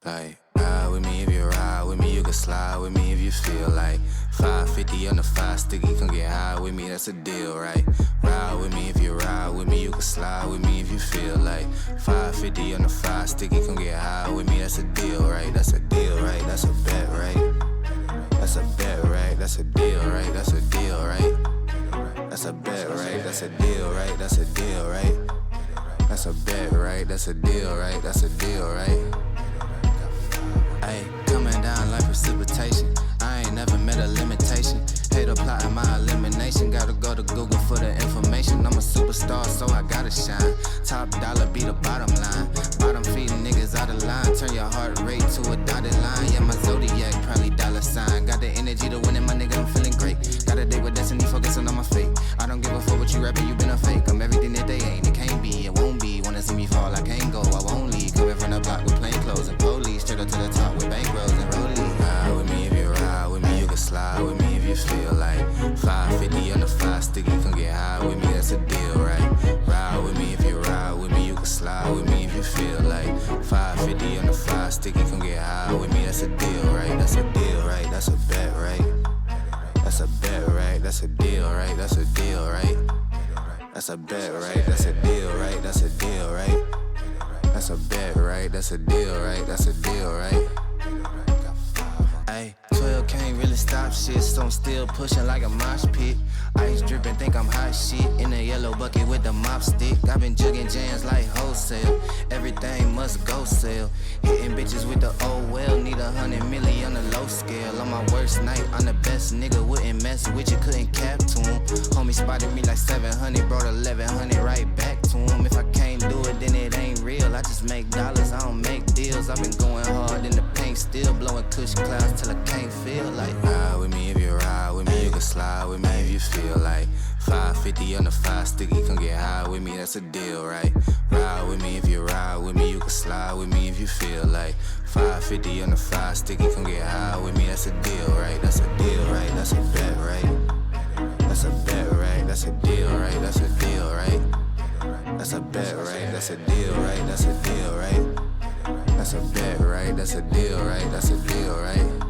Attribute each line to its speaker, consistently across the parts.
Speaker 1: Like, ride with me if you ride with me, you can slide with me if you feel like 550 on the 5 sticky, come get high with me, that's a deal, right? Ride with me if you ride with me, you can slide with me if you feel like 550 on the 5 sticky, come get high with me, that's a deal, right? That's a deal, right? That's a bet, right? That's a bet, right? That's a deal, right? That's a deal, right? That's a bet, right? That's a deal, right? That's a deal, right? That's a bet, right? That's a deal, right? That's a deal, right? Ayy, coming down like precipitation. I ain't never met a limitation. Hate plotting my elimination. Gotta go to Google for the information. I'm a superstar, so I gotta shine. Top dollar be the bottom line. Bottom feeding niggas out of line. Turn your heart rate to a dotted line. Yeah, my zodiac probably dollar sign. Got the energy to win it, my nigga, I'm feeling great. Got a day with destiny, focusing on my fate. I don't give a fuck what you rapping, you been a fake. I'm everything that they ain't, it can't be, it won't be. Wanna see me fall, I can't go, I won't leave. Coming from the block with plain clothes and police. Straight up to the top with bankrolls and rollies. Ride with me if you ride with me, you can slide with me if you feel like 550 on the 5 sticky, come get high with me, that's a deal, right? Ride with me if you ride with me, you can slide with me if you feel like 550 on the 5 sticky, come get high with me, that's a deal, right? That's a deal, right? That's a bet, right? That's a bet, right? That's a deal, right? That's a deal, right? That's a bet, right? That's a deal, right? That's a deal, right? That's a bet, right? That's a deal, right? That's a deal, right? Ayy, 12 can't really stop shit, so I'm still pushing like a mosh pit. Ice dripping, think I'm hot shit. In a yellow bucket with the mop stick. I've been jugging jams like wholesale. Everything must go sell. Hitting bitches with the oh well. Need 100 million on the low scale. On my worst night, I'm the best nigga. Wouldn't mess with you, couldn't cap to him. Homie spotted me like 700, brought 1100 right back to him. If I can't do it, then it ain't real. I just make dollars, I don't make deals. I've been going hard in the paint, still blowing kush clouds till I can't feel like. Ride with me if you ride with me, you can slide with me if you feel like 550 on the 5 sticky, come get high with me, that's a deal, right? Ride with me if you ride with me, you can slide with me if you feel like 550 on the 5 sticky, come get high with me, that's a deal, right? That's a deal, right? That's a bet, right? That's a bet, right? That's a deal, right? That's a deal, right? That's a bet, right? That's a deal, right? That's a deal, right? That's a bet, right? That's a deal, right? That's a deal, right?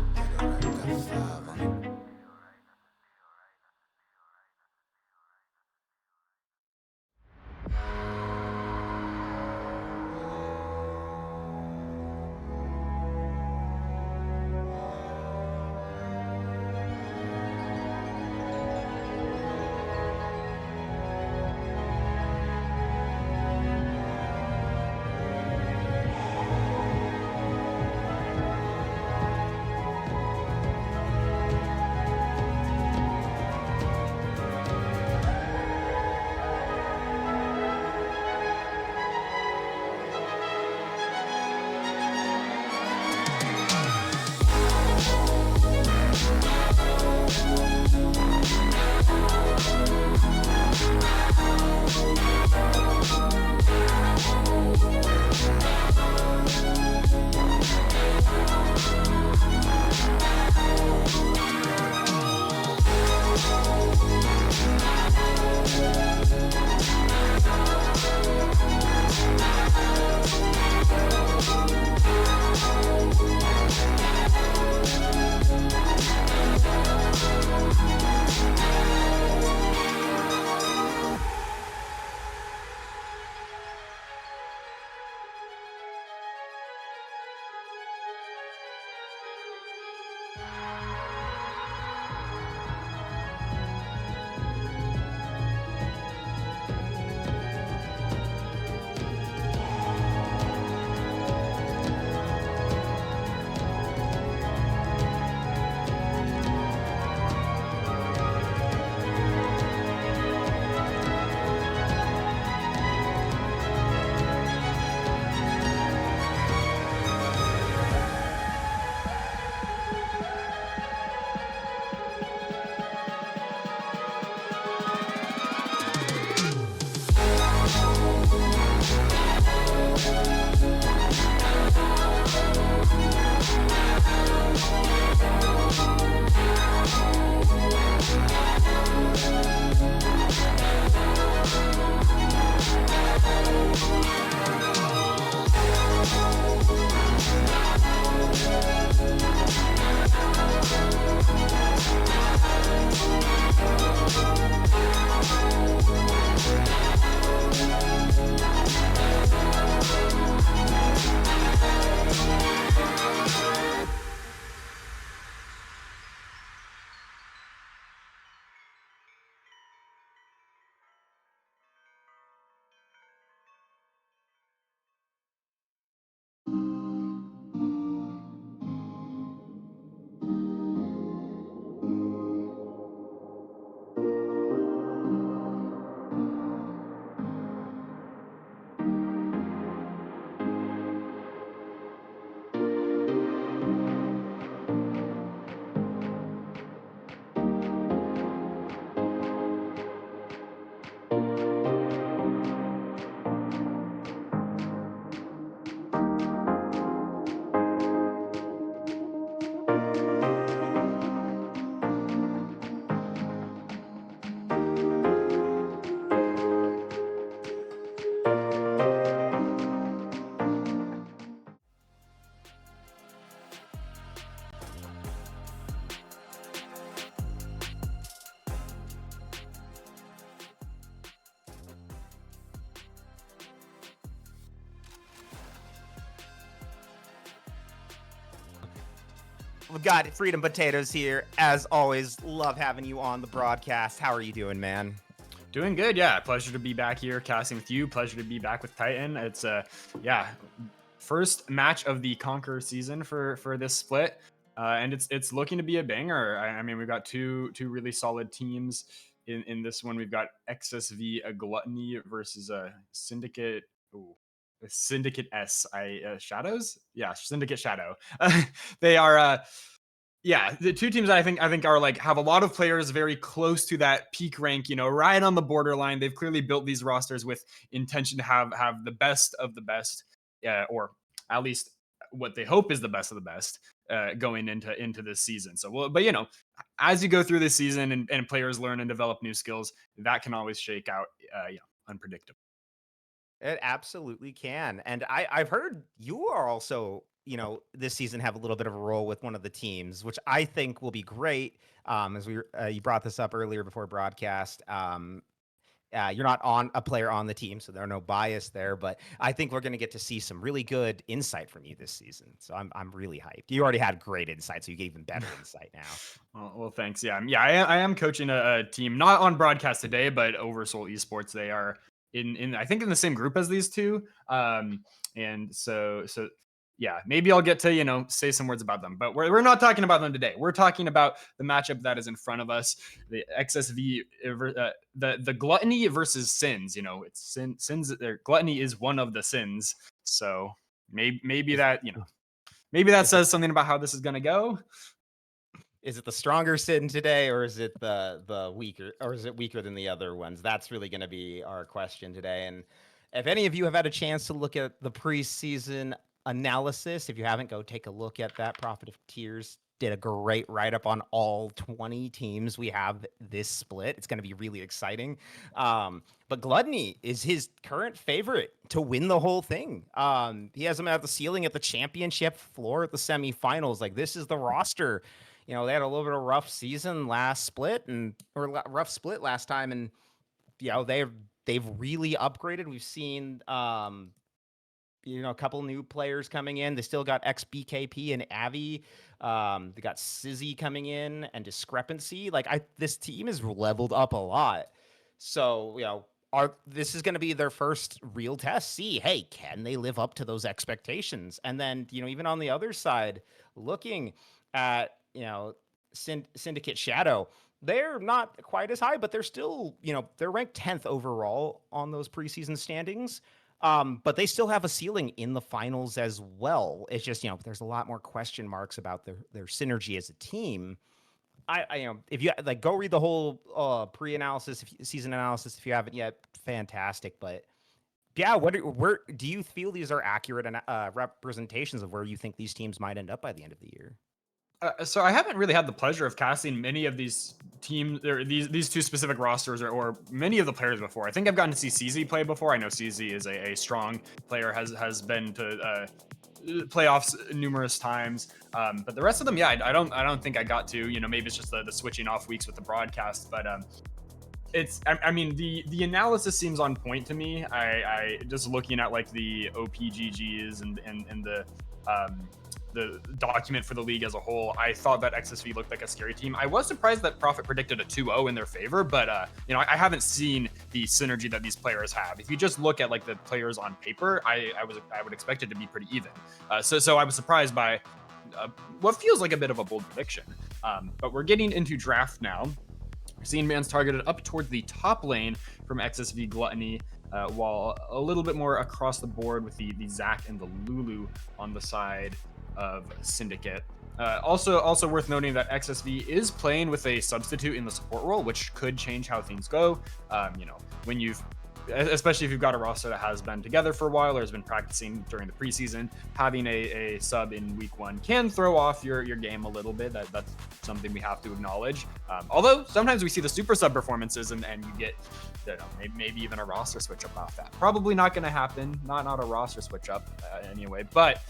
Speaker 2: We've got Freedom Potatoes here. As always, love having you on the broadcast. How are you doing, man?
Speaker 3: Doing good, yeah. Pleasure to be back here casting with you. Pleasure to be back with Titan. It's first match of the Conqueror season for this split, and it's looking to be a banger. I mean, we've got two really solid teams in this one. We've got XSV, a Gluttony versus a Syndicate. Ooh, a Syndicate S. Shadows. Yeah, Syndicate Shadow. They are. Yeah, the two teams I think are like have a lot of players very close to that peak rank, right on the borderline. They've clearly built these rosters with intention to have the best of the best, or at least what they hope is the best of the best going into this season. So, but as you go through this season and players learn and develop new skills, that can always shake out, unpredictable.
Speaker 2: It absolutely can. And I've heard you are also, this season have a little bit of a role with one of the teams, which I think will be great. As you brought this up earlier before broadcast. You're not on a player on the team, so there's no bias there. But I think we're going to get to see some really good insight from you this season. So I'm really hyped. You already had great insight, so you get even better insight now.
Speaker 3: Well, thanks. Yeah, I am coaching a team, not on broadcast today, but over Soul Esports. They are in I think in the same group as these two. And so yeah, maybe I'll get to, say some words about them, but we're not talking about them today. We're talking about the matchup that is in front of us, the XSV, the Gluttony versus Sins. It's Sins. Gluttony is one of the Sins. So maybe that, maybe that says something about how this is going to go.
Speaker 2: Is it the stronger Sin today, or is it the weaker, or is it weaker than the other ones? That's really going to be our question today. And if any of you have had a chance to look at the preseason analysis, if you haven't, go take a look at that. Prophet of Tears did a great write-up on all 20 teams we have this split. It's going to be really exciting. But Gluttony is his current favorite to win the whole thing. He has him at the ceiling at the championship floor at the semifinals. Like, this is the roster. They had a little bit of a rough season last split rough split last time. And, they've really upgraded. We've seen, a couple new players coming in. They still got XBKP and Avi. They got Sizzy coming in and Discrepancy. This team is leveled up a lot. So, this is going to be their first real test. See, hey, can they live up to those expectations? And then, even on the other side, looking at, Syndicate Shadow, they're not quite as high, but they're still, they're ranked 10th overall on those preseason standings. But they still have a ceiling in the finals as well. It's just, there's a lot more question marks about their synergy as a team. If you go read the whole pre-analysis, season analysis, if you haven't yet, fantastic. But yeah, where do you feel these are accurate representations of where you think these teams might end up by the end of the year?
Speaker 3: So I haven't really had the pleasure of casting many of these teams, or these two specific rosters, or many of the players before. I think I've gotten to see CZ play before. I know CZ is a strong player, has been to playoffs numerous times. But the rest of them, yeah, I don't think I got to. Maybe it's just the switching off weeks with the broadcast, but the analysis seems on point to me. I just looking at like the OPGGs and the document for the league as a whole, I thought that XSV looked like a scary team. I was surprised that Prophet predicted a 2-0 in their favor, but I haven't seen the synergy that these players have. If you just look at like the players on paper, I would expect it to be pretty even. So I was surprised by what feels like a bit of a bold prediction. But we're getting into draft now. We're seeing mans targeted up towards the top lane from XSV Gluttony, while a little bit more across the board with the Zac and the Lulu on the side of Syndicate. Also worth noting that XSV is playing with a substitute in the support role, which could change how things go. When especially if you've got a roster that has been together for a while or has been practicing during the preseason, having a sub in week one can throw off your game a little bit. That's something we have to acknowledge. Although sometimes we see the super sub performances and you get maybe even a roster switch up off that. Probably not going to happen. Not a roster switch up anyway. But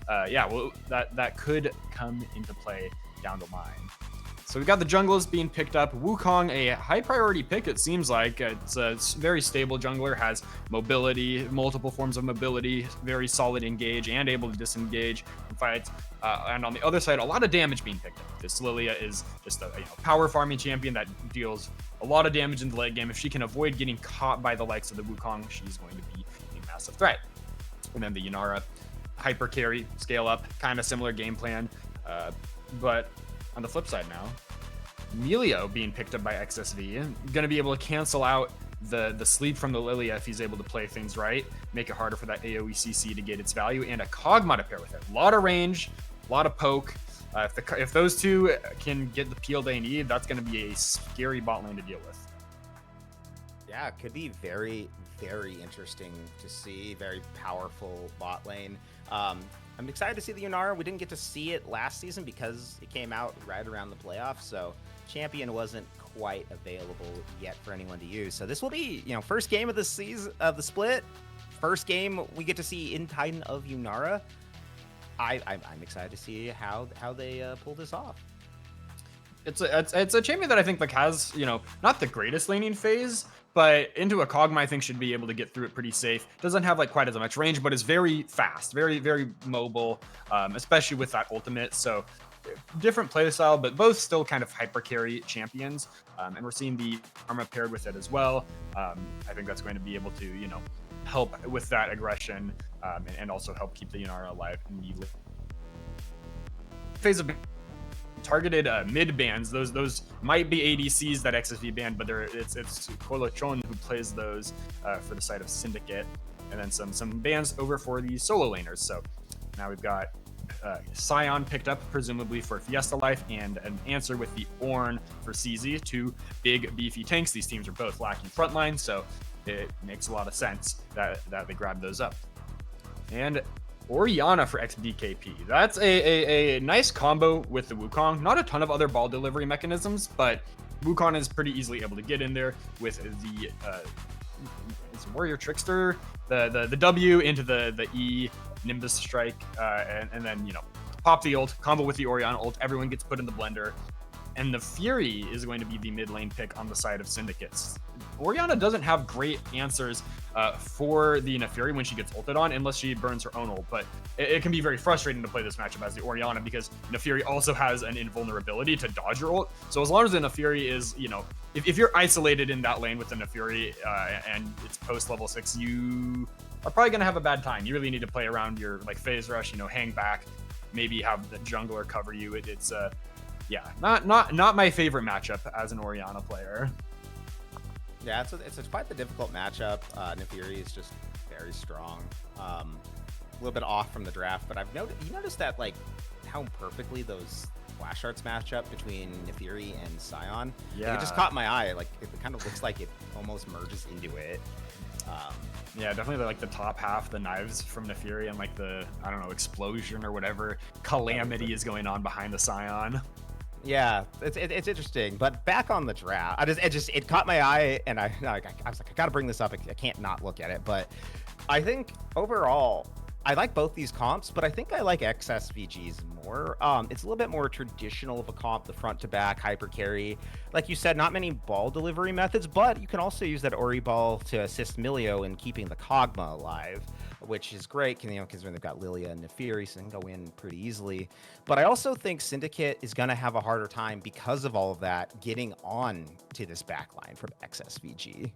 Speaker 3: that could come into play down the line. So we've got the junglers being picked up. Wukong, a high priority pick, it seems like. It's a very stable jungler, has mobility, multiple forms of mobility, very solid engage and able to disengage. different fights. And on the other side, a lot of damage being picked up. This Lilia is just a power farming champion that deals a lot of damage in the late game. If she can avoid getting caught by the likes of the Wukong, she's going to be a massive threat. And then the Yunara, hyper carry, scale up, kind of similar game plan. But on the flip side now, Emilio being picked up by XSV, going to be able to cancel out the sleep from the Lilia if he's able to play things right, make it harder for that AoE CC to get its value, and a Kog'Maw to pair with it. A lot of range, a lot of poke. If those two can get the peel they need, that's going to be a scary bot lane to deal with.
Speaker 2: Yeah, it could be very, very interesting to see. Very powerful bot lane. I'm excited to see the Yunara. We didn't get to see it last season because it came out right around the playoffs, so champion wasn't quite available yet for anyone to use. So this will be, first game of the season of the split. First game we get to see in Titan of Yunara. I'm excited to see how they pull this off.
Speaker 3: It's a champion that I think has not the greatest laning phase, but into a Kog'Maw I think should be able to get through it pretty safe. Doesn't have quite as much range, but is very fast, very, very mobile, especially with that ultimate. So different playstyle, but both still kind of hyper carry champions. And we're seeing the Arma paired with it as well. I think that's going to be able to, help with that aggression and also help keep the Yunara alive in the phase of targeted mid bans. Those might be ADCs that XSV banned, but it's Kolochon who plays those for the side of Syndicate, and then some bans over for the solo laners. So now we've got Scion picked up presumably for Fiesta Life, and an answer with the Ornn for CZ, two big beefy tanks. These teams are both lacking frontline, so it makes a lot of sense that they grab those up. And Orianna for XBKP. That's a nice combo with the Wukong. Not a ton of other ball delivery mechanisms, but Wukong is pretty easily able to get in there with the it's Warrior Trickster, the W into the E, Nimbus Strike, and then pop the ult, combo with the Orianna ult. Everyone gets put in the blender. And the Fury is going to be the mid lane pick on the side of Syndicates. Orianna doesn't have great answers for the Neferi when she gets ulted on, unless she burns her own ult. But it can be very frustrating to play this matchup as the Orianna, because Neferi also has an invulnerability to dodge your ult. So as long as the Neferi is, if you're isolated in that lane with the Neferi and it's post level 6, you are probably going to have a bad time. You really need to play around your phase rush, hang back, maybe have the jungler cover you. Yeah, not my favorite matchup as an Orianna player.
Speaker 2: Yeah, it's quite the difficult matchup. Neferi is just very strong. A little bit off from the draft, but you noticed that how perfectly those flash arts match up between Neferi and Scion.
Speaker 3: Yeah,
Speaker 2: it just caught my eye. It kind of looks like it almost merges into it.
Speaker 3: Yeah, definitely the top half, the knives from Neferi, and the explosion or whatever calamity is going on behind the Scion.
Speaker 2: Yeah, it's interesting. But back on the draft, it caught my eye, and I was like, I gotta bring this up. I can't not look at it. But I think overall, I like both these comps, but I think I like XSVG's more. It's a little bit more traditional of a comp, the front to back hyper carry. Like you said, not many ball delivery methods, but you can also use that Ori ball to assist Milio in keeping the Kog'Maw alive, which is great, because they've got Lilia and Neferi, so they can go in pretty easily. But I also think Syndicate is going to have a harder time because of all of that getting on to this backline from XSVG.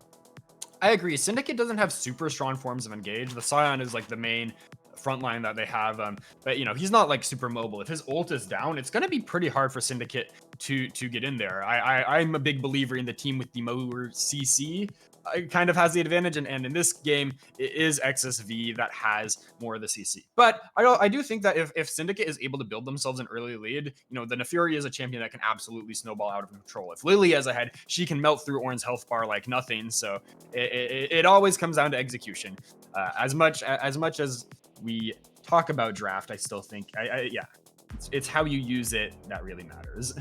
Speaker 3: I agree. Syndicate doesn't have super strong forms of engage. The Scion is the main front line that they have, but he's not super mobile. If his ult is down, it's going to be pretty hard for Syndicate to get in there. I'm a big believer in the team with the more CC. Kind of has the advantage, and in this game it is XSV that has more of the CC. But I do think that if Syndicate is able to build themselves an early lead, the Neferi is a champion that can absolutely snowball out of control. If Lilia is ahead, she can melt through Ornn's health bar like nothing. So it always comes down to execution. As much as we talk about draft, I still think it's how you use it that really matters.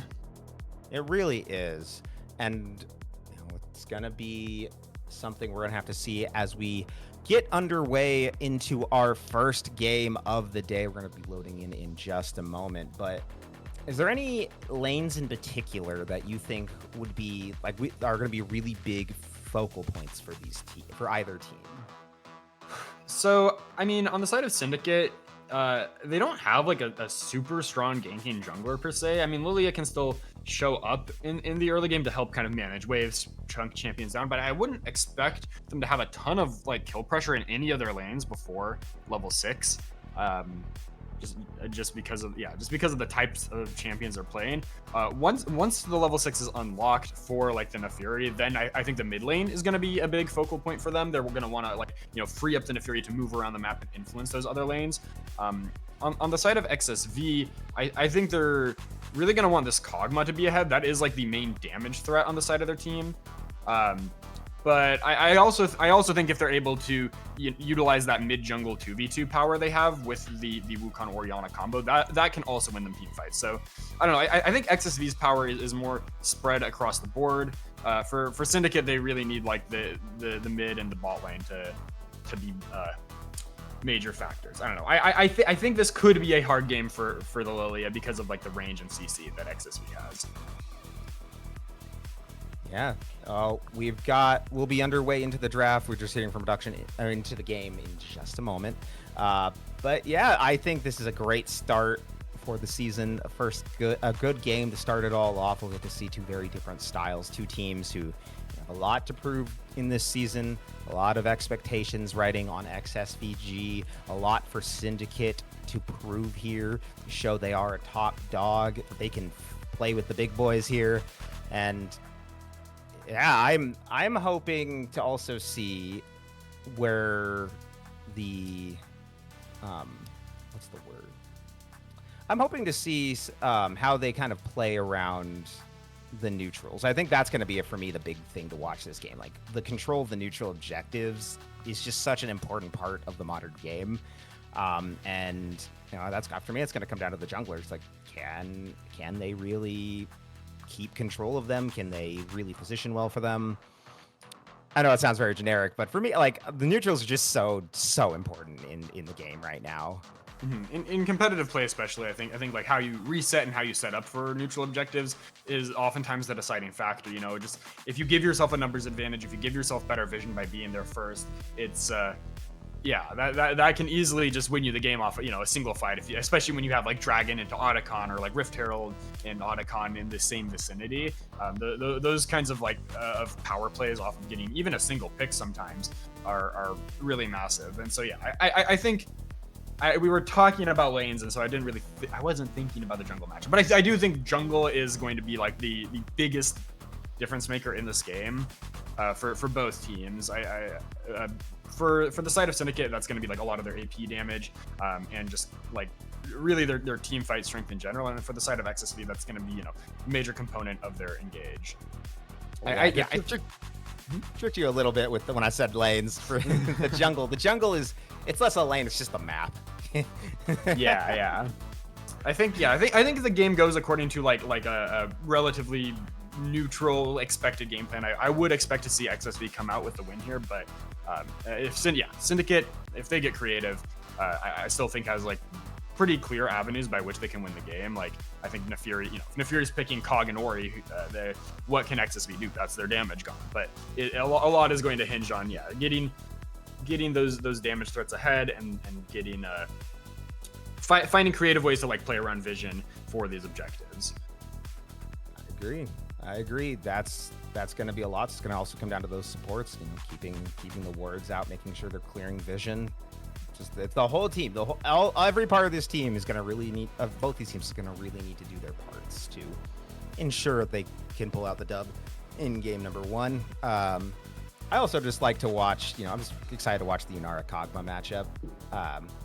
Speaker 2: It really is, and it's gonna be something we're gonna have to see as we get underway into our first game of the day. We're gonna be loading in just a moment, but is there any lanes in particular that you think would be are gonna be really big focal points for for either team?
Speaker 3: So, on the side of Syndicate, they don't have like a super strong ganking jungler per se. I mean, Lilia can still show up in the early game to help kind of manage waves, chunk champions down, but I wouldn't expect them to have a ton of like kill pressure in any of their lanes before level 6. Just because of the types of champions they're playing. Once the level 6 is unlocked for like the Neferi, then I think the mid lane is going to be a big focal point for them. They're going to want to like free up the Neferi to move around the map and influence those other lanes. On the side of XSV, I think they're really going to want this Kog'Maw to be ahead. That is like the main damage threat on the side of their team. But I also think if they're able to utilize that mid jungle 2v2 power they have with the Wukong Orianna combo, that can also win them team fights. So I don't know. I think XSV's power is more spread across the board. For Syndicate, they really need like the mid and the bot lane to be major factors. I don't know. I think this could be a hard game for the Lilia because of like the range and CC that XSV has.
Speaker 2: Yeah. We'll be underway into the draft. We're just hearing from production into the game in just a moment. But yeah, I think this is a great start for the season. A good game to start it all off. We'll get to see two very different styles, two teams who have a lot to prove in this season, a lot of expectations riding on XSVG, a lot for Syndicate to prove here, to show they are a top dog, they can play with the big boys here. And yeah, I'm hoping to also see where the what's the word? I'm hoping to see how they kind of play around the neutrals. I think that's going to be for me the big thing to watch this game. Like the control of the neutral objectives is just such an important part of the modern game. And that's for me. It's going to come down to the junglers. Like, can they really keep control of them? Can they really position well for them? I know it sounds very generic, but for me, like the neutrals are just so important in the game right now.
Speaker 3: Mm-hmm. In competitive play, especially, I think like how you reset and how you set up for neutral objectives is oftentimes the deciding factor. Just if you give yourself a numbers advantage, if you give yourself better vision by being there first, it's that can easily just win you the game off a single fight, especially when you have like Dragon into Otacon or like Rift Herald and Otacon in the same vicinity. Those kinds of like of power plays off of getting even a single pick sometimes are really massive. And so yeah, I think we were talking about lanes, and so I didn't really I wasn't thinking about the jungle matchup, but I do think jungle is going to be like the biggest difference maker in this game for both teams. For the side of Syndicate, that's going to be like a lot of their AP damage and just like really their team fight strength in general. And for the side of XSV, that's going to be a major component of their engage.
Speaker 2: I tricked you a little bit when I said lanes for the jungle. The jungle it's less a lane; it's just a map.
Speaker 3: yeah. I think the game goes according to like a relatively neutral expected game plan. I would expect to see XSV come out with the win here, but Syndicate, if they get creative, I still think has like pretty clear avenues by which they can win the game. Like I think Neferi, if Neferi's picking Kog and Ori, what can XSV do? That's their damage gone. But a lot is going to hinge on getting those damage threats ahead and getting finding creative ways to like play around vision for these objectives.
Speaker 2: I agree. That's going to be a lot. It's going to also come down to those supports, keeping the wards out, making sure they're clearing vision. It's the whole team. Every part of this team is going to really need. Both these teams is going to really need to do their parts to ensure they can pull out the dub in game number 1. I also just like to watch. I'm just excited to watch the Yunara Kog'Maw matchup.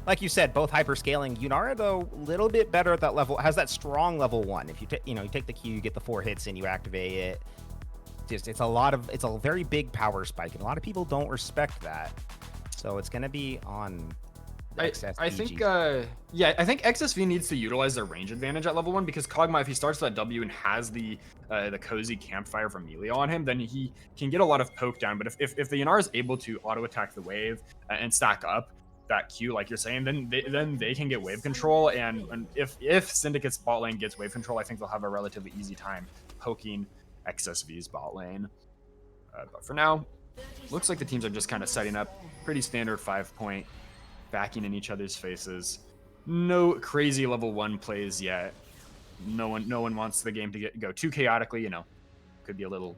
Speaker 2: Like you said, both hyperscaling. Yunara, though, a little bit better at that level. Has that strong level 1. If you take the Q, you get the 4 hits, and you activate it. It's a very big power spike, and a lot of people don't respect that. So it's going to be on XSV.
Speaker 3: I think XSV needs to utilize their range advantage at level 1 because Kog'Maw, if he starts that W and has the cozy campfire from Melia on him, then he can get a lot of poke down. But if the Yunara is able to auto attack the wave and stack up that Q, like you're saying, then they can get wave control. And if Syndicate's bot lane gets wave control, I think they'll have a relatively easy time poking XSV's bot lane. But for now, looks like the teams are just kind of setting up pretty standard 5-point backing in each other's faces. no crazy level 1 plays yet. No one wants the game to go too chaotically. Could be a little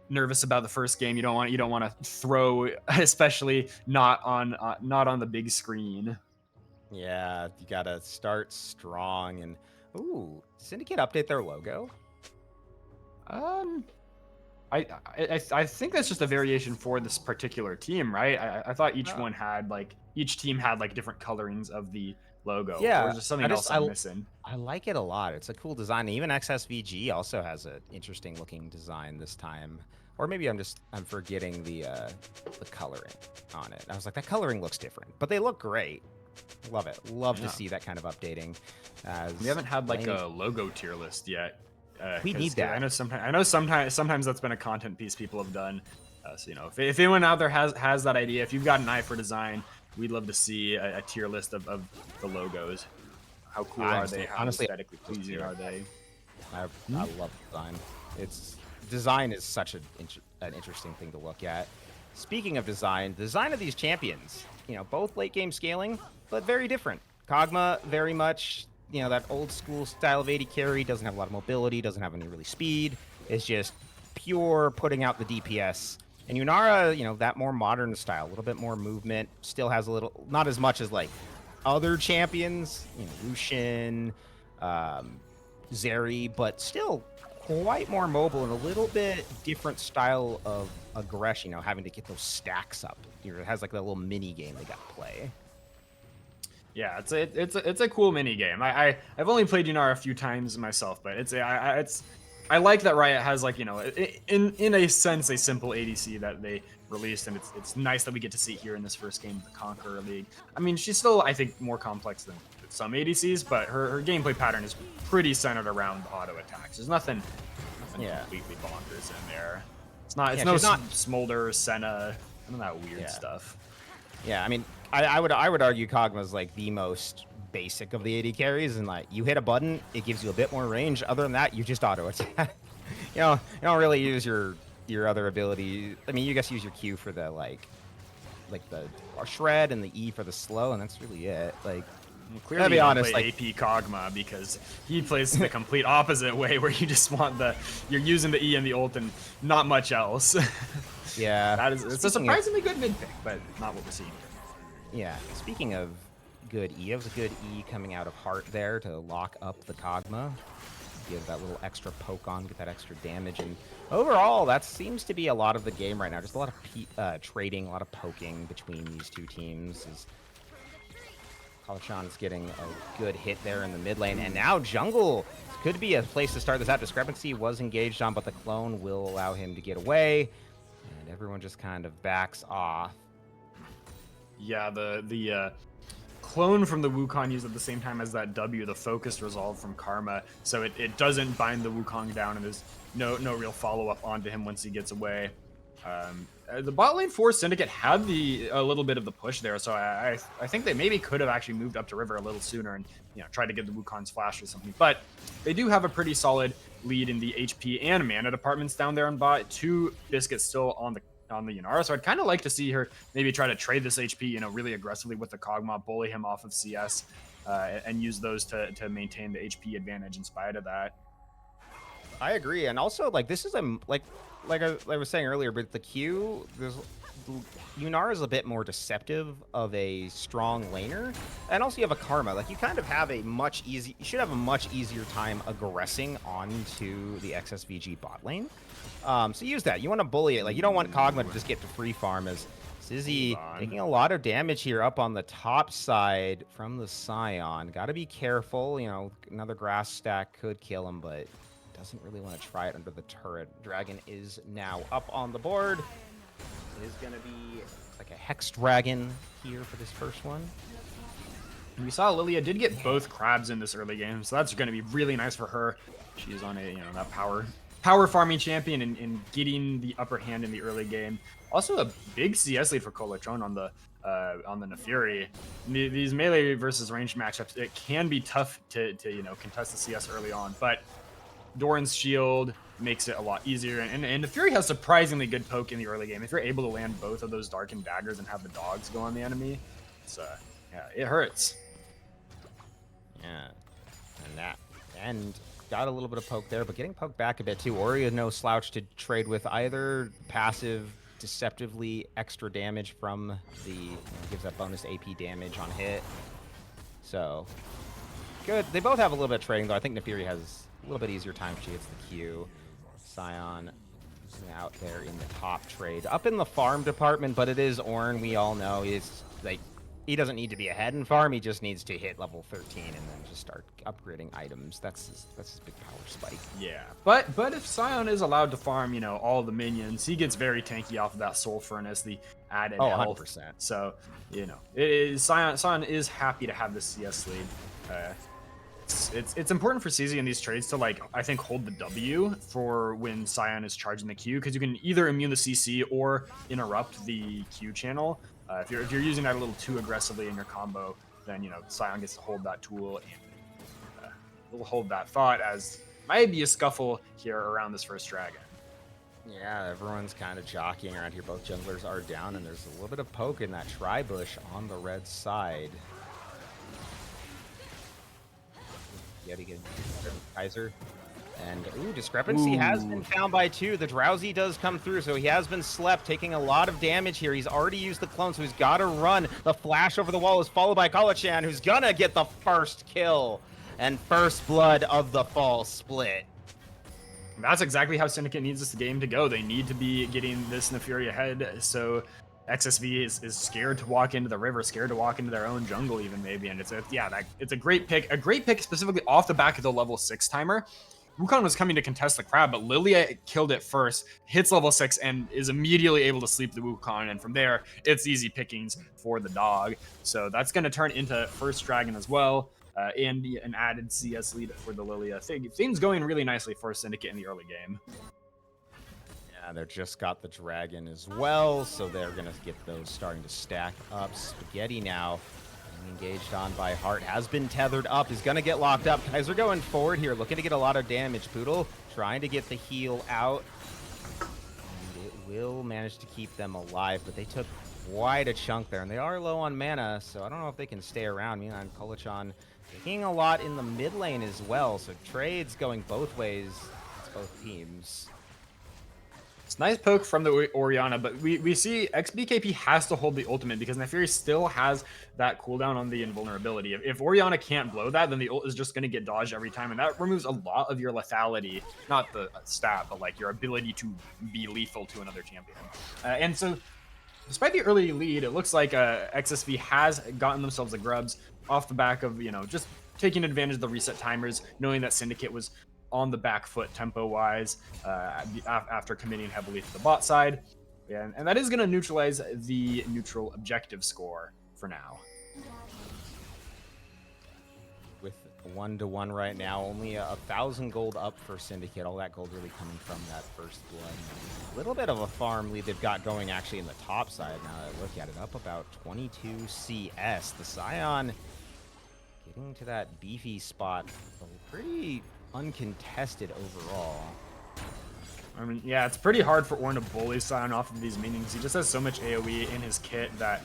Speaker 3: nervous about the first game. You don't want to throw, especially not on the big screen.
Speaker 2: Yeah, you gotta start strong. And ooh, Syndicate update their logo.
Speaker 3: I think that's just a variation for this particular team, right? I thought each team had like different colorings of the logo.
Speaker 2: Yeah,
Speaker 3: Or is there something else I'm missing?
Speaker 2: I like it a lot. It's a cool design. Even XSVG also has an interesting looking design this time. Or maybe I'm forgetting the coloring on it. I was like, that coloring looks different, but they look great. Love it. Love to see that kind of updating.
Speaker 3: We haven't had like a logo tier list yet.
Speaker 2: We need that.
Speaker 3: I know sometimes that's been a content piece people have done. So if anyone out there has that idea, if you've got an eye for design, we'd love to see a tier list of the logos. How cool are they? How aesthetically pleasing are they?
Speaker 2: I love design. Design is such an interesting thing to look at. Speaking of design of these champions, both late game scaling, but very different. Kog'Maw, very much, that old school style of AD carry, doesn't have a lot of mobility, doesn't have any really speed. It's just pure putting out the DPS. And Yunara, that more modern style, a little bit more movement, still has a little, not as much as like other champions, Lucian, Zeri, but still quite more mobile and a little bit different style of aggression, having to get those stacks up. It has like that little mini game they got to play.
Speaker 3: Yeah, it's a cool mini game. I've only played Yunara a few times myself, but I like that Riot has like in a sense a simple ADC that they released, and it's nice that we get to see here in this first game of the Conqueror League. I mean, she's still I think more complex than some ADCs, but her gameplay pattern is pretty centered around auto attacks. There's nothing completely bonkers in there. It's not Smolder, Senna, none of that weird stuff.
Speaker 2: Yeah, I mean, I would argue Kog'Maw's like the most basic of the AD carries, and like you hit a button, it gives you a bit more range. Other than that, you just auto attack. You don't really use your other ability. I mean, you guys use your Q for the like the shred and the E for the slow, and that's really it. Like,
Speaker 3: clearly, be honest, play AP Kog'Maw because he plays the complete opposite way, where you just want you're using the E and the ult and not much else.
Speaker 2: Yeah,
Speaker 3: it's a surprisingly good mid pick, but not what we're seeing here.
Speaker 2: Yeah, speaking of good E, it was a good E coming out of Heart there to lock up the Kog'Maw. Give that little extra poke on, get that extra damage, and overall, that seems to be a lot of the game right now. Just a lot of trading, a lot of poking between these two teams. Kalachan's getting a good hit there in the mid lane, and now jungle could be a place to start this out. Discrepancy was engaged on, but the clone will allow him to get away, and everyone just kind of backs off.
Speaker 3: Yeah, the clone from the Wukong used at the same time as that W, the focused resolve from Karma, so it doesn't bind the Wukong down, and there's no real follow-up onto him once he gets away. The bot lane for Syndicate had a little bit of the push there, so I think they maybe could have actually moved up to river a little sooner and tried to get the Wukong's flash or something. But they do have a pretty solid lead in the HP and mana departments down there on bot. 2 Biscuits still on the Yunara, so I'd kind of like to see her maybe try to trade this HP, really aggressively with the Kog'Maw, bully him off of CS, and use those to maintain the HP advantage in spite of that.
Speaker 2: I agree, and also like this is like I was saying earlier, but the Q, Yunara is a bit more deceptive of a strong laner, and also you have a Karma. Like you kind of have you should have a much easier time aggressing onto the XSVG bot lane. So use that. You want to bully it. Like you don't want Kog'Maw to just get to free farm as Sizzy taking a lot of damage here up on the top side from the Scion. Got to be careful. Another grass stack could kill him, but doesn't really want to try it under the turret. Dragon is now up on the board. It is going to be like a Hex Dragon here for this first one.
Speaker 3: We saw Lilia did get both crabs in this early game, so that's going to be really nice for her. She's on that power farming champion and getting the upper hand in the early game. Also a big CS lead for Colatron on the Neferi. These melee versus ranged matchups, it can be tough to contest the CS early on, but Doran's shield makes it a lot easier, and the Fury has surprisingly good poke in the early game. If you're able to land both of those darkened daggers and have the dogs go on the enemy, it hurts.
Speaker 2: Yeah, and got a little bit of poke there, but getting poked back a bit too. Ori is no slouch to trade with either. Passive, deceptively extra damage from the gives that bonus AP damage on hit. So good. They both have a little bit of trading though. I think Nefiri has a little bit easier time. She gets the Q. Scion out there in the top trade, up in the farm department, but it is Ornn. We all know it's like. He doesn't need to be ahead in farm. He just needs to hit level 13 and then just start upgrading items. That's his big power spike.
Speaker 3: Yeah, but if Scion is allowed to farm, you know, all the minions, he gets very tanky off of that Soul Furnace, the added health.
Speaker 2: 100%.
Speaker 3: So, you know, Scion is happy to have the CS lead. It's important for CZ in these trades to, like, I think hold the W for when Scion is charging the Q, because you can either immune the CC or interrupt the Q channel. If you're using that a little too aggressively in your combo, then, you know, Scion gets to hold that tool, and we'll hold that thought, as might be a scuffle here around this first dragon.
Speaker 2: Yeah, everyone's kind of jockeying around here. Both junglers are down, and there's a little bit of poke in that tri-bush on the red side. Yet again, Kaiser. And, ooh, Discrepancy has been found by 2. The Drowsy does come through, so he has been slept, taking a lot of damage here. He's already used the clone, so he's got to run. The flash over the wall is followed by Kalachan, who's gonna get the first kill and first blood of the fall split.
Speaker 3: That's exactly how Syndicate needs this game to go. They need to be getting this Nefiri ahead, so XSV is scared to walk into the river, scared to walk into their own jungle even, maybe. And it's a great pick specifically off the back of the level 6 timer. Wukong was coming to contest the crab, but Lilia killed it first, hits level 6, and is immediately able to sleep the Wukong, and from there, it's easy pickings for the dog. So that's going to turn into first dragon as well, and an added CS lead for the Lilia. Things going really nicely for Syndicate in the early game.
Speaker 2: Yeah, they've just got the dragon as well, so they're going to get those starting to stack up. Spaghetti now engaged on by Hart, has been tethered up, is going to get locked up. Kaiser going forward here, looking to get a lot of damage. Poodle trying to get the heal out. And it will manage to keep them alive, but they took quite a chunk there, and they are low on mana, so I don't know if they can stay around. Meanwhile, Kalachan taking a lot in the mid lane as well, so trades going both ways. It's both teams.
Speaker 3: It's nice poke from the Orianna, but we see XBKP has to hold the ultimate because Nefiri still has that cooldown on the invulnerability. If Orianna can't blow that, then the ult is just going to get dodged every time, and that removes a lot of your lethality. Not the stat, but like your ability to be lethal to another champion. And so, despite the early lead, it looks like XSV has gotten themselves the grubs off the back of, you know, just taking advantage of the reset timers, knowing that Syndicate was on the back foot tempo-wise after committing heavily to the bot side. And that is going to neutralize the neutral objective score for now.
Speaker 2: With 1-1 right now, only 1,000 gold up for Syndicate. All that gold really coming from that first blood. A little bit of a farm lead they've got going actually in the top side now that I look at it. Up about 22 CS. The Scion getting to that beefy spot. Pretty uncontested overall.
Speaker 3: I mean, yeah, it's pretty hard for Ornn to bully Scion off of these minions. He just has so much AoE in his kit that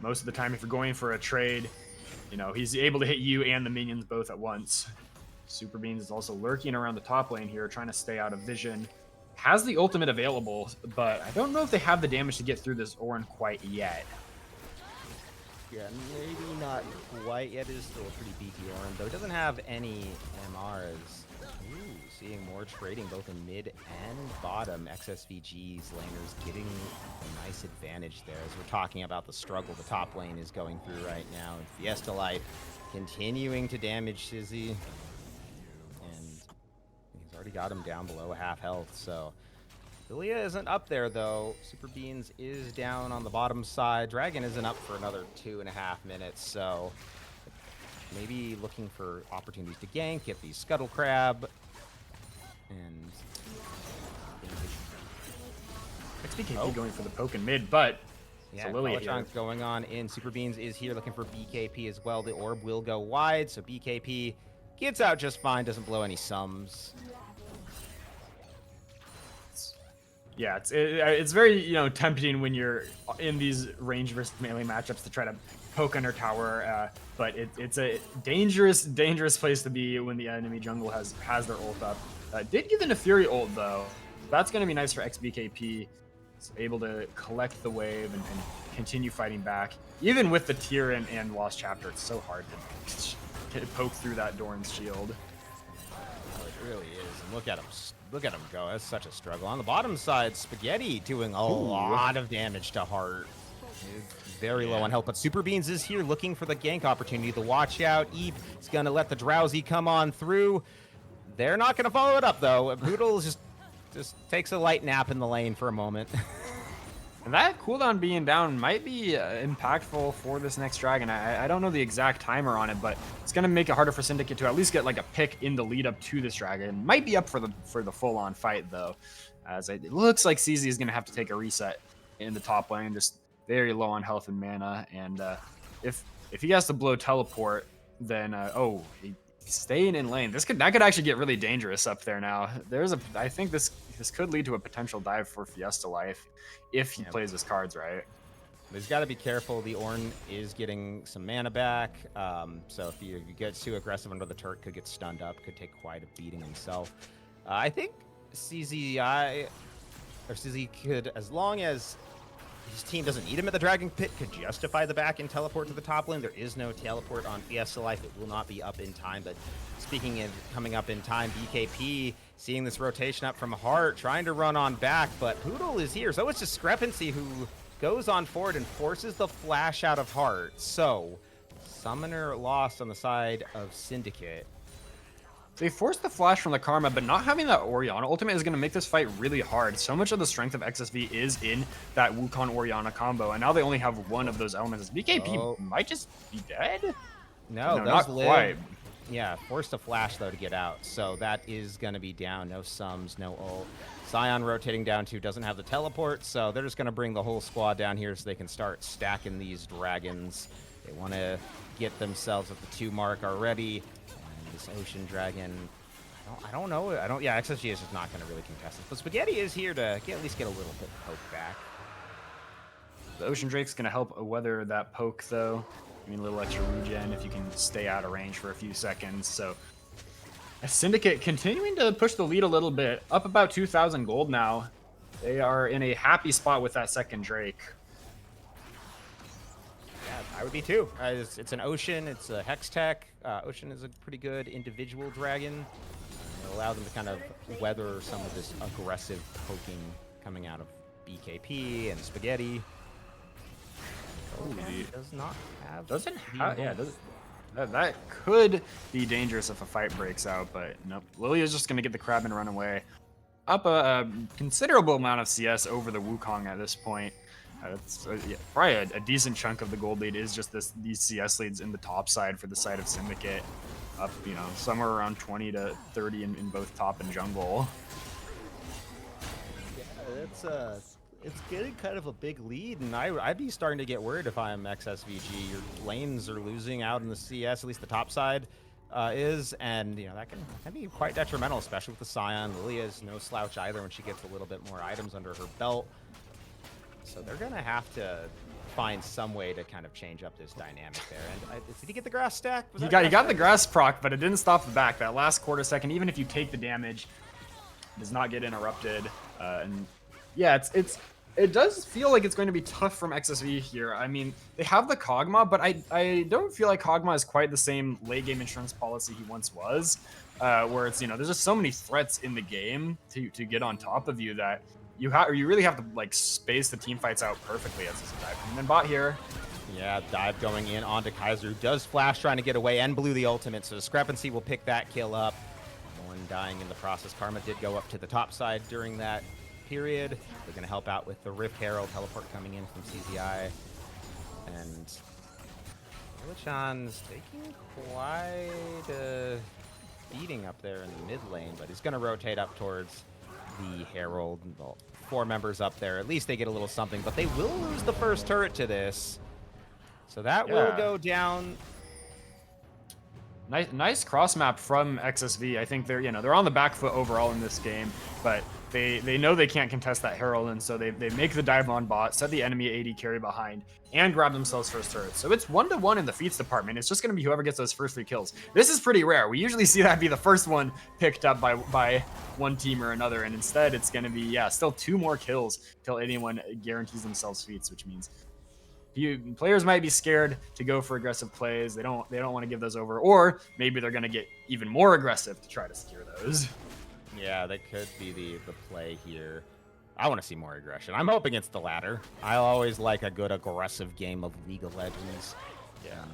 Speaker 3: most of the time, if you're going for a trade, you know, he's able to hit you and the minions both at once. Super Beans is also lurking around the top lane here, trying to stay out of vision. Has the ultimate available, but I don't know if they have the damage to get through this Ornn quite yet.
Speaker 2: Yeah, maybe not quite yet. It is still a pretty beefy Ornn, though. It doesn't have any MRs. Ooh, seeing more trading both in mid and bottom. XSVG's laners getting a nice advantage there. As we're talking about the struggle the top lane is going through right now. And Fiesta Light continuing to damage Shizzy. And he's already got him down below half health, so Lilia isn't up there, though. Super Beans is down on the bottom side. Dragon isn't up for another 2.5 minutes, so maybe looking for opportunities to gank, get the Scuttle Crab, and
Speaker 3: XBKP going for the poke in mid, but
Speaker 2: yeah,
Speaker 3: Lilia
Speaker 2: Kalachan's going on in. Super Beans is here looking for BKP as well. The orb will go wide, so BKP gets out just fine, doesn't blow any sums.
Speaker 3: Yeah, it's very, you know, tempting when you're in these range versus melee matchups to try to poke under tower, but it's a dangerous place to be when the enemy jungle has their ult up. Did give in a Fury ult though. That's going to be nice for XBKP. It's able to collect the wave and continue fighting back. Even with the tier and Lost Chapter, it's so hard to poke through that Dorn's shield.
Speaker 2: Oh, it really is. And look at him. Look at him go. That's such a struggle. On the bottom side, Spaghetti doing a lot of damage to Heart. He's very low on health, but Super Beans is here looking for the gank opportunity. The watch out. Eve is going to let the Drowsy come on through. They're not going to follow it up, though. Boodle just takes a light nap in the lane for a moment.
Speaker 3: And that cooldown being down might be impactful for this next dragon. I don't know the exact timer on it, but it's going to make it harder for Syndicate to at least get like a pick in the lead up to this dragon. Might be up for the full-on fight, though, as it looks like CZ is going to have to take a reset in the top lane, just very low on health and mana. And if he has to blow teleport, then he's staying in lane. That could actually get really dangerous up there now. I think this could lead to a potential dive for Fiesta Life if he plays his cards right.
Speaker 2: But he's got to be careful. The Ornn is getting some mana back, so if he gets too aggressive under the turret, could get stunned up, could take quite a beating himself. I think CZ could, as long as his team doesn't need him at the Dragon Pit, could justify the back and teleport to the top lane. There is no teleport on Fiesta Life. It will not be up in time. But speaking of coming up in time, BKP seeing this rotation up from Heart, trying to run on back, but Poodle is here. So it's Discrepancy who goes on forward and forces the flash out of Heart. So Summoner lost on the side of Syndicate.
Speaker 3: They forced the flash from the Karma, but not having that Orianna ultimate is going to make this fight really hard. So much of the strength of XSV is in that Wukong-Orianna combo, and now they only have one of those elements. BKP might just be dead?
Speaker 2: No,
Speaker 3: not quite.
Speaker 2: Yeah, forced a flash, though, to get out. So that is going to be down. No sums, no ult. Scion rotating down to doesn't have the teleport, so they're just going to bring the whole squad down here so they can start stacking these dragons. They want to get themselves at the 2 mark already. This Ocean Dragon, I don't know. Yeah, XSG is just not going to really contest this. But Spaghetti is here to at least get a little bit of poke back.
Speaker 3: The Ocean Drake's going to help weather that poke, though. I mean, a little extra regen if you can stay out of range for a few seconds. So, Syndicate continuing to push the lead a little bit. Up about 2,000 gold now. They are in a happy spot with that second Drake.
Speaker 2: I would be too. It's an Ocean, it's a Hex Tech. Ocean is a pretty good individual dragon. It'll allow them to kind of weather some of this aggressive poking coming out of BKP and Spaghetti. Does not have.
Speaker 3: Doesn't have. Yeah, that could be dangerous if a fight breaks out, but nope. Lily is just going to get the crab and run away. Up a considerable amount of CS over the Wukong at this point. It's probably a decent chunk of the gold lead is just these CS leads in the top side for the side of Syndicate. Up, somewhere around 20 to 30 in both top and jungle.
Speaker 2: Yeah, it's getting kind of a big lead, and I'd be starting to get worried if I'm XSVG. Your lanes are losing out in the CS, at least the top side is, and that can be quite detrimental, especially with the Scion. Lilia is no slouch either when she gets a little bit more items under her belt. So they're going to have to find some way to kind of change up this dynamic there. And did he get the grass stack?
Speaker 3: He got the grass proc, but it didn't stop the back. That last quarter second, even if you take the damage, it does not get interrupted. And yeah, it does feel like it's going to be tough from XSV here. I mean, they have the Kog'Maw, but I don't feel like Kog'Maw is quite the same late game insurance policy he once was, where it's there's just so many threats in the game to get on top of you that you really have to like space the team fights out perfectly as this dive. And then bot here.
Speaker 2: Yeah, dive going in onto Kaiser, who does flash trying to get away and blew the ultimate, so Discrepancy will pick that kill up. No one dying in the process. Karma did go up to the top side during that period. They're going to help out with the Rift Herald teleport coming in from CZI. And Lichan's taking quite a beating up there in the mid lane, but he's going to rotate up towards the Herald. Well, 4 members up there. At least they get a little something, but they will lose the first turret to this. So that will go down.
Speaker 3: Nice cross map from XSV. I think they're on the back foot overall in this game, but they know they can't contest that Herald, and so they make the dive on bot, set the enemy AD carry behind, and grab themselves first turret. So it's 1-1 in the feats department. It's just going to be whoever gets those first 3 kills. This is pretty rare. We usually see that be the first one picked up by one team or another, and instead it's going to be still 2 more kills till anyone guarantees themselves feats, which means players might be scared to go for aggressive plays. They don't want to give those over, or maybe they're going to get even more aggressive to try to secure those.
Speaker 2: Yeah, that could be the play here. I want to see more aggression. I'm hoping it's the latter. I always like a good aggressive game of League of Legends.
Speaker 3: Yeah.
Speaker 2: And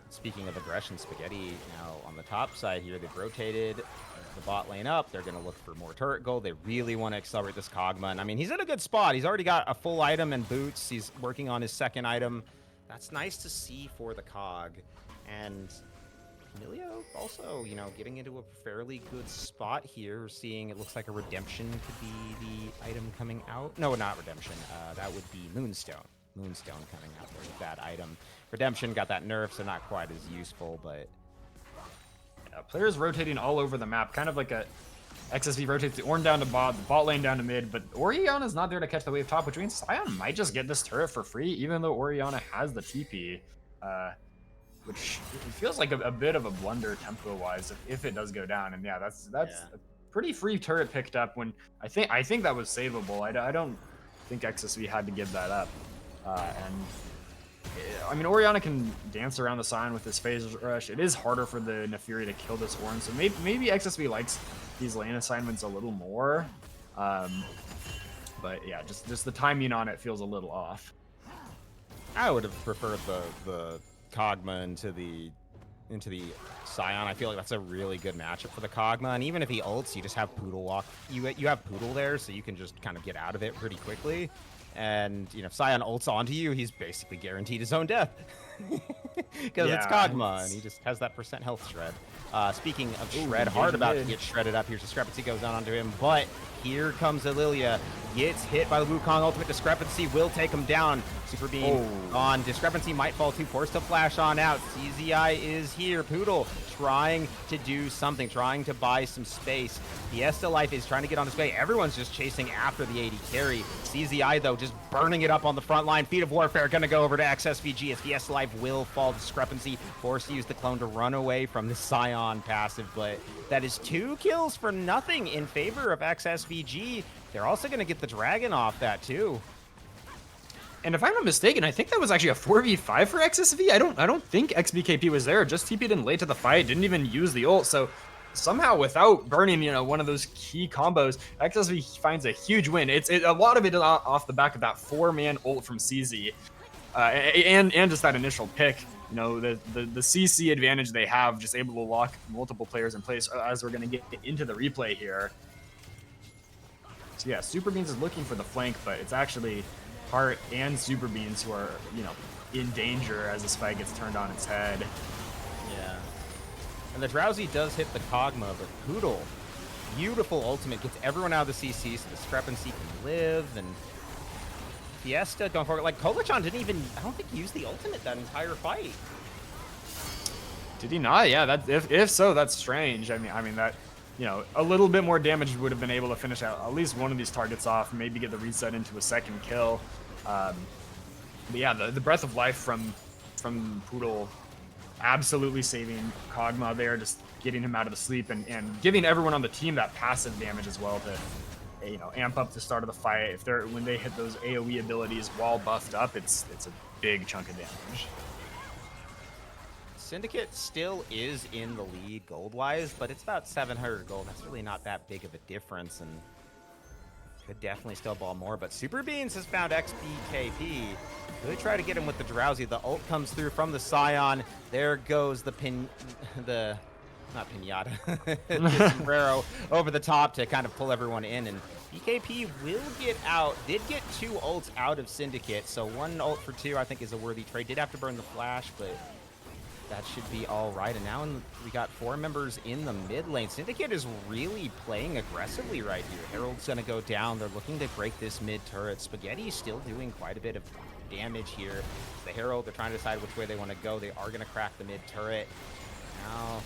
Speaker 2: speaking of aggression, Spaghetti now on the top side here, they've rotated the bot lane up. They're going to look for more turret gold. They really want to accelerate this Kog'Maw. And I mean, he's in a good spot. He's already got a full item and boots. He's working on his second item. That's nice to see for the Cog. And Emilio also, you know, getting into a fairly good spot here. We're seeing it looks like a Redemption could be the item coming out. No, not Redemption. That would be Moonstone. Moonstone coming out there with that item. Redemption got that nerf, so not quite as useful, but
Speaker 3: players rotating all over the map, kind of like a XSV rotates the Ornn down to bot, the bot lane down to mid, but Orianna's not there to catch the wave top, which means Sion might just get this turret for free, even though Orianna has the TP, which feels like a bit of a blunder tempo-wise if it does go down. And yeah, that's a pretty free turret picked up. When I think that was savable. I don't think XSV had to give that up, and I mean, Orianna can dance around the sign with his phase rush. It is harder for the Neferi to kill this Ornn, so maybe XSV likes these lane assignments a little more. But yeah, just the timing on it feels a little off.
Speaker 2: I would have preferred the Kog'Maw into the Sion. I feel like that's a really good matchup for the Kog'Maw. And even if he ults, you just have Poodle walk. You have Poodle there, so you can just kind of get out of it pretty quickly. And, you know, if Sion ults onto you, he's basically guaranteed his own death. Because it's Kog'Maw, and he just has that % health shred. Speaking of shred, hard about to get shredded up. Here's Discrepancy goes on onto him, but here comes Ililia. Gets hit by the Wukong ultimate. Discrepancy will take him down. Super Beam on. Discrepancy might fall too. Forced to flash on out. CZI is here. Poodle trying to do something, trying to buy some space. Fiesta Life is trying to get on his way. Everyone's just chasing after the AD carry. CZI, though, just burning it up on the front line. Feet of Warfare going to go over to XSVG as Fiesta Life will fall. Discrepancy forced to use the clone to run away from the Sion passive, but that is 2 kills for nothing in favor of XSVG. They're also going to get the dragon off that, too.
Speaker 3: And if I'm not mistaken, I think that was actually a 4v5 for XSV. I don't think XBKP was there. Just TP'd in late to the fight. Didn't even use the ult. So somehow, without burning, you know, one of those key combos, XSV finds a huge win. It's a lot of it off the back of that 4-man ult from CZ, and just that initial pick. You know, the CC advantage they have, just able to lock multiple players in place, as we're going to get into the replay here. So yeah, Super Beans is looking for the flank, but it's actually Heart and Super Beans who are, you know, in danger as the spike gets turned on its head.
Speaker 2: Yeah. And the Drowsy does hit the Kog'Maw, but Poodle, beautiful ultimate, gets everyone out of the CC so Discrepancy can live, and Fiesta going forward. Like, Kolachon didn't even, I don't think, use the ultimate that entire fight.
Speaker 3: Did he not? Yeah, that if so, that's strange. I mean that, you know, a little bit more damage would have been able to finish out at least one of these targets off, maybe get the reset into a second kill. But yeah, the breath of life from Poodle absolutely saving Kog'Maw there, just getting him out of the sleep and giving everyone on the team that passive damage as well to, you know, amp up the start of the fight. When they hit those AoE abilities while buffed up, it's a big chunk of damage.
Speaker 2: Syndicate still is in the lead gold-wise, but it's about 700 gold. That's really not that big of a difference, and could definitely still ball more. But Super Beans has found XBKP. Really try to get him with the Drowsy. The ult comes through from the Sion. There goes the not pinata, the sombrero over the top to kind of pull everyone in, and BKP will get out. Did get 2 ults out of Syndicate, so 1 ult for 2 I think is a worthy trade. Did have to burn the flash, but that should be all right. And now we got 4 members in the mid lane. Syndicate is really playing aggressively right here. Herald's going to go down. They're looking to break this mid turret. Spaghetti's still doing quite a bit of damage here. The Herald, they're trying to decide which way they want to go. They are going to crack the mid turret. Now,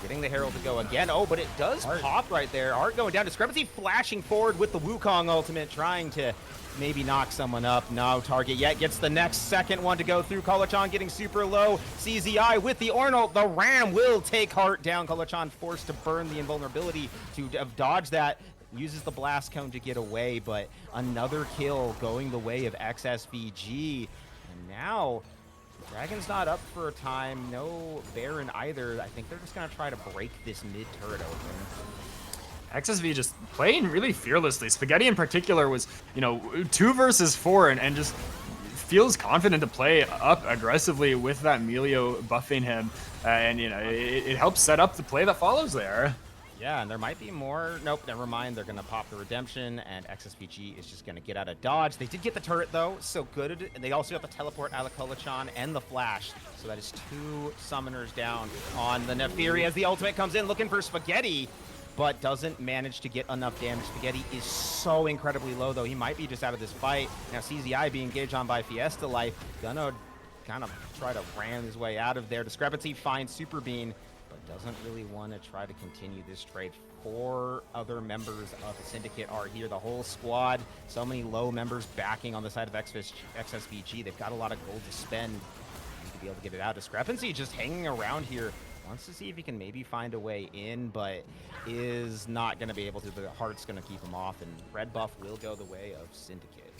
Speaker 2: Getting the Herald to go again. Oh, but it does pop right there. Art going down. Discrepancy flashing forward with the Wukong ultimate, trying to maybe knock someone up. No target yet. Gets the next second one to go through. Kalachan getting super low. CZI with the Ornal. The Ram will take Hart down. Kalachan forced to burn the invulnerability to dodge that. Uses the blast cone to get away, but another kill going the way of XSVG. And now Dragon's not up for a time. No Baron either. I think they're just going to try to break this mid turret open.
Speaker 3: XSV just playing really fearlessly. Spaghetti in particular was, 2 versus 4 and just feels confident to play up aggressively with that Melio buffing him. And, it helps set up the play that follows there.
Speaker 2: Yeah, and there might be more. Nope, never mind. They're going to pop the redemption, and XSVG is just going to get out of dodge. They did get the turret, though, so good. And they also got the teleport out of Kalachan and the flash. So that is 2 summoners down on the Nefiri as the ultimate comes in, looking for Spaghetti, but doesn't manage to get enough damage. Spaghetti is so incredibly low, though. He might be just out of this fight. Now, CZI being engaged on by Fiesta Life. Gonna kind of try to ram his way out of there. Discrepancy finds Super Bean, but doesn't really want to try to continue this trade. 4 other members of the Syndicate are here. The whole squad, so many low members backing on the side of XSVG. They've got a lot of gold to spend to be able to get it out. Discrepancy just hanging around here. Wants to see if he can maybe find a way in, but is not going to be able to. The Heart's going to keep him off, and red buff will go the way of Syndicate.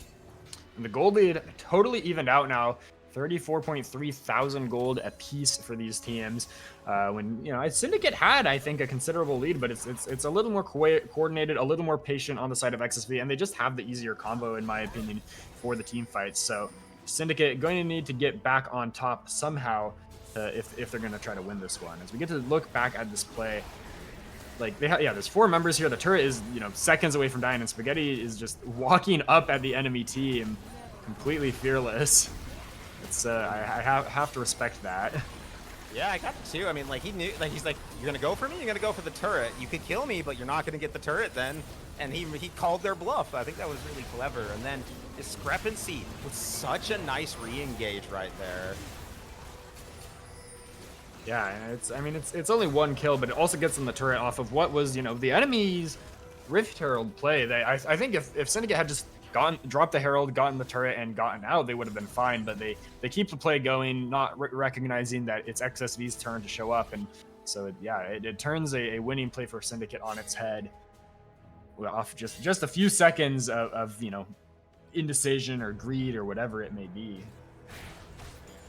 Speaker 3: And the gold lead totally evened out now. 34.3 thousand gold a piece for these teams. When Syndicate had, I think, a considerable lead, but it's a little more coordinated, a little more patient on the side of XSV, and they just have the easier combo, in my opinion, for the team fights. So Syndicate going to need to get back on top somehow if they're going to try to win this one. As we get to look back at this play, there's 4 members here. The turret is seconds away from dying, and Spaghetti is just walking up at the enemy team, completely fearless. It's I have to respect that.
Speaker 2: Yeah, I got it too. I mean, he knew, he's like, you're gonna go for me, you're gonna go for the turret. You could kill me, but you're not gonna get the turret then. And he called their bluff. I think that was really clever. And then Discrepancy with such a nice re-engage right there.
Speaker 3: Yeah, it's only 1 kill, but it also gets them the turret off of what was the enemy's Rift Herald play. I think if Syndicate had just dropped the Herald, gotten the turret, and gotten out, they would have been fine, but they keep the play going, not recognizing that it's XSV's turn to show up, and so it turns a winning play for Syndicate on its head off just a few seconds of indecision or greed or whatever it may be.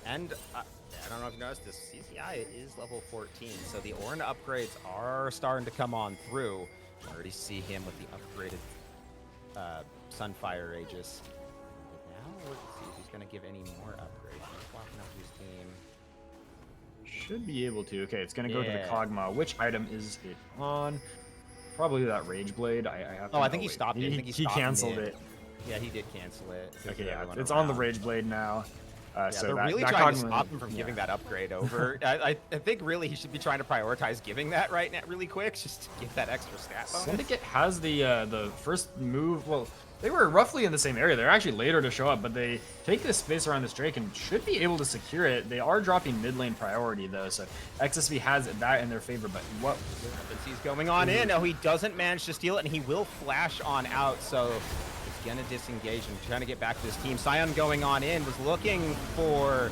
Speaker 2: And I don't know if you noticed this, CCI is level 14, so the Ornn upgrades are starting to come on through. I already see him with the upgraded Sunfire Aegis. But now let's see if he's going to give any more upgrades. He's walking up to his team.
Speaker 3: Should be able to. Okay, it's going to go to the Kog'Maw. Which item is it on? Probably that Rage Blade. I have to
Speaker 2: I think he stopped it. I think
Speaker 3: he canceled it.
Speaker 2: Yeah, he did cancel it.
Speaker 3: Okay, yeah, it's on the Rage Blade now. So
Speaker 2: they're really trying to stop him from giving that upgrade over. I think really he should be trying to prioritize giving that right now really quick, just to get that extra stat bonus.
Speaker 3: Syndicate has the first move. Well, they were roughly in the same area. They're actually later to show up, but they take this space around this Drake and should be able to secure it. They are dropping mid lane priority though, so XSV has that in their favor. But what
Speaker 2: he's going on in? No, he doesn't manage to steal it, and he will flash on out. So it's gonna disengage and trying to get back to his team. Sion going on in, was looking for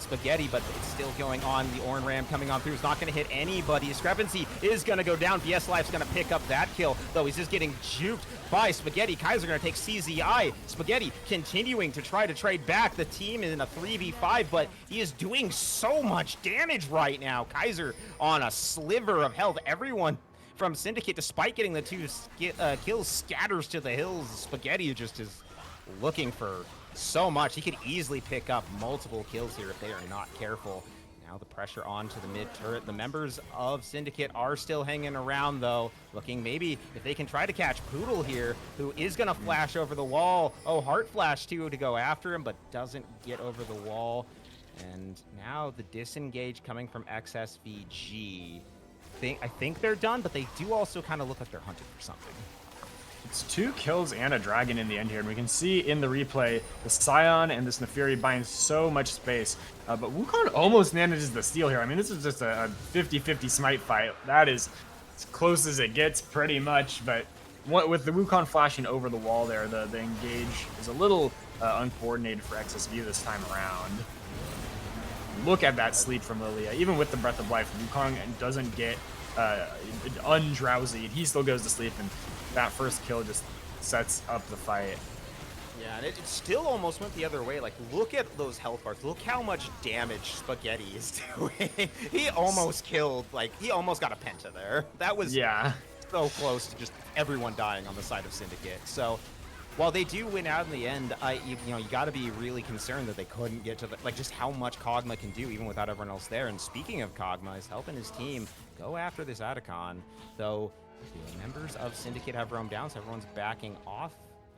Speaker 2: Spaghetti, but it's still going on. The Ornn Ram coming on through is not going to hit anybody. Discrepancy is going to go down. VS Life's going to pick up that kill, though he's just getting juked by Spaghetti. Kaiser going to take CZI. Spaghetti continuing to try to trade back. The team is in a 3v5, but he is doing so much damage right now. Kaiser on a sliver of health. Everyone from Syndicate, despite getting the 2 kills, scatters to the hills. Spaghetti just is looking for so much. He could easily pick up multiple kills here if they are not careful. Now the pressure onto the mid turret. The members of Syndicate are still hanging around though, looking maybe if they can try to catch Poodle here, who is going to flash over the wall. Oh, Heart Flash too to go after him, but doesn't get over the wall. And now the disengage coming from XSVG. I think they're done, but they do also kind of look like they're hunting for something.
Speaker 3: It's 2 kills and a dragon in the end here, and we can see in the replay the Scion and this Neferi buying so much space, but Wukong almost manages the steal here. I mean, this is just a 50-50 smite fight. That is as close as it gets, pretty much, but with the Wukong flashing over the wall there, the engage is a little uncoordinated for XSV this time around. Look at that sleep from Lilia. Even with the Breath of Life, Wukong doesn't get undrowsy. He still goes to sleep, and that first kill just sets up the fight.
Speaker 2: Yeah, and it still almost went the other way. Like, look at those health bars. Look how much damage Spaghetti is doing. He almost killed, like, he almost got a penta there. That was so close to just everyone dying on the side of Syndicate. So, while they do win out in the end, you got to be really concerned that they couldn't get to the, like, just how much Kog'Maw can do even without everyone else there. And speaking of Kog'Maw, he's helping his team go after this Atacon, though the members of Syndicate have roamed down, so everyone's backing off.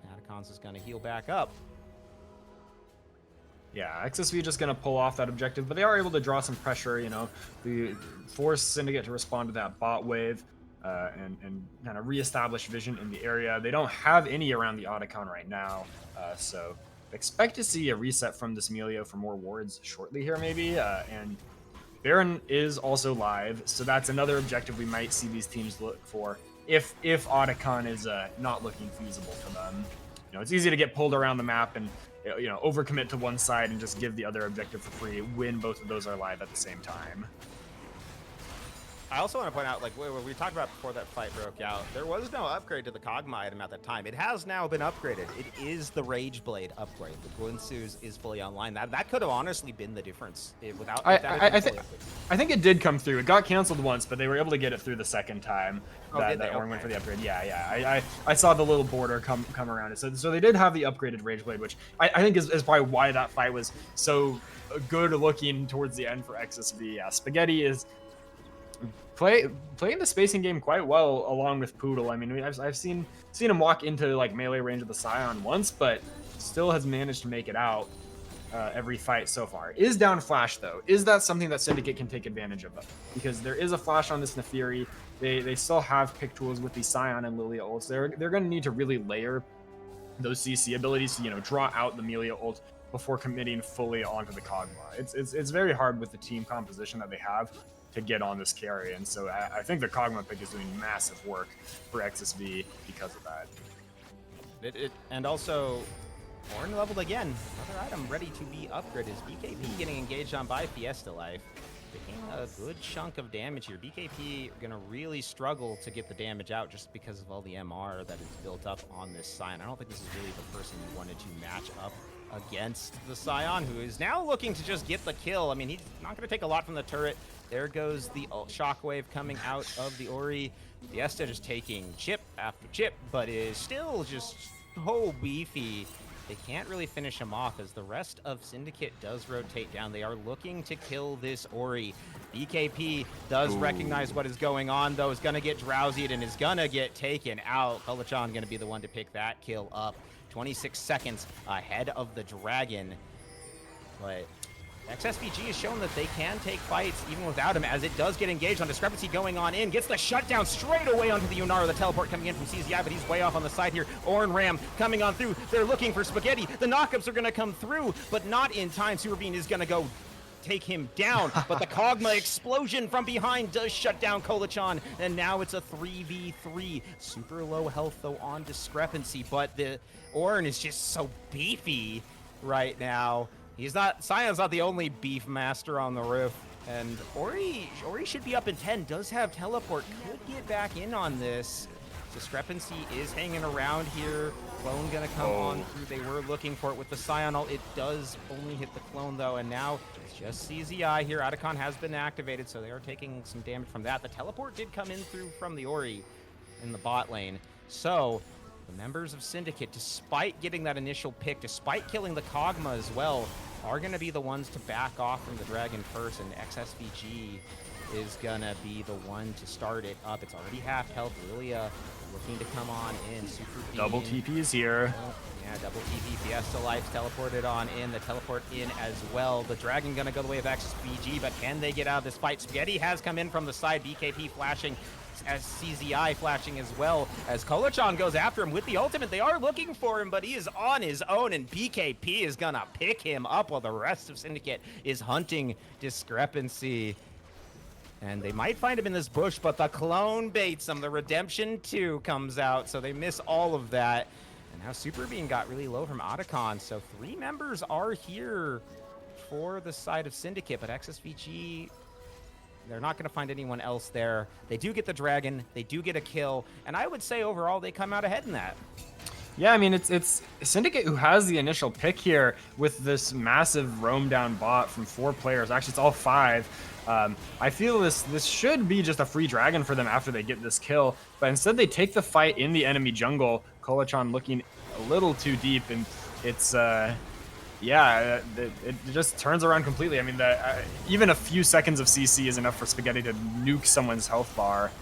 Speaker 2: Atacon's is going to heal back up.
Speaker 3: Yeah, XSV just going to pull off that objective, but they are able to draw some pressure, you know, force Syndicate to respond to that bot wave and kind of reestablish vision in the area. They don't have any around the Otacon right now, so expect to see a reset from this Melio for more wards shortly here maybe, and Baron is also live, so that's another objective we might see these teams look for if Otacon is not looking feasible for them. You know, it's easy to get pulled around the map and, you know, overcommit to one side and just give the other objective for free when both of those are live at the same time.
Speaker 2: I also want to point out, like, we talked about before that fight broke out, there was no upgrade to the Kog'Maw item at that time. It has now been upgraded. It is the Rage Blade upgrade. The Gunsuz is fully online. That could have honestly been the difference without
Speaker 3: I think it did come through. It got canceled once, but they were able to get it through the second time. That Orn went for the upgrade. Yeah. I saw the little border come around it. So they did have the upgraded Rage Blade, which I think is probably why that fight was so good looking towards the end for XSV. Yeah, Spaghetti is playing the spacing game quite well along with Poodle. I mean, I've seen him walk into like melee range of the Scion once, but still has managed to make it out every fight so far. Is down flash though. Is that something that Syndicate can take advantage of? Because there is a flash on this Neferi. They still have pick tools with the Scion and Lilia ults. They're going to need to really layer those CC abilities to, you know, draw out the Melia ult before committing fully onto the Kog'Maw. It's very hard with the team composition that they have to get on this carry, and so I think the Kog'Maw pick is doing massive work for XSV because of that.
Speaker 2: And also, Orn leveled again. Another item ready to be upgraded is BKP getting engaged on by Fiesta Life. Taking a good chunk of damage here. BKP are going to really struggle to get the damage out just because of all the MR that is built up on this Scion. I don't think this is really the person you wanted to match up against the Scion, who is now looking to just get the kill. I mean, he's not going to take a lot from the turret. There goes the shockwave coming out of the Ori. Fiesta just taking chip after chip, but is still just so beefy. They can't really finish him off as the rest of Syndicate does rotate down. They are looking to kill this Ori. BKP does recognize what is going on, though. Is going to get drowsied and is going to get taken out. Kulachan going to be the one to pick that kill up. 26 seconds ahead of the Dragon. But XSVG has shown that they can take fights even without him, as it does get engaged on Discrepancy going on in. Gets the shutdown straight away onto the Yunara. The teleport coming in from CZI, but he's way off on the side here. Orn Ram coming on through. They're looking for Spaghetti. The knockups are going to come through, but not in time. Super Bean is going to go take him down, but the Kog'Maw explosion from behind does shut down Kulachan, and now it's a 3v3. Super low health, though, on Discrepancy, but the Orn is just so beefy right now. Sion's not the only beef master on the roof, and Ori should be up in 10, does have teleport, could get back in on this. Discrepancy is hanging around here. Clone gonna come on through. They were looking for it with the Scion ult. It does only hit the clone though, and now it's just CZI here. Atacon has been activated, so they are taking some damage from that. The teleport did come in through from the Ori in the bot lane. So the members of Syndicate, despite getting that initial pick, despite killing the Kog'Maw as well, are going to be the ones to back off from the Dragon first, and XSVG is going to be the one to start it up. It's already half health. Lilia looking to come on in. Super Bean.
Speaker 3: Double TP is here.
Speaker 2: Yeah, double TP. Fiesta Life teleported on in. The teleport in as well. The Dragon going to go the way of XSVG, but can they get out of this fight? Spaghetti has come in from the side. BKP flashing as CZI flashing as well, as Kolachan goes after him with the ultimate. They are looking for him, but he is on his own, and BKP is gonna pick him up while the rest of Syndicate is hunting Discrepancy. And they might find him in this bush, but the clone baits him. The Redemption 2 comes out, so they miss all of that. And now Super Bean got really low from Otacon, so 3 members are here for the side of Syndicate, but XSVG, they're not going to find anyone else there. They do get the Dragon, they do get a kill, and I would say overall they come out ahead in that.
Speaker 3: Yeah, I mean, it's Syndicate who has the initial pick here with this massive roam down bot from 4 players. Actually, it's all 5. I feel this should be just a free dragon for them after they get this kill, but instead they take the fight in the enemy jungle. Kolachan looking a little too deep, and it's yeah, it just turns around completely. I mean, even a few seconds of CC is enough for Spaghetti to nuke someone's health bar.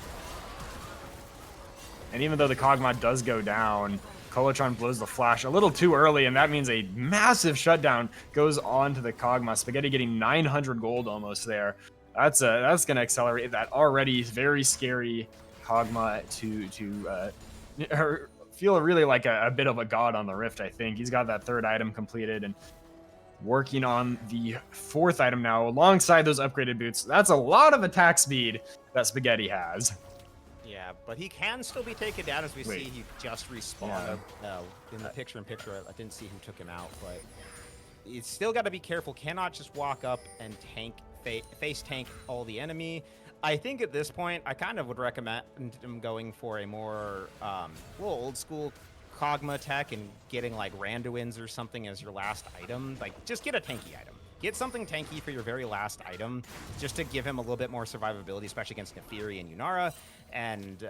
Speaker 3: And even though the Kog'Maw does go down, Kolachan blows the flash a little too early, and that means a massive shutdown goes on to the Kog'Maw. Spaghetti getting 900 gold almost there. That's going to accelerate that already very scary Kog'Maw to feel really like a bit of a god on the Rift, I think. He's got that 3rd item completed and working on the 4th item now alongside those upgraded boots. That's a lot of attack speed that Spaghetti has.
Speaker 2: Yeah, but he can still be taken down, as we see he just respawned in the picture-in-picture. I didn't see who took him out, but he's still got to be careful. Cannot just walk up and face tank all the enemy. I think at this point, I kind of would recommend him going for a more little old school Kog'Maw tech and getting like Randuins or something as your last item. Like, just get a tanky item. Get something tanky for your very last item, just to give him a little bit more survivability, especially against Nefiri and Yunara. And,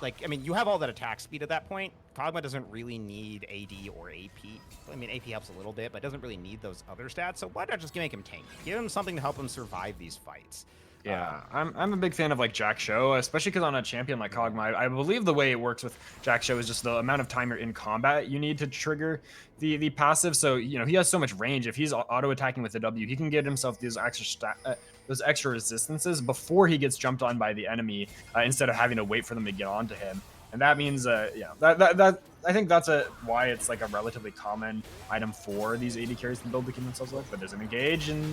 Speaker 2: like, I mean, you have all that attack speed at that point. Kog'Maw doesn't really need AD or AP. I mean, AP helps a little bit, but doesn't really need those other stats. So why not just make him tanky? Give him something to help him survive these fights.
Speaker 3: Yeah, I'm a big fan of like Jack Show, especially because on a champion like Kog'Maw, I believe the way it works with Jack Show is just the amount of time you're in combat you need to trigger the passive. So, you know, he has so much range. If he's auto attacking with the W, he can get himself those extra resistances before he gets jumped on by the enemy, instead of having to wait for them to get onto him. And that means, yeah, that I think that's why it's like a relatively common item for these AD carries to build to keep themselves alive. But there's an engage and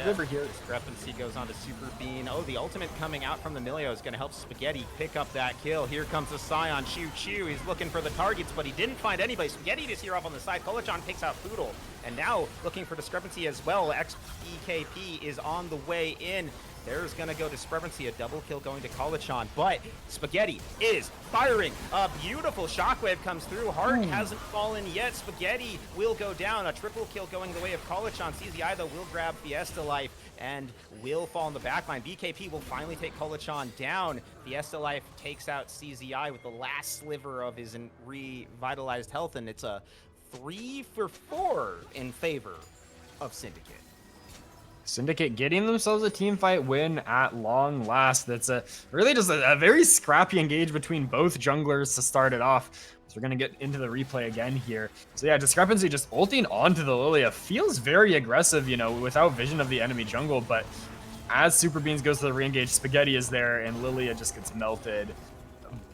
Speaker 3: River here.
Speaker 2: Discrepancy goes on to Super Bean. Oh, the ultimate coming out from the Milio is going to help Spaghetti pick up that kill. Here comes the Scion. Choo. He's looking for the targets, but he didn't find anybody. Spaghetti just here off on the side. Kolachan picks out Poodle. And now looking for Discrepancy as well. XEKP is on the way in. There's going to go Discrepancy, a double kill going to Kolachan, but Spaghetti is firing. A beautiful shockwave comes through. Heart hasn't fallen yet. Spaghetti will go down. A triple kill going the way of Kolachan. CZI, though, will grab Fiesta Life and will fall in the backline. BKP will finally take Kolachan down. Fiesta Life takes out CZI with the last sliver of his revitalized health, and it's a 3-for-4 in favor of Syndicate.
Speaker 3: Syndicate getting themselves a team fight win at long last. That's really just a very scrappy engage between both junglers to start it off. So we're going to get into the replay again here. So yeah, Discrepancy just ulting onto the Lilia feels very aggressive, you know, without vision of the enemy jungle. But as Super Beans goes to the re-engage, Spaghetti is there and Lilia just gets melted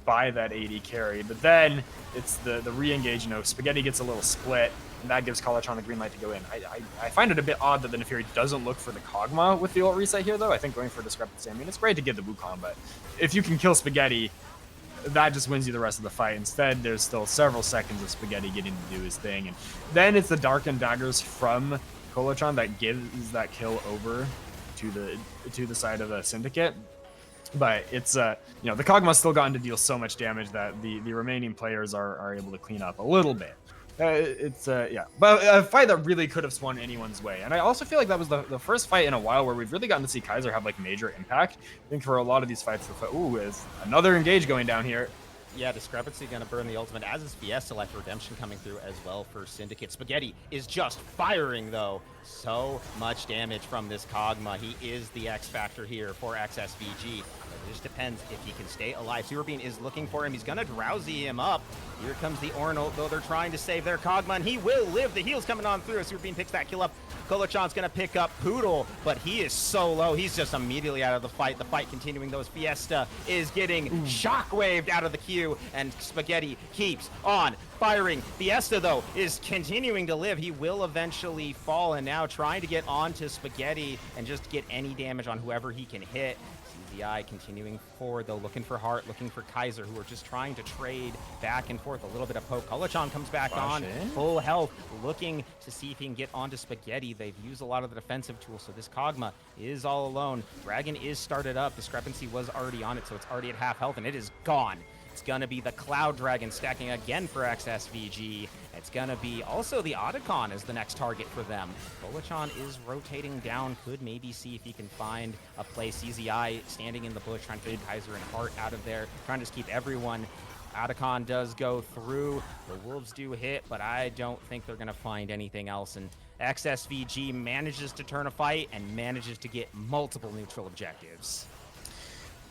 Speaker 3: by that AD carry. But then it's the re-engage, you know, Spaghetti gets a little split. And that gives Kolachan the green light to go in. I find it a bit odd that the Nefiri doesn't look for the Kog'Maw with the ult reset here, though. I think going for Discrepancy, I mean, it's great to get the Wukong, but if you can kill Spaghetti, that just wins you the rest of the fight. Instead, there's still several seconds of Spaghetti getting to do his thing. And then it's the Darkened Daggers from Kolachan that gives that kill over to the side of the Syndicate. But it's, you know, the Kog'Maw's still gotten to deal so much damage that the remaining players are able to clean up a little bit. Yeah, but a fight that really could have swung anyone's way. And I also feel like that was the first fight in a while where we've really gotten to see Kaiser have like major impact. I think for a lot of these fights, is another engage going down here.
Speaker 2: Yeah, Discrepancy going to burn the ultimate, as is Fiesta Life. Redemption coming through as well for Syndicate. Spaghetti is just firing, though. So much damage from this Kog'Maw. He is the X factor here for XSVG. It just depends if he can stay alive. Superbeam is looking for him. He's going to drowsy him up. Here comes the Ornal, though they're trying to save their Kog'Maw, and he will live. The heal's coming on through as Superbeam picks that kill up. Kolachan's going to pick up Poodle, but he is so low. He's just immediately out of the fight. The fight continuing, though, as Fiesta is getting shockwaved out of the queue, and Spaghetti keeps on firing. Fiesta, though, is continuing to live. He will eventually fall, and now trying to get onto Spaghetti and just get any damage on whoever he can hit. CZI continuing forward, though, looking for Hart, looking for Kaiser, who are just trying to trade back and forth. A little bit of poke. Kolachan comes back on, full health, looking to see if he can get onto Spaghetti. They've used a lot of the defensive tools, so this Kog'Maw is all alone. Dragon is started up. Discrepancy was already on it, so it's already at half health, and it is gone. It's going to be the Cloud Dragon stacking again for XSVG. It's going to be also the Otacon as the next target for them. Kolachan is rotating down, could maybe see if he can find a place. CZI standing in the bush, trying to get Kaiser and Hart out of there, trying to just keep everyone. Otacon does go through. The Wolves do hit, but I don't think they're going to find anything else. And XSVG manages to turn a fight and manages to get multiple neutral objectives.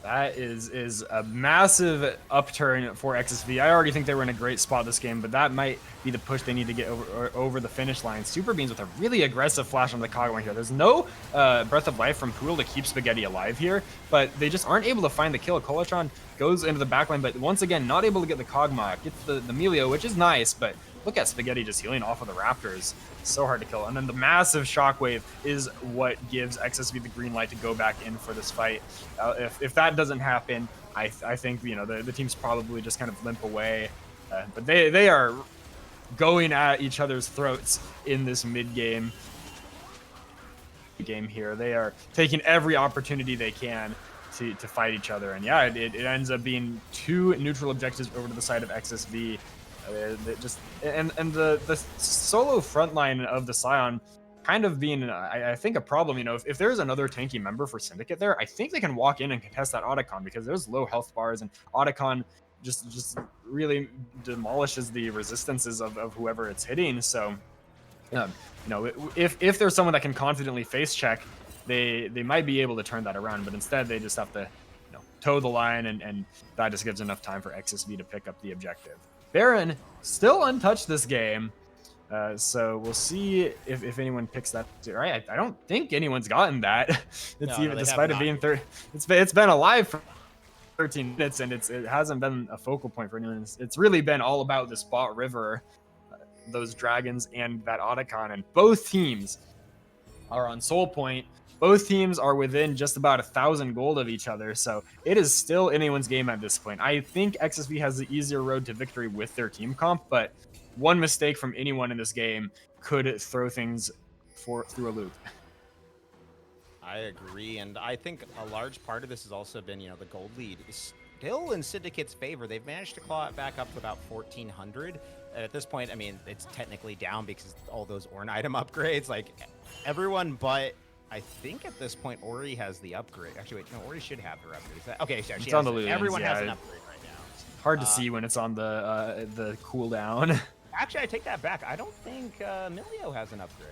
Speaker 3: That is a massive upturn for XSV. I already think they were in a great spot this game, but that might be the push they need to get over the finish line. Superbeams with a really aggressive flash on the Kog'Maw here. There's no Breath of Life from Poodle to keep Spaghetti alive here, but they just aren't able to find the kill. Kolachan goes into the backline, but once again, not able to get the Kog'Maw. Gets the Melio, which is nice, but look at Spaghetti just healing off of the Raptors. So hard to kill. And then the massive shockwave is what gives XSV the green light to go back in for this fight. If that doesn't happen, I think, you know, the team's probably just kind of limp away. But they are going at each other's throats in this mid game here. They are taking every opportunity they can to fight each other. And yeah, it ends up being 2 neutral objectives over to the side of XSV. The solo frontline of the Scion kind of being, I think, a problem. You know, if there's another tanky member for Syndicate there, I think they can walk in and contest that Otacon, because there's low health bars, and Otacon just really demolishes the resistances of whoever it's hitting. So, you know, if there's someone that can confidently face check, they might be able to turn that around, but instead they just have to, you know, toe the line, and that just gives enough time for XSV to pick up the objective. Baron still untouched this game, so we'll see if anyone picks that. Right, I don't think anyone's gotten that. Despite it being it's been alive for 13 minutes, and it hasn't been a focal point for anyone. It's really been all about this bot river, those dragons, and that Otacon, and both teams are on soul point. Both teams are within just about 1,000 gold of each other, so it is still anyone's game at this point. I think XSV has the easier road to victory with their team comp, but one mistake from anyone in this game could throw things through a loop.
Speaker 2: I agree, and I think a large part of this has also been, you know, the gold lead is still in Syndicate's favor. They've managed to claw it back up to about 1,400. At this point, I mean, it's technically down because all those Ornn item upgrades, like everyone but I think at this point, Ori has the upgrade. Actually, wait, no, Ori should have her upgrade. Okay, so
Speaker 3: it's on the Ludens,
Speaker 2: everyone has an upgrade right now.
Speaker 3: Hard to see when it's on the cooldown.
Speaker 2: Actually, I take that back. I don't think Milio has an upgrade.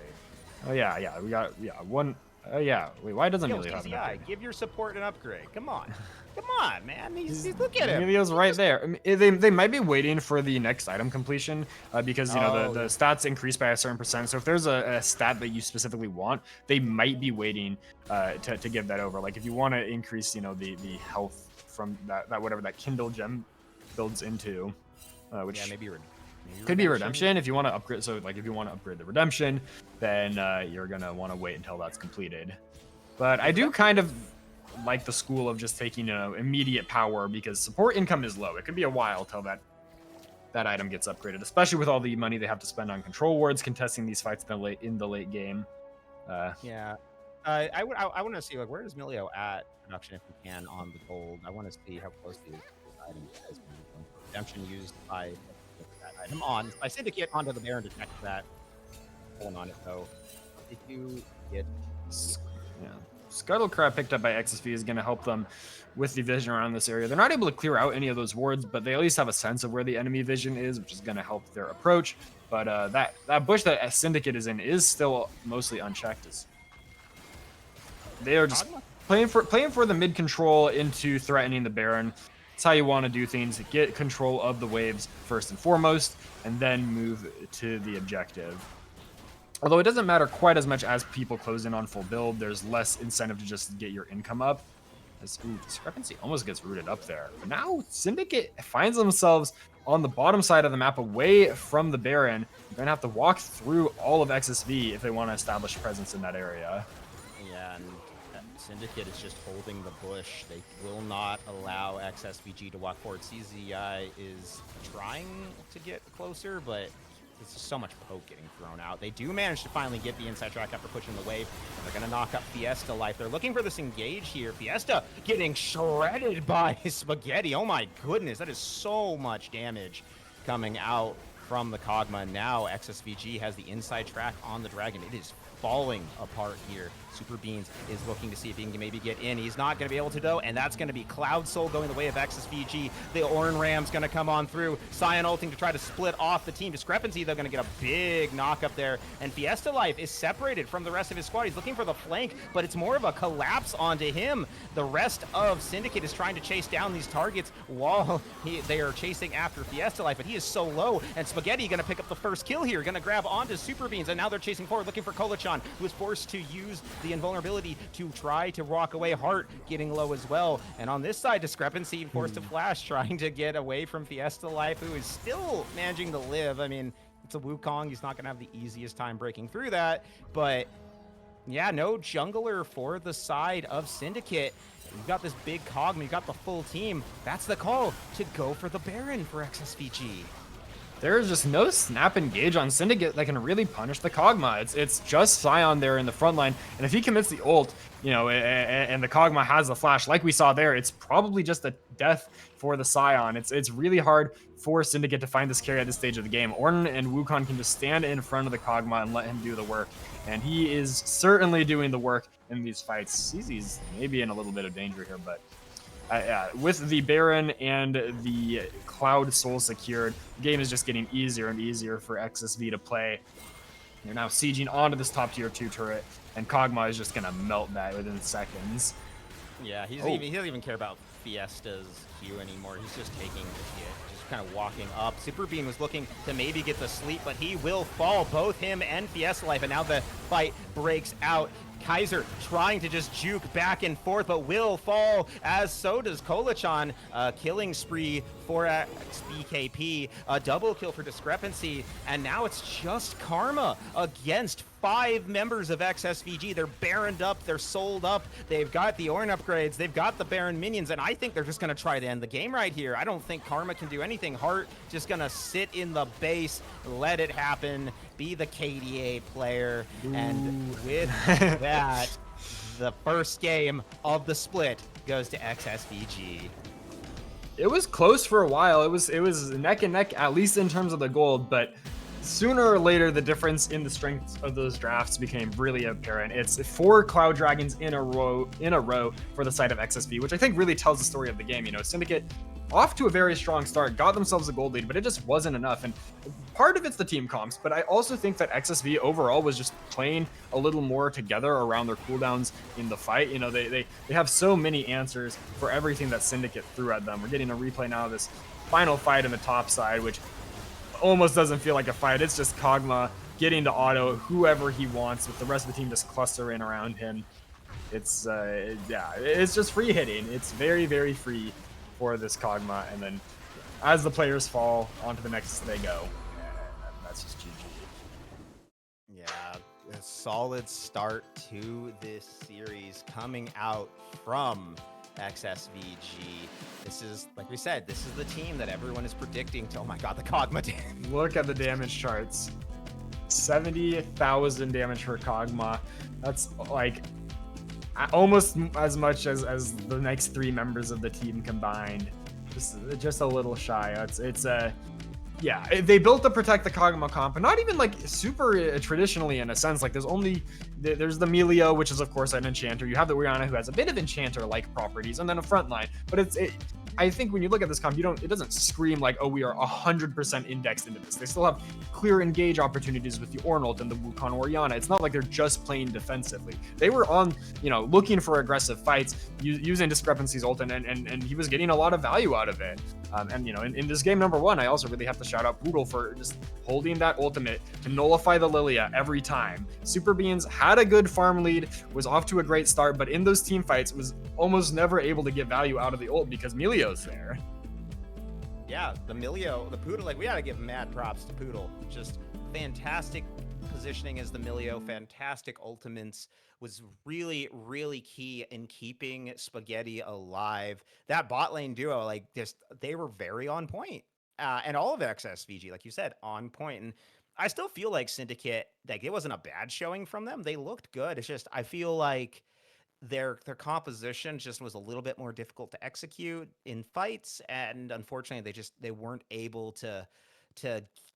Speaker 3: Oh yeah, we got one. Yeah, wait, why doesn't Milio have an upgrade?
Speaker 2: Give your support an upgrade. Come on. Come on, man. He's look at him.
Speaker 3: Emilio's right there. I mean, they might be waiting for the next item completion because, you know, the stats increase by a certain percent. So if there's a stat that you specifically want, they might be waiting to give that over. Like if you want to increase, you know, the health from that whatever that Kindle gem builds into, which
Speaker 2: yeah, maybe
Speaker 3: could be redemption if you want to upgrade. So like if you want to upgrade the redemption, then you're gonna want to wait until that's completed. But I do kind of like the school of just taking immediate power, because support income is low. It could be a while till that item gets upgraded, especially with all the money they have to spend on control wards contesting these fights in the late game.
Speaker 2: Yeah, I want to see, like, where is Milio at production if we can on the gold. I want to see how close these items is. Redemption used by that item on by Syndicate onto the Baron to check that. Hold on it though. If you get
Speaker 3: Scuttle Crab picked up by XSV is going to help them with the vision around this area. They're not able to clear out any of those wards, but they at least have a sense of where the enemy vision is, which is going to help their approach. But that bush that Syndicate is in is still mostly unchecked. They are just playing for the mid control into threatening the Baron. That's how you want to do things. Get control of the waves first and foremost, and then move to the objective. Although it doesn't matter quite as much as people close in on full build, there's less incentive to just get your income up. Discrepancy almost gets rooted up there. But now Syndicate finds themselves on the bottom side of the map away from the Baron. They're going to have to walk through all of XSV if they want to establish presence in that area.
Speaker 2: Yeah, and Syndicate is just holding the bush. They will not allow XSVG to walk forward. CZI is trying to get closer, but there's just so much poke getting thrown out. They do manage to finally get the inside track after pushing the wave. They're going to knock up Fiesta life. They're looking for this engage here. Fiesta getting shredded by Spaghetti. Oh my goodness, that is so much damage coming out from the Kog'Maw. Now XSVG has the inside track on the Dragon. It is falling apart here. Super Beans is looking to see if he can maybe get in. He's not going to be able to though, and that's going to be Cloud Soul going the way of XSVG. The Ornn Ram's going to come on through. Sion ulting to try to split off the team. Discrepancy, they're going to get a big knock up there, and Fiesta Life is separated from the rest of his squad. He's looking for the flank, but it's more of a collapse onto him. The rest of Syndicate is trying to chase down these targets while they are chasing after Fiesta Life, but he is so low, and Spaghetti going to pick up the first kill here, going to grab onto Super Beans, and now they're chasing forward looking for Kolachan, who is forced to use the invulnerability to try to walk away. Heart getting low as well, and on this side Discrepancy forced to flash, trying to get away from Fiesta Life, who is still managing to live. I mean, it's a Wukong, he's not gonna have the easiest time breaking through that, but yeah, no jungler for the side of Syndicate. You've got this big Kog'Maw, you've got the full team. That's the call to go for the Baron for XSVG.
Speaker 3: There's just no snap engage on Syndicate that can really punish the Kog'Maw. It's just Sion there in the front line, and if he commits the ult, you know, and the Kog'Maw has the flash, like we saw there, it's probably just a death for the Sion. It's really hard for Syndicate to find this carry at this stage of the game. Ornn and Wukong can just stand in front of the Kog'Maw and let him do the work, and he is certainly doing the work in these fights. CZ's maybe in a little bit of danger here, but with the Baron and the Cloud Soul secured, the game is just getting easier and easier for XSV to play. They're now sieging onto this top tier 2 turret, and Kog'Maw is just going to melt that within seconds.
Speaker 2: Yeah, he doesn't even care about Fiesta's Q anymore. He's just taking the hit, just kind of walking up. Super Bean was looking to maybe get the sleep, but he will fall, both him and Fiesta Life, and now the fight breaks out. Kaiser trying to just juke back and forth, but will fall, as so does Kolachan. Killing spree for XBKP, a double kill for Discrepancy, and now it's just Karma against 5 members of XSVG. They're Baroned up, they're sold up, they've got the Ornn upgrades, they've got the Baron minions, and I think they're just gonna try to end the game right here. I don't think Karma can do anything. Heart just gonna sit in the base, let it happen, be the KDA player. Ooh. And with that, the first game of the split goes to XSVG.
Speaker 3: It was close for a while. It was neck and neck, at least in terms of the gold, but sooner or later the difference in the strength of those drafts became really apparent. It's 4 Cloud Dragons in a row for the side of XSV, which I think really tells the story of the game. You know, Syndicate off to a very strong start, got themselves a gold lead, but it just wasn't enough. And part of it's the team comps, but I also think that XSV overall was just playing a little more together around their cooldowns in the fight. You know, they have so many answers for everything that Syndicate threw at them. We're getting a replay now of this final fight in the top side, which almost doesn't feel like a fight. It's just Kog'Maw getting to auto whoever he wants, with the rest of the team just clustering around him. It's it's just free hitting. It's very, very free for this Kog'Maw, and then as the players fall, onto the next they go. And that's just GG.
Speaker 2: Yeah, a solid start to this series coming out from XSVG. This is, like we said, this is the team that everyone is predicting to, oh my god, the Kog'Maw.
Speaker 3: Look at the damage charts. 70,000 damage for Kog'Maw. That's like almost as much as the next 3 members of the team combined. Just a little shy. Yeah, they built to protect the Kog'Maw comp, but not even like super traditionally in a sense. Like there's the Melio, which is of course an enchanter. You have the Orianna, who has a bit of enchanter-like properties, and then a frontline. But I think when you look at this comp, it doesn't scream like, oh, we are 100% indexed into this. They still have clear engage opportunities with the Ornult and the Wukong Orianna. It's not like they're just playing defensively. They were on, looking for aggressive fights, using Discrepancy's ult, and he was getting a lot of value out of it. In this game number 1, I also really have to shout out Poodle for just holding that ultimate to nullify the Lilia every time. Super Beans had a good farm lead, was off to a great start, but in those team fights was almost never able to get value out of the ult because Melio's there.
Speaker 2: Yeah, the Poodle, we gotta give mad props to Poodle. Just fantastic positioning as the Melio, fantastic ultimates, was really, really key in keeping Spaghetti alive. That bot lane duo, they were very on point. And all of XSVG, like you said, on point. And I still feel like Syndicate, it wasn't a bad showing from them. They looked good. It's just, I feel like their composition just was a little bit more difficult to execute in fights, and unfortunately they weren't able to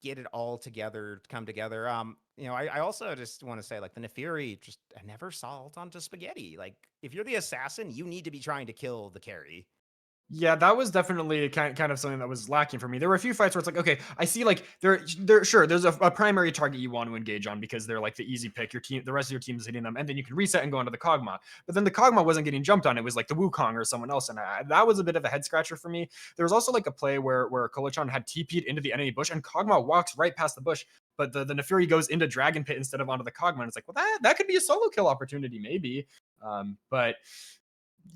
Speaker 2: get it all together, come together. I also just want to say, the Nefiri, I never saw ult onto Spaghetti. If you're the assassin, you need to be trying to kill the carry.
Speaker 3: Yeah, that was definitely kind of something that was lacking for me. There were a few fights where it's like, okay, I see there's a primary target you want to engage on because they're the easy pick. Your team, the rest of your team is hitting them, and then you can reset and go into the Kog'Maw. But then the Kog'Maw wasn't getting jumped on. It was the Wukong or someone else, and that was a bit of a head scratcher for me. There was also a play where Kolachon had TP'd into the enemy bush, and Kog'Maw walks right past the bush, but the Nefiri goes into Dragon Pit instead of onto the Kog'Maw. And it's well, that could be a solo kill opportunity maybe, but.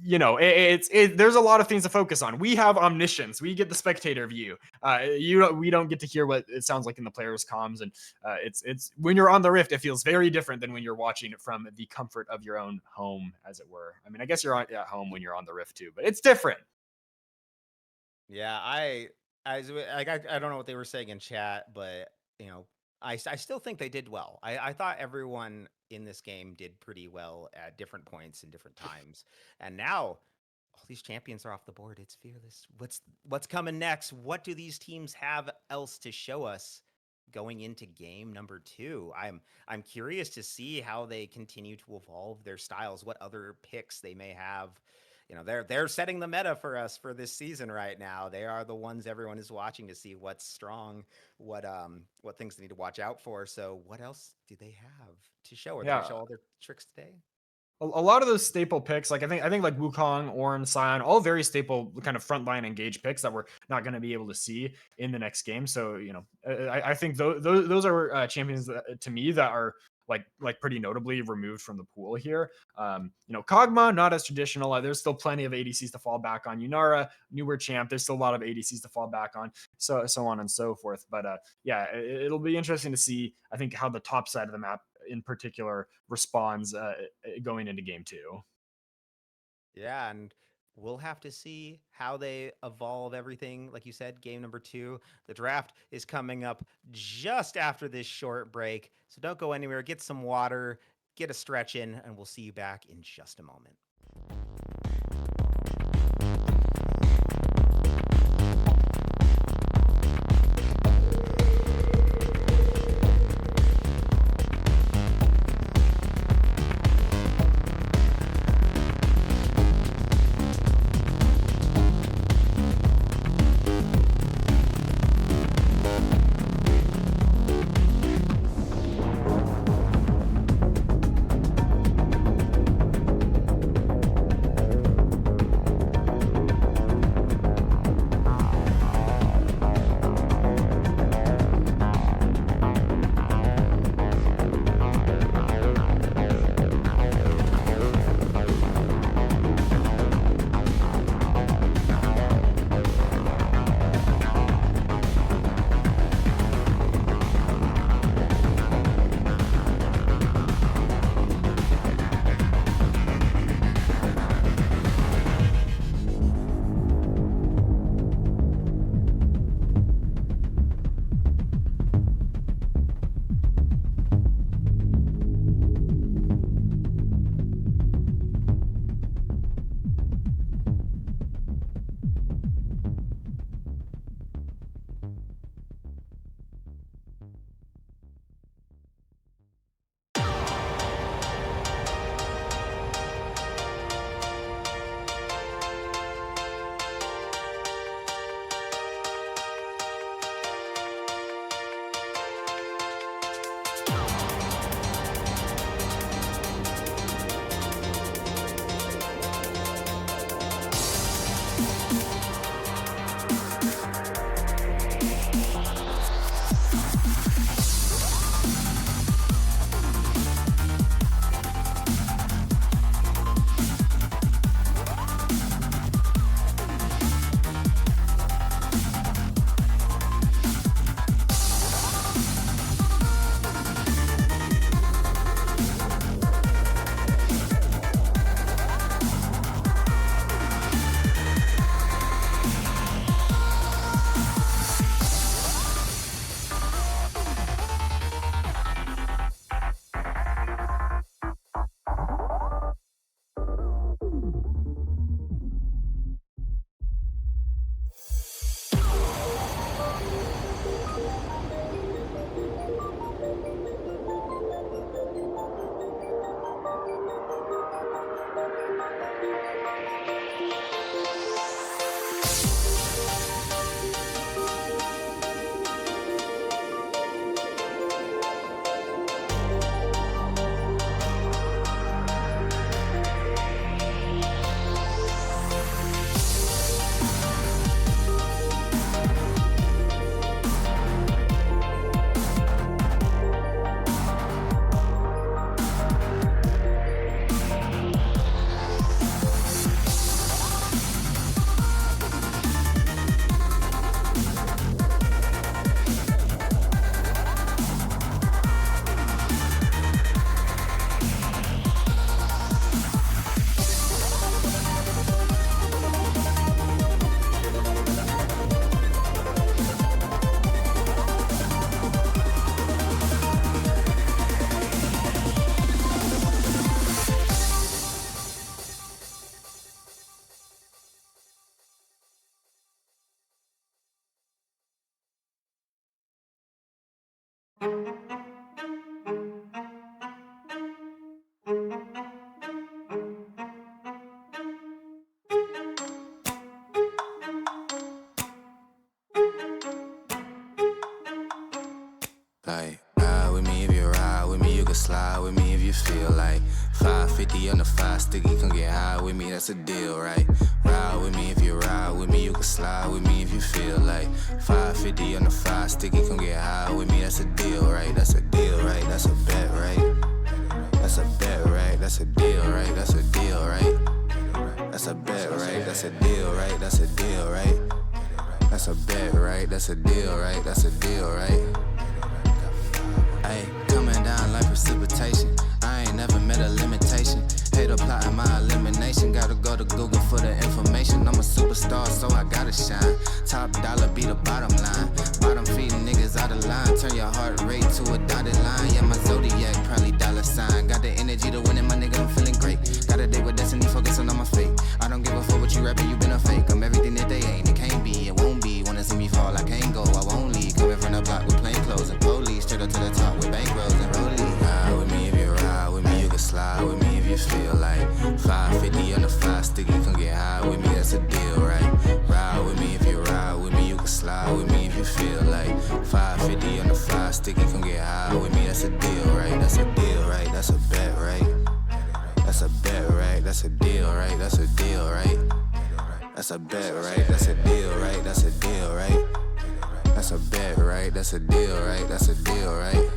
Speaker 3: There's a lot of things to focus on. We have omniscience. We get the spectator view. We don't get to hear what it sounds like in the players' comms, and it's when you're on the Rift, it feels very different than when you're watching it from the comfort of your own home, as it were. I mean, I guess you're at home when you're on the Rift too, but it's different.
Speaker 2: Yeah, I don't know what they were saying in chat, but I still think they did well. I thought everyone in this game did pretty well at different points and different times. And now all these champions are off the board. It's Fearless. What's coming next? What do these teams have else to show us going into game number 2? I'm curious to see how they continue to evolve their styles, what other picks they may have. They're setting the meta for us for this season right now. They are the ones everyone is watching to see what's strong, what things they need to watch out for. So what else do they have to show? Are they gonna show all their tricks today?
Speaker 3: A lot of those staple picks, I think Wukong, Ornn, Sion, all very staple kind of frontline engage picks that we're not going to be able to see in the next game. So I think those are champions to me that are pretty notably removed from the pool here. Kog'Maw, not as traditional. There's still plenty of ADCs to fall back on. Yunara, newer champ. There's still a lot of ADCs to fall back on. So on and so forth. But it'll be interesting to see, I think, how the top side of the map in particular responds going into game 2.
Speaker 2: Yeah, and we'll have to see how they evolve everything. Like you said, game number 2. The draft is coming up just after this short break. So don't go anywhere. Get some water, get a stretch in, and we'll see you back in just a moment.
Speaker 1: Like, ride with me if you ride with me, you can slide with me if you feel like 550 on the 5 sticky, come get high with me, that's a deal, right? Ride with me if you ride with me, you can slide with me if you feel like 550 on the 5 sticky, come get high with me, that's a deal, right? That's a deal, right? That's a bet, right? That's a bet, right? That's a deal, right? That's a deal, right? That's a bet, right? That's a deal, right? That's a deal, right? That's a bet, right? That's a deal, right? That's a deal, right? Ay, coming down like precipitation. I ain't never met a limitation. Hater plotting my elimination. Gotta go to Google for the information. I'm a superstar, so I gotta shine. Top dollar be the bottom line. Bottom feeding niggas out of line. Turn your heart rate to a dotted line. Yeah, my zodiac probably dollar sign. Got the energy to win it, my nigga, I'm feeling great. Got a date with destiny, focusing on my fate. I don't give a fuck what you rapping, you been a fake. I'm everything that they ain't, it can't be, it won't be. Wanna see me fall, I can't go, I won't leave. Coming from the block with plain clothes and police. Straight up to the top with bankrolls and rollies. Ride with me if you ride with me, you can slide with me if you feel like 550 on the 5 sticky, come get high with me, that's a deal, right? Ride with me if you ride with me, you can slide with me if you feel like 550 on the 5 sticky, come get high with me, that's a deal, right? That's a deal, right? That's a bet, right? That's a bet, right? That's a deal, right? That's a deal, right? That's a bet, right? That's a deal, right? That's a deal, right? That's a bet, right? That's a deal, right? That's a deal, right?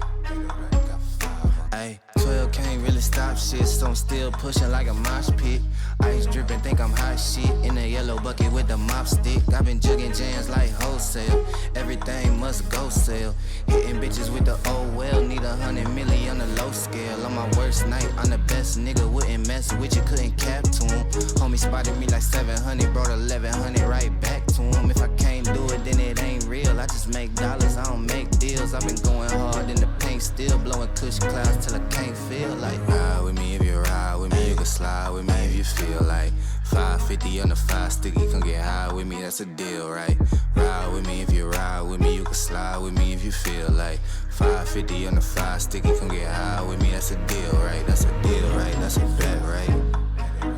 Speaker 1: Ay, 12 can't really stop shit, so I'm still pushing like a mosh pit. Ice dripping, think I'm hot shit. In a yellow bucket with the mop stick. I've been jugging jams like wholesale. Everything must go sell. Hitting bitches with the oh well. Need 100 million on the low scale. On my worst night, I'm the best nigga. Wouldn't mess with you, couldn't cap to him. Homie spotted me like 700, brought 1100 right back to him. If I can't do it, then it ain't real. I just make dollars, I don't make deals. I've been going hard in the paint, still blowing kush clouds till I can't feel like. Ride with me if you ride with me, you can slide with me if you feel like 550 on the 5 sticky, come get high with me, that's a deal, right? Ride with me if you ride with me, you can slide with me if you feel like 550 on the 5 sticky, come get high with me, that's a deal, right? That's a deal, right? That's a bet, right?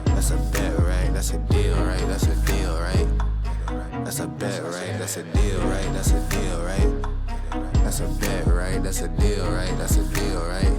Speaker 1: That's a bet, right? That's a deal, right? That's a deal, right? That's a bet, right? That's a deal, right? That's a deal, right? That's a bet, right? That's a deal, right? That's a deal, right?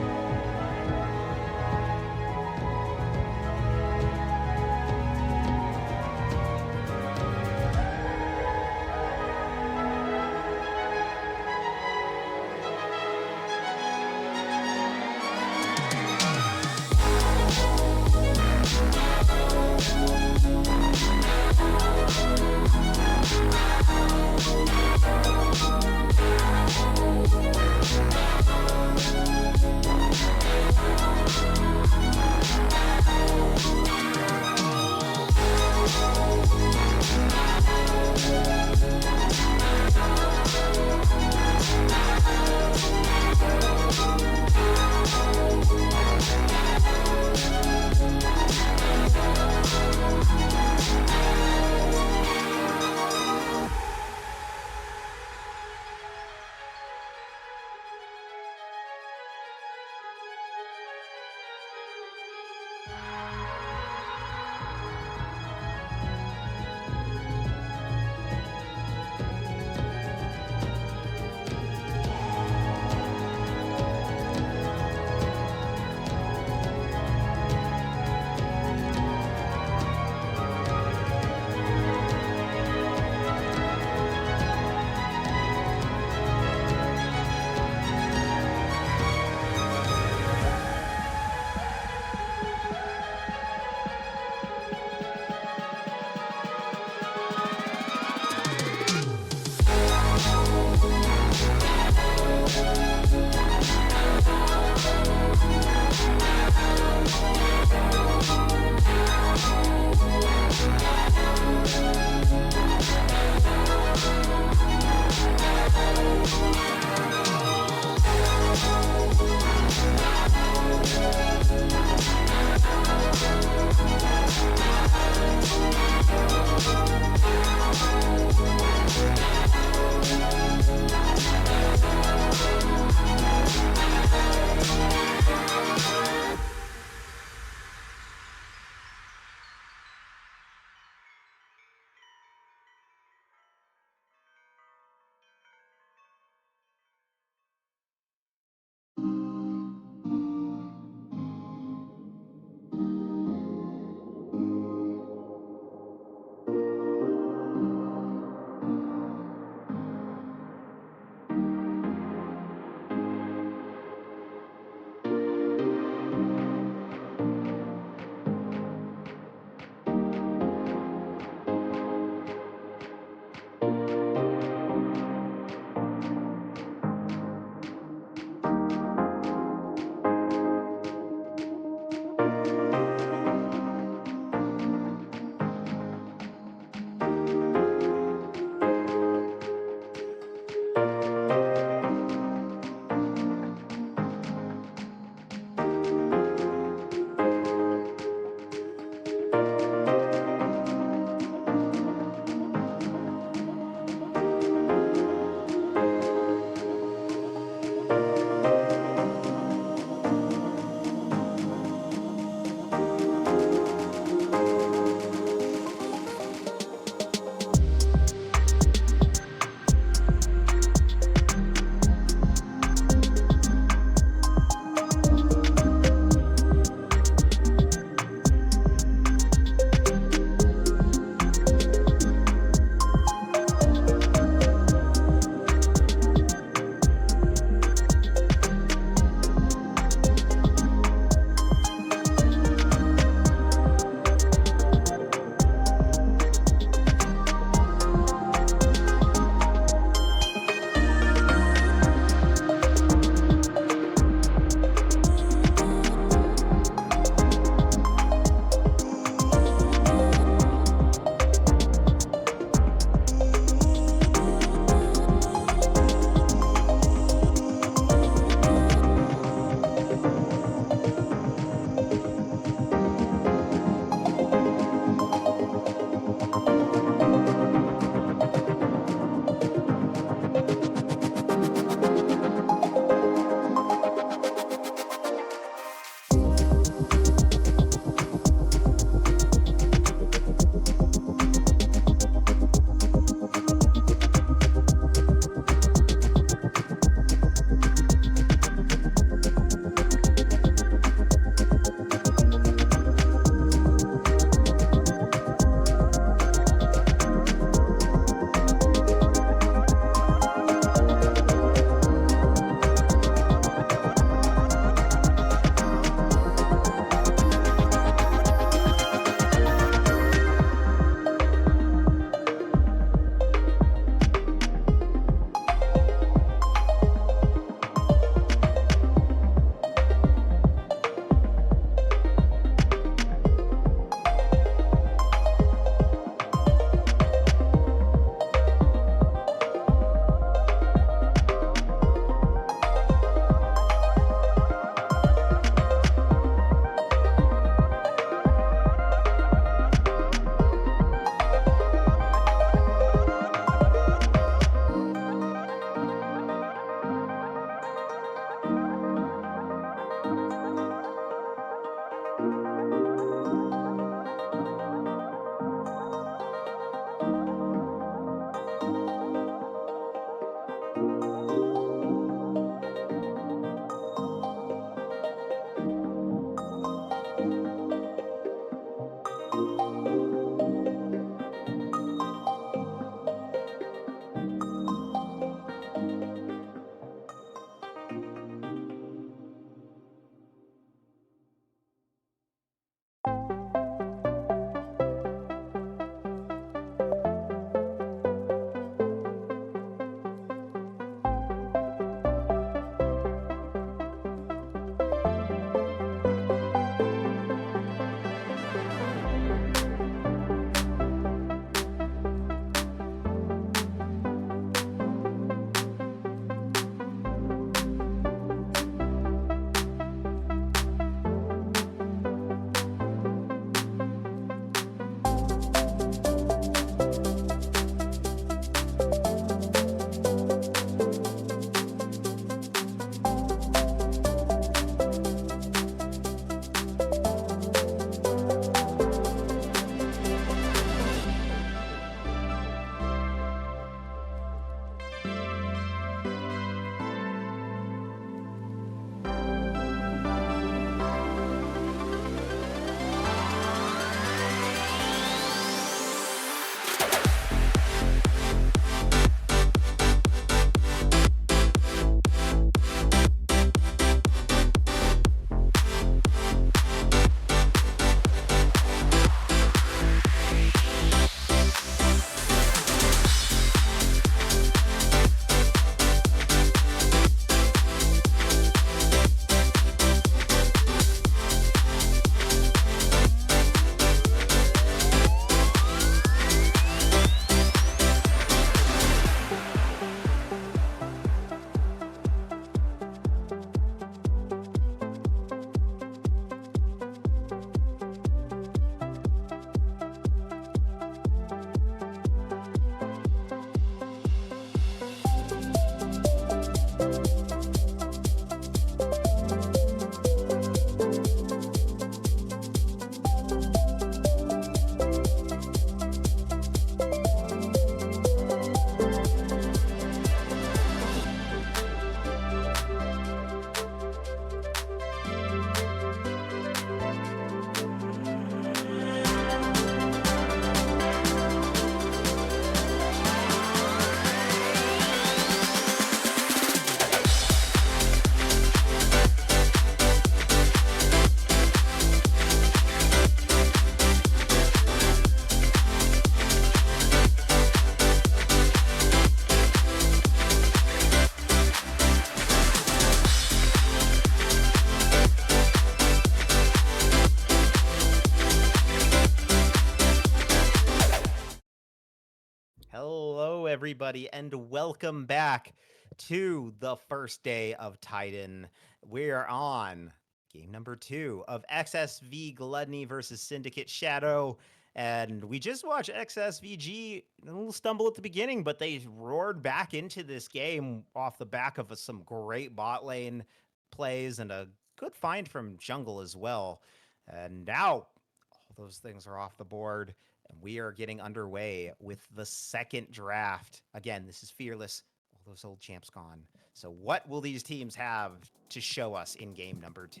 Speaker 2: Hello, everybody, and welcome back to the first day of Titan. We're on game number 2 of XSV Gluttony versus Syndicate Shadow. And we just watched XSVG a little stumble at the beginning, but they roared back into this game off the back of some great bot lane plays and a good find from jungle as well. And now all those things are off the board. And we are getting underway with the second draft. Again, this is Fearless. All those old champs gone. So what will these teams have to show us in game number 2?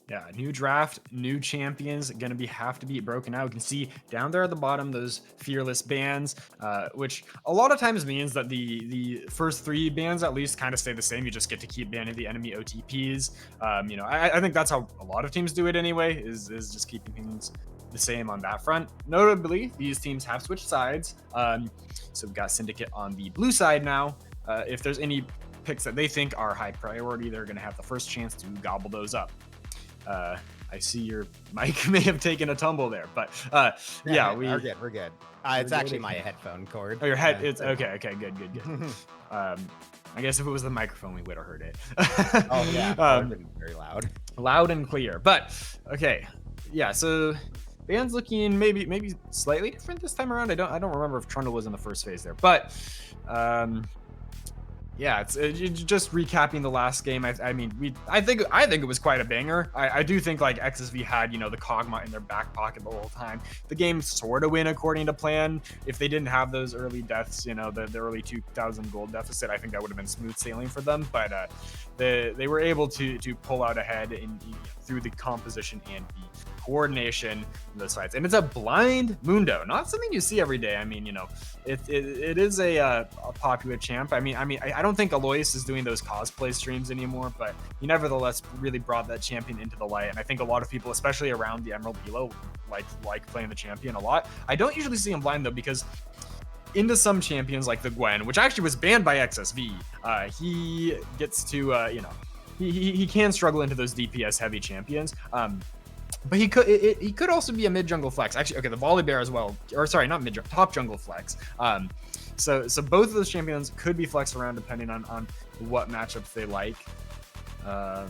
Speaker 3: Yeah, new draft, new champions, going to have to be broken out. You can see down there at the bottom those fearless bans, which a lot of times means that the first 3 bans at least kind of stay the same. You just get to keep banning the enemy OTPs. I think that's how a lot of teams do it anyway, is just keeping things the same on that front. Notably, these teams have switched sides. So we've got Syndicate on the blue side now. If there's any picks that they think are high priority, they're going to have the first chance to gobble those up. I see your mic may have taken a tumble there, but yeah,
Speaker 2: we're good. It's actually my headphone cord.
Speaker 3: Oh, your head. It's okay. Good. I guess if it was the microphone, we would have heard it.
Speaker 2: Oh yeah, very
Speaker 3: loud and clear. But okay, yeah. So band's looking maybe slightly different this time around. I don't remember if Trundle was in the first phase there, but yeah, it's just recapping the last game. I think it was quite a banger. I do think like XSV had the Kog'Maw in their back pocket the whole time. The game sort of went according to plan. If they didn't have those early deaths, the early 2,000 gold deficit, I think that would have been smooth sailing for them. But they were able to pull out ahead through the composition and the coordination of those fights. And it's a blind Mundo, not something you see every day. I mean, it is a popular champ. I don't think Alois is doing those cosplay streams anymore, but he nevertheless really brought that champion into the light. And I think a lot of people, especially around the Emerald Elo, like playing the champion a lot. I don't usually see him blind though, because into some champions like the Gwen, which actually was banned by XSV, he gets to he can struggle into those DPS heavy champions. But he could also be a mid jungle flex. Actually, okay, the Volibear as well, or sorry, not mid top jungle flex. So both of those champions could be flexed around depending on what matchups they like. I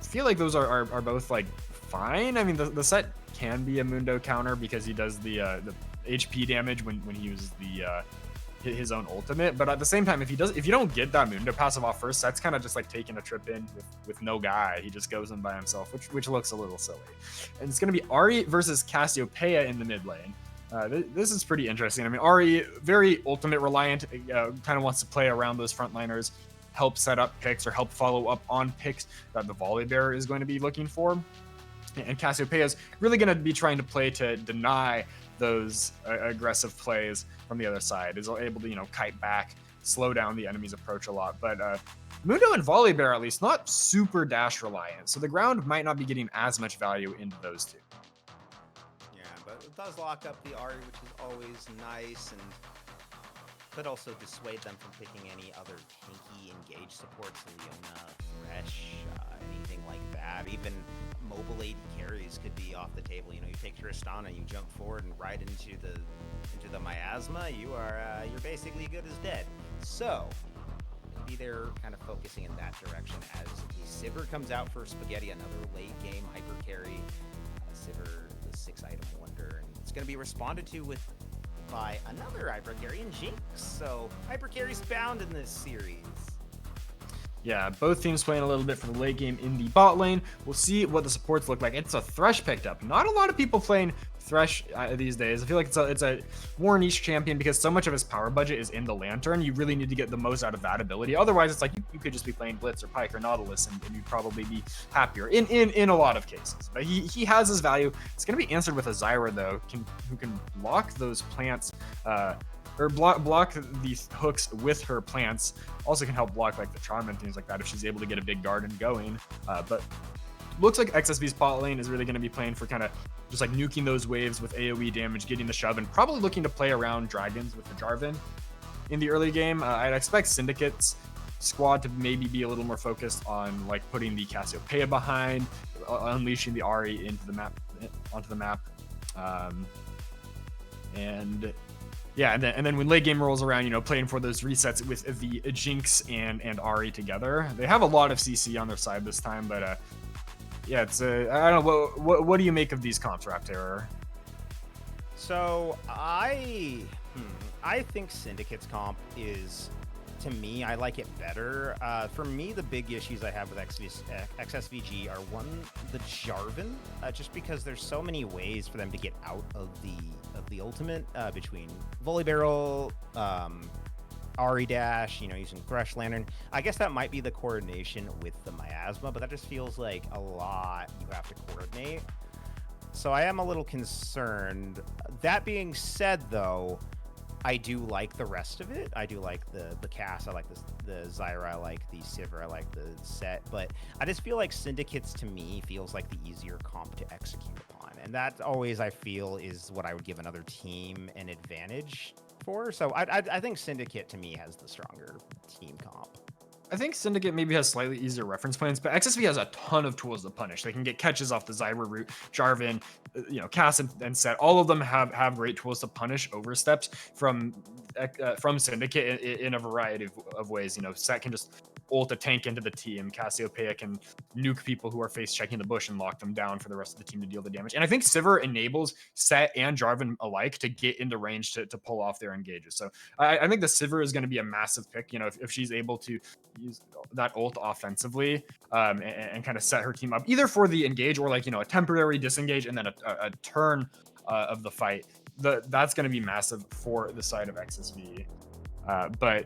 Speaker 3: feel like those are both like fine. I mean, the set can be a Mundo counter because he does the HP damage when he uses his own ultimate, but at the same time, if you don't get that Mundo passive off first, that's kind of just like taking a trip in with no guy. He just goes in by himself, which looks a little silly. And it's going to be Ahri versus Cassiopeia in the mid lane. This is pretty interesting. I mean, Ahri, very ultimate reliant, kind of wants to play around those frontliners, help set up picks or help follow up on picks that the Volibear is going to be looking for. And Cassiopeia is really going to be trying to play to deny those aggressive plays from the other side, is able to kite back, slow down the enemy's approach a lot. But Mundo and Volibear, at least, not super dash reliant, so the ground might not be getting as much value into those two.
Speaker 2: Yeah, but it does lock up the Ahri, which is always nice, and could also dissuade them from picking any other tanky engage supports, Leona, Thresh, anything like that. Even mobile AD carries could be off the table. You take Tristana, you jump forward and ride into the miasma, you're basically good as dead. So maybe they're kind of focusing in that direction as the Sivir comes out for Spaghetti, another late game hyper carry. Sivir, the 6-item wonder, and it's going to be responded to by another hyper carry in Jinx. So hyper carries bound in this series.
Speaker 3: Yeah, both teams playing a little bit for the late game in the bot lane. We'll see what the supports look like. It's a Thresh picked up. Not a lot of people playing Thresh these days. I feel like it's a more niche champion because so much of his power budget is in the Lantern. You really need to get the most out of that ability. Otherwise, it's like you could just be playing Blitz or Pyke or Nautilus and you'd probably be happier in a lot of cases. But he has his value. It's going to be answered with a Zyra, though, who can block those plants, or block these hooks with her plants. Also can help block like the charm and things like that if she's able to get a big garden going. But looks like XSV's bot lane is really going to be playing for kind of just like nuking those waves with AoE damage, getting the shove, and probably looking to play around dragons with the Jarvan in the early game. I'd expect Syndicate's squad to maybe be a little more focused on like putting the Cassiopeia behind, unleashing the Ahri onto the map. And yeah, and then when late game rolls around, playing for those resets with the Jinx and Ahri together, they have a lot of CC on their side this time. But yeah, it's I don't know what do you make of these comps, Raptor?
Speaker 2: So I think Syndicate's comp is, to me, I like it better. For me, the big issues I have with XSVG are one, the Jarvan, just because there's so many ways for them to get out of the ultimate between Volley Barrel, Ahri Dash, using Thresh Lantern. I guess that might be the coordination with the Miasma, but that just feels like a lot you have to coordinate. So I am a little concerned. That being said, though, I do like the rest of it. I do like the Cass. I like the Zyra. I like the Sivir. I like the Set. But I just feel like Syndicates, to me, feels like the easier comp to execute upon. And that always, I feel, is what I would give another team an advantage for. So I think Syndicate, to me, has the stronger team comp.
Speaker 3: I think Syndicate maybe has slightly easier reference points, but XSV has a ton of tools to punish. They can get catches off the Zyra route, Jarvan, Cass and Set. All of them have great tools to punish oversteps from Syndicate in a variety of ways. Set can just ult a tank into the team. Cassiopeia can nuke people who are face checking the bush and lock them down for the rest of the team to deal the damage. And I think Sivir enables Set and Jarvan alike to get into range to pull off their engages. So I think the Sivir is going to be a massive pick. If she's able to use that ult offensively and kind of set her team up either for the engage or a temporary disengage and then a turn of the fight. That's going to be massive for the side of XSV. But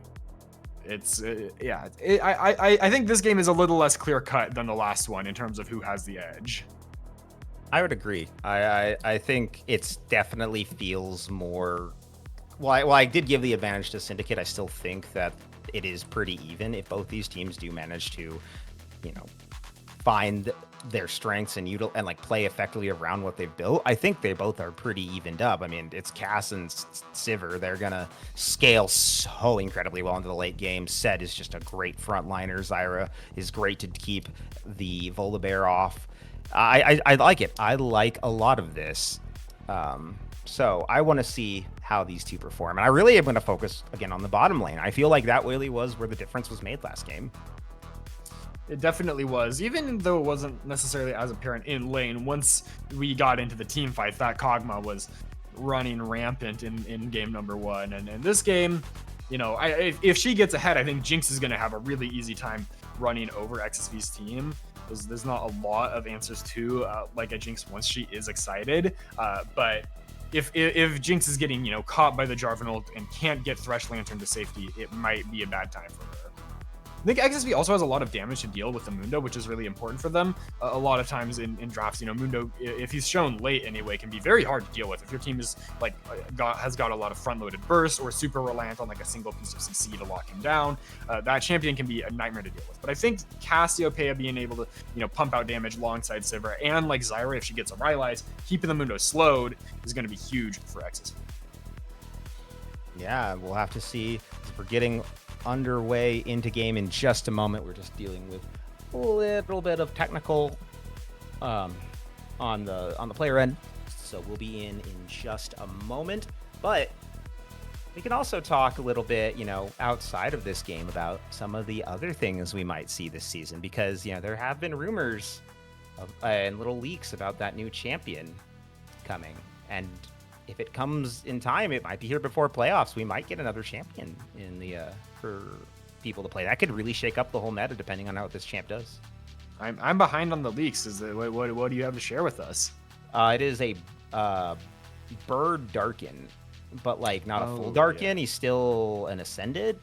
Speaker 3: it's I think this game is a little less clear cut than the last one in terms of who has the edge.
Speaker 2: I would agree. I think it's definitely feels more. Well, I did give the advantage to Syndicate. I still think that it is pretty even if both these teams do manage to, find their strengths and play effectively around what they've built. I think they both are pretty evened up. I mean, it's Cass and Sivir. They're gonna scale so incredibly well into the late game. Set is just a great frontliner. Zyra is great to keep the Volibear off. I like it. I like a lot of this. So I want to see how these two perform. And I really am going to focus again on the bottom lane. I feel like that really was where the difference was made last game.
Speaker 3: It definitely was, even though it wasn't necessarily as apparent in lane. Once we got into the team fights, that Kog'Maw was running rampant in game number 1. And in this game, if she gets ahead, I think Jinx is going to have a really easy time running over XSV's team. There's not a lot of answers to like a Jinx once she is excited. But if Jinx is getting caught by the Jarvan ult and can't get Thresh Lantern to safety, it might be a bad time for her. I think XSV also has a lot of damage to deal with the Mundo, which is really important for them. A lot of times in drafts, Mundo, if he's shown late anyway, can be very hard to deal with. If your team is has got a lot of front-loaded bursts or super reliant on a single piece of CC to lock him down, that champion can be a nightmare to deal with. But I think Cassiopeia being able to pump out damage alongside Sivir and Zyra, if she gets a Rylai's, keeping the Mundo slowed is going to be huge for XSV.
Speaker 2: Yeah, we'll have to see. We're getting underway into game in just a moment. We're just dealing with a little bit of technical on the player end, so we'll be in just a moment. But we can also talk a little bit, outside of this game about some of the other things we might see this season, because there have been rumors and little leaks about that new champion coming, and if it comes in time, it might be here before playoffs. We might get another champion in the for people to play. That could really shake up the whole meta, depending on how this champ does.
Speaker 3: I'm behind on the leaks. What do you have to share with us?
Speaker 2: It is a bird Darkin, but not a full Darkin. Yeah. He's still an Ascended.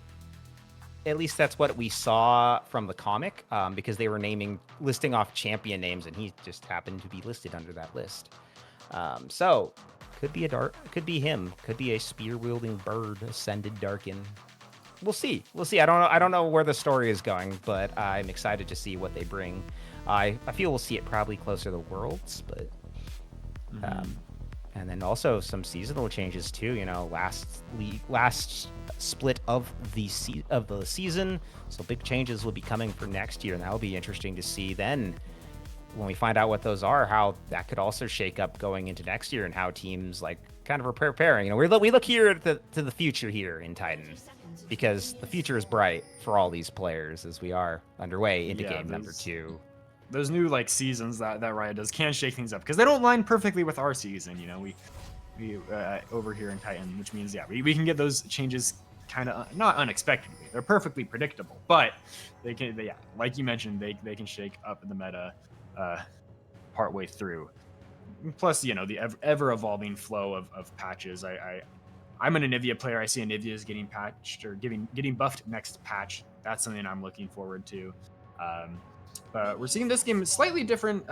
Speaker 2: At least that's what we saw from the comic, because they were listing off champion names, and he just happened to be listed under that list. So could be him. Could be a spear wielding bird Ascended Darkin. We'll see. I don't know where the story is going, but I'm excited to see what they bring. I feel we'll see it probably closer to Worlds, but and then also some seasonal changes too. Last split of the season, so big changes will be coming for next year, and that will be interesting to see then when we find out what those are, how that could also shake up going into next year, and how teams kind of preparing. You know, we look here at to the future here in Titan, because the future is bright for all these players as we are underway into game number 2.
Speaker 3: Those new like seasons that Riot does can shake things up because they don't line perfectly with our season. You know, we over here in Titan, which means we can get those changes kind of not unexpectedly. They're perfectly predictable, but they can like you mentioned, they can shake up the meta partway through. Plus, you know, the ever evolving flow of patches. I'm an Anivia player. I see Anivia is getting patched or getting buffed next patch. That's something I'm looking forward to. But we're seeing this game slightly different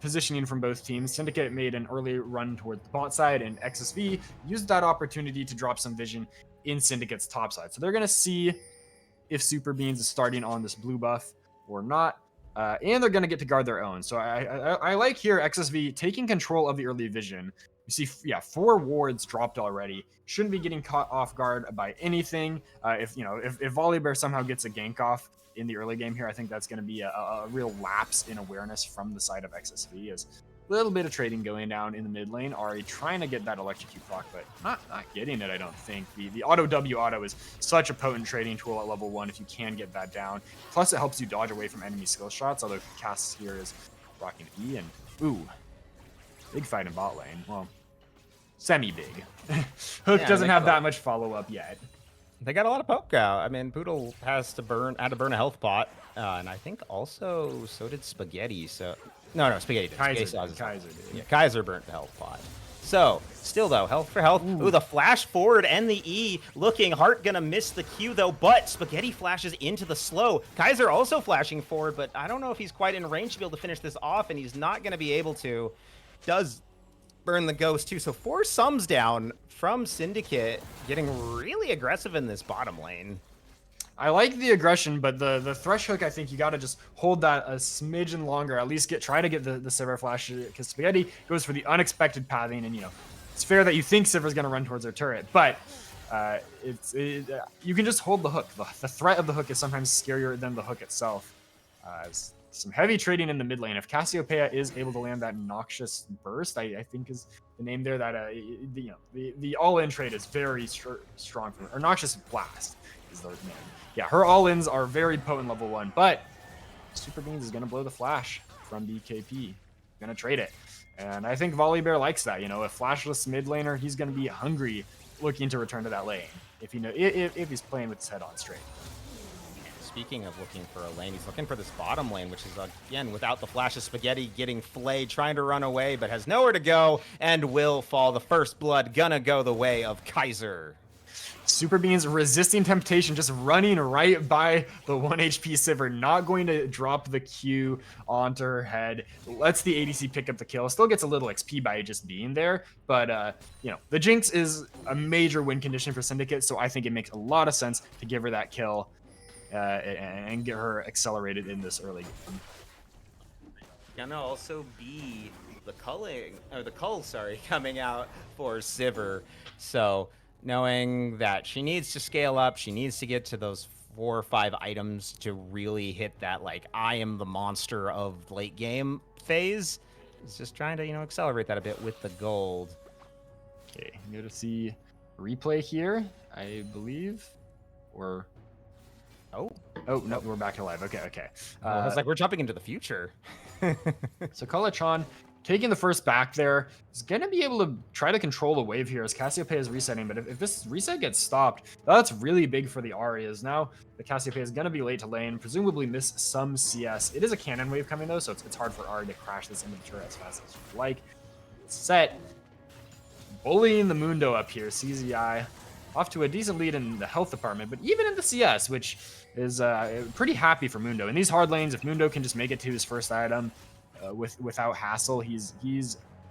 Speaker 3: positioning from both teams. Syndicate made an early run towards the bot side, and XSV used that opportunity to drop some vision in Syndicate's top side. So they're going to see if Super Beans is starting on this blue buff or not. And they're going to get to guard their own. So I like here XSV taking control of the early vision. You see, 4 wards dropped already. Shouldn't be getting caught off guard by anything. If Volibear somehow gets a gank off in the early game here, I think that's going to be a real lapse in awareness from the side of XSV. As a little bit of trading going down in the mid lane. Ari trying to get that electrocute proc, but not getting it, I don't think. The auto W auto is such a potent trading tool at level 1 if you can get that down. Plus, it helps you dodge away from enemy skill shots, although Cass here is rocking E, and ooh, big fight in bot lane. Well, semi-big. Hook doesn't have that much follow-up yet.
Speaker 2: They got a lot of poke out. I mean, Poodle had to burn a health pot, and I think also so did Spaghetti. So no, Spaghetti did.
Speaker 3: Kaiser did.
Speaker 2: Yeah, Kaiser burnt the health pot. So still though, health for health. Ooh, the flash forward and the E looking. Hart gonna miss the Q though, but Spaghetti flashes into the slow. Kaiser also flashing forward, but I don't know if he's quite in range to be able to finish this off, and he's not gonna be able to. Does burn the ghost too. So 4 sums down from Syndicate, getting really aggressive in this bottom lane.
Speaker 3: I like the aggression, but the thresh hook, I think you got to just hold that a smidgen longer. At least try to get the Sivir flash, because Spaghetti goes for the unexpected pathing, and you know it's fair that you think Sivir's going to run towards their turret, but you can just hold the hook. The threat of the hook is sometimes scarier than the hook itself. Some heavy trading in the mid lane. If Cassiopeia is able to land that Noxious Burst, I think is the name there. That the all-in trade is very strong for her. Or Noxious Blast is the name. Yeah, her all-ins are very potent level 1, but Super Beans is gonna blow the flash from BKP. Gonna trade it, and I think Volibear likes that. You know, a flashless mid laner, he's gonna be hungry, looking to return to that lane. If he's playing with his head on straight.
Speaker 2: Speaking of looking for a lane, he's looking for this bottom lane, which is, again, without the flash of Spaghetti getting flayed, trying to run away, but has nowhere to go and will fall. The first blood gonna go the way of Kaiser.
Speaker 3: Super Beans resisting temptation, just running right by the 1 HP Sivir, not going to drop the Q onto her head. Lets the ADC pick up the kill. Still gets a little XP by just being there, but you know, the Jinx is a major win condition for Syndicate, so I think it makes a lot of sense to give her that kill. And get her accelerated in this early game.
Speaker 2: Gonna also be the cull, coming out for Sivir. So knowing that she needs to scale up, she needs to get to those 4 or 5 items to really hit that like I am the monster of late game phase. Is just trying to accelerate that a bit with the gold.
Speaker 3: Okay, I'm gonna see replay here, I believe, or. Oh no, we're back to live. Okay.
Speaker 2: I was like, we're jumping into the future.
Speaker 3: So Kalatron taking the first back there is going to be able to try to control the wave here as Cassiopeia is resetting. But if this reset gets stopped, that's really big for the Arias. Now the Cassiopeia is going to be late to lane, presumably miss some CS. It is a cannon wave coming though, so it's hard for Ari to crash this into the turret as fast as you'd like. Set. Bullying the Mundo up here, CZI. Off to a decent lead in the health department, but even in the CS, which is pretty happy for Mundo. In these hard lanes, if Mundo can just make it to his first item without hassle, he's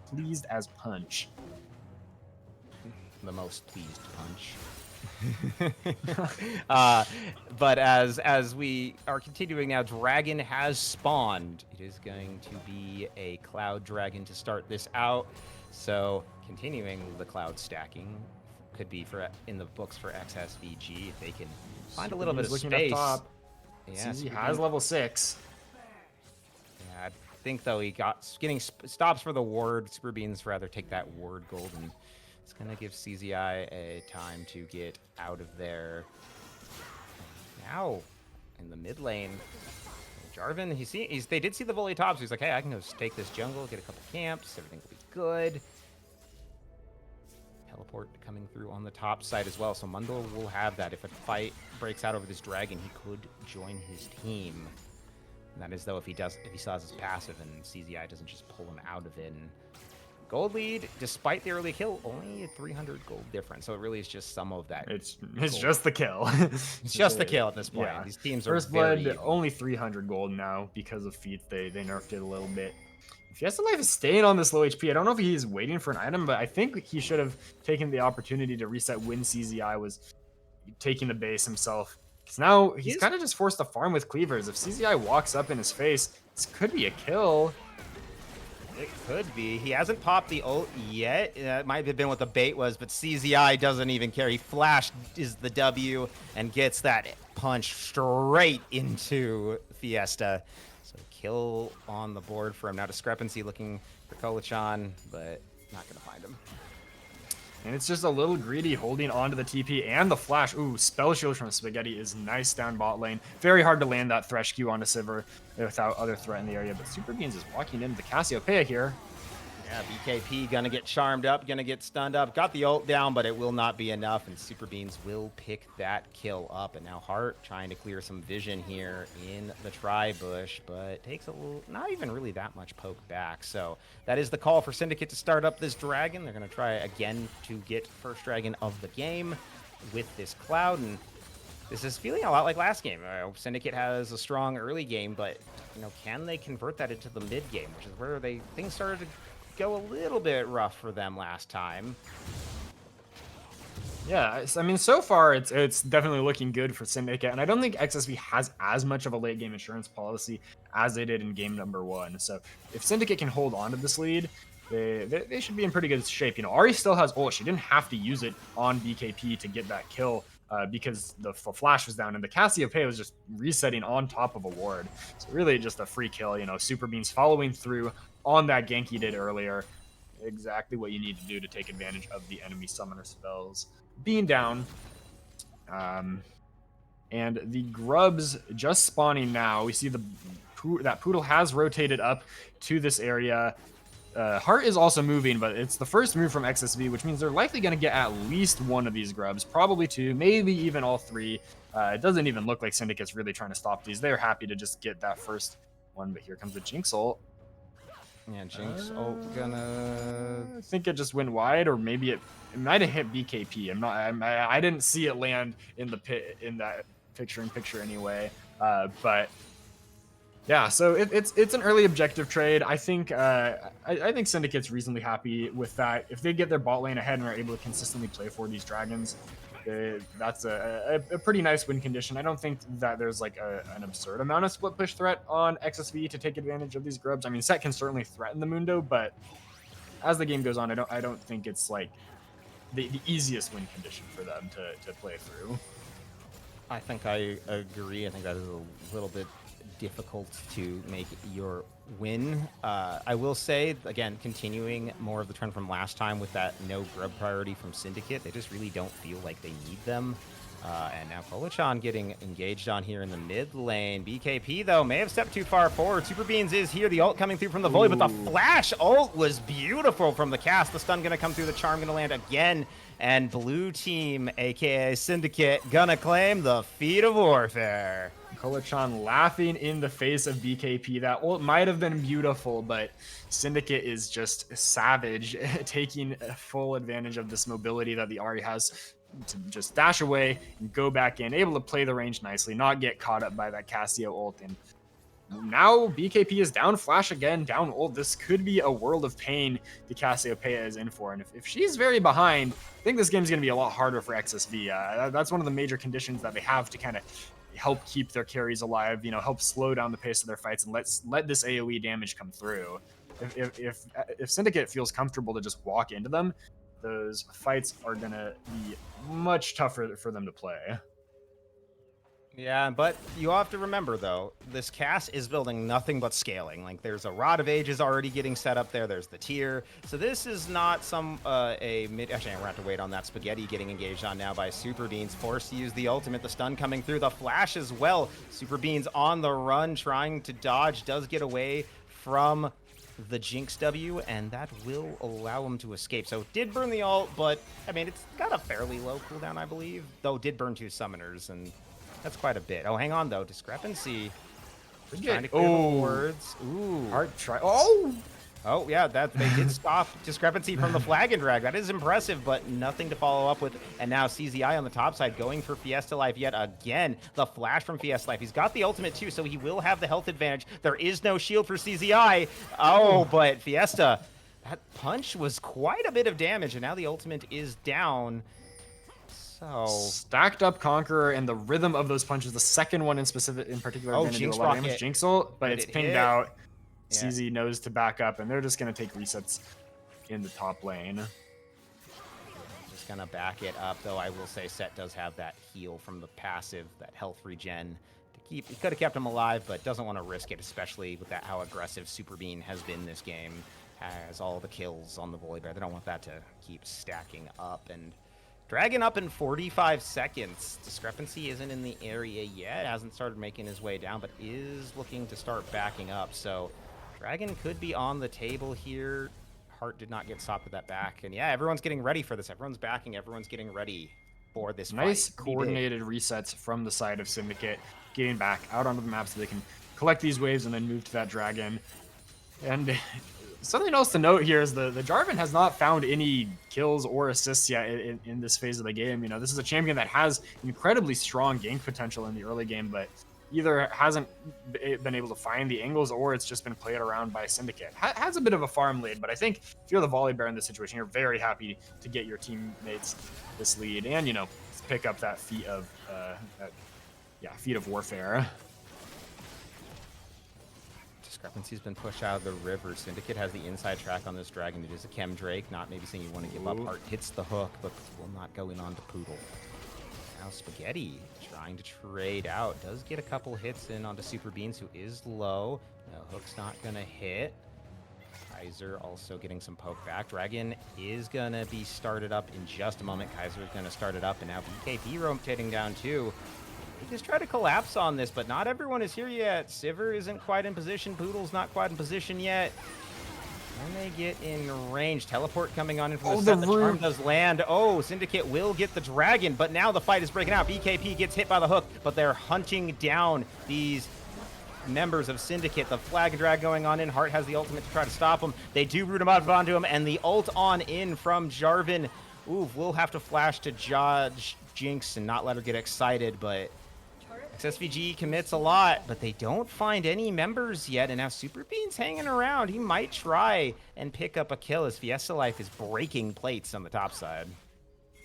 Speaker 3: pleased as punch.
Speaker 2: The most pleased punch. But as we are continuing now, Dragon has spawned. It is going to be a Cloud Dragon to start this out. So continuing the Cloud stacking. Could be in the books for XSVG if they can find a little bit of space. Up top.
Speaker 3: Yeah, he has level 6.
Speaker 2: Yeah, I think though he getting stops for the ward. Super Beans rather take that ward gold and It's going to give CZI a time to get out of there. Now, in the mid lane, Jarvan, they did see the volley top, so he's like, hey, I can go take this jungle, get a couple camps, everything will be good. Teleport coming through on the top side as well, so Mundo will have that. If a fight breaks out over this dragon, he could join his team. And that is though if he still has his passive and CZI doesn't just pull him out of it. And gold lead, despite the early kill, only a 300 gold difference. So it really is just some of that.
Speaker 3: It's just the kill.
Speaker 2: It's just the kill at this point.
Speaker 3: Yeah.
Speaker 2: These teams
Speaker 3: First
Speaker 2: are
Speaker 3: blood, only 300 gold now because of feats. They nerfed it a little bit. Fiesta Life is staying on this low HP. I don't know if he's waiting for an item, but I think he should have taken the opportunity to reset when CZI was taking the base himself. Because now he's kind of just forced to farm with cleavers. If CZI walks up in his face, this could be a kill.
Speaker 2: It could be. He hasn't popped the ult yet. It might have been what the bait was, but CZI doesn't even care. He flashed is the W and gets that punch straight into Fiesta. So kill on the board for him. Now Discrepancy looking for Kolachan, but not going to find him.
Speaker 3: And it's just a little greedy holding on to the TP and the flash. Ooh, Spell Shield from Spaghetti is nice down bot lane. Very hard to land that Thresh Q onto Sivir without other threat in the area. But Super Beans is walking into the Cassiopeia here.
Speaker 2: Yeah, BKP gonna get charmed up, gonna get stunned up. Got the ult down, but it will not be enough, and Super Beans will pick that kill up. And now Hart trying to clear some vision here in the tri-bush, but takes a little, not even really that much poke back. So that is the call for Syndicate to start up this dragon. They're gonna try again to get first dragon of the game with this Cloud, and this is feeling a lot like last game. Syndicate has a strong early game, but can they convert that into the mid game, which is where things started to go a little bit rough for them last time.
Speaker 3: Yeah, I mean, so far it's definitely looking good for Syndicate, and I don't think XSV has as much of a late game insurance policy as they did in game number 1. So if Syndicate can hold on to this lead, they should be in pretty good shape. Ahri still has ult. She didn't have to use it on BKP to get that kill because the flash was down, and the Cassiopeia was just resetting on top of a ward. So really just a free kill. Super Beans following through on that gank he did earlier. Exactly what you need to do to take advantage of the enemy summoner spells being down. And the grubs just spawning now. We see that Poodle has rotated up to this area. Heart is also moving, but it's the first move from XSV, which means they're likely going to get at least one of these grubs, probably 2, maybe even all 3. It doesn't even look like Syndicate's really trying to stop these. They're happy to just get that first one, but here comes the Jinx ult.
Speaker 2: Yeah, Jinx ult gonna...
Speaker 3: I think it just went wide, or maybe it might have hit BKP. I didn't see it land in the pit in that picture-in-picture anyway. But yeah, so it's an early objective trade. I think Syndicate's reasonably happy with that. If they get their bot lane ahead and are able to consistently play for these dragons, that's a pretty nice win condition. I don't think that there's like an absurd amount of split push threat on XSV to take advantage of these grubs. I mean, Set can certainly threaten the Mundo, but as the game goes on, I don't think it's like the easiest win condition for them to play through.
Speaker 2: I think I agree. I think that is a little bit difficult to make your win. I will say, again, continuing more of the trend from last time with that no grub priority from Syndicate, they just really don't feel like they need them. And now Kolachan getting engaged on here in the mid lane. BKP, though, may have stepped too far forward. Super Beans is here. The ult coming through from the volley, but the flash ult was beautiful from the cast. The stun going to come through. The charm going to land again. And blue team, a.k.a. Syndicate, gonna claim the feat of warfare.
Speaker 3: Kolachan laughing in the face of BKP. That ult might have been beautiful, but Syndicate is just savage, taking full advantage of this mobility that the Ahri has to just dash away and go back in, able to play the range nicely, not get caught up by that Cassio ult. And now BKP is down flash again, down ult. This could be a world of pain the Cassiopeia is in for. And if she's very behind, I think this game is going to be a lot harder for XSV. That's one of the major conditions that they have to kind of help keep their carries alive, help slow down the pace of their fights and let this AoE damage come through. If Syndicate feels comfortable to just walk into them, those fights are going to be much tougher for them to play.
Speaker 2: Yeah, but you have to remember, though, this cast is building nothing but scaling. Like, there's a Rod of Ages already getting set up there. There's the tier. So this is not some, a mid... Actually, we're going to have to wait on that Spaghetti getting engaged on now by Super Beans. Forced to use the ultimate. The stun coming through. The flash as well. Super Beans on the run, trying to dodge. Does get away from the Jinx W, and that will allow him to escape. So did burn the ult, but, I mean, it's got a fairly low cooldown, I believe. Though did burn 2 summoners, and... that's quite a bit. Oh, hang on, though. Discrepancy. Trying to clear the wards. Ooh.
Speaker 3: Hard try. Oh!
Speaker 2: Oh, yeah, that they did stop Discrepancy from the flag and drag. That is impressive, but nothing to follow up with. And now CZI on the top side going for Fiesta Life yet again. The flash from Fiesta Life. He's got the ultimate, too, so he will have the health advantage. There is no shield for CZI. Oh, but Fiesta, that punch was quite a bit of damage, and now the ultimate is down. So
Speaker 3: stacked up Conqueror and the rhythm of those punches. The second one in particular,
Speaker 2: oh,
Speaker 3: going to do a
Speaker 2: Jinx
Speaker 3: lot of damage.
Speaker 2: rocket.
Speaker 3: Jinx ult, but it's pinged
Speaker 2: hit.
Speaker 3: out.
Speaker 2: Yeah.
Speaker 3: CZ knows to back up, and they're just going to take resets in the top lane.
Speaker 2: Just gonna back it up, though. I will say Set does have that heal from the passive, that health regen to keep. He could have kept him alive, but doesn't want to risk it, especially with that how aggressive Super Bean has been this game. Has all the kills on the Volley Bear. They don't want that to keep stacking up. And Dragon up in 45 seconds. Discrepancy isn't in the area yet. Hasn't started making his way down, but is looking to start backing up. So Dragon could be on the table here. Heart did not get stopped with that back. And yeah, everyone's getting ready for this. Everyone's backing. Everyone's getting ready for this
Speaker 3: nice
Speaker 2: fight.
Speaker 3: Coordinated resets from the side of Syndicate. Getting back out onto the map so they can collect these waves and then move to that Dragon. And something else to note here is the Jarvan has not found any kills or assists yet in this phase of the game. You know, this is a champion that has incredibly strong gank potential in the early game, but either hasn't been able to find the angles or it's just been played around by Syndicate. Has a bit of a farm lead, but I think if you're the Volley Bear in this situation, you're very happy to get your teammates this lead and, you know, pick up that feat of feat of warfare.
Speaker 2: Discrepancy's been pushed out of the river. Syndicate has the inside track on this Dragon. It is a Chem Drake, not maybe saying you want to give up. Heart hits the hook, but will not go in onto Poodle. Now Spaghetti trying to trade out. Does get a couple hits in onto Super Beans, who is low. No, hook's not going to hit. Kaiser also getting some poke back. Dragon is going to be started up in just a moment. Kaiser is going to start it up, and now BKB rotating down too. They just try to collapse on this, but not everyone is here yet. Sivir isn't quite in position. Poodle's not quite in position yet. When they get in range, teleport coming on in from the set. The charm does land. Oh, Syndicate will get the Dragon, but now the fight is breaking out. BKP gets hit by the hook, but they're hunting down these members of Syndicate. The flag and drag going on in. Heart has the ultimate to try to stop him. They do root him out onto him, and the ult on in from Jarvan. Ooh, we'll have to flash to Judge Jinx and not let her get excited, but XSVG commits a lot, but they don't find any members yet, and now Super Bean's hanging around. He might try and pick up a kill as Fiesta Life is breaking plates on the top side.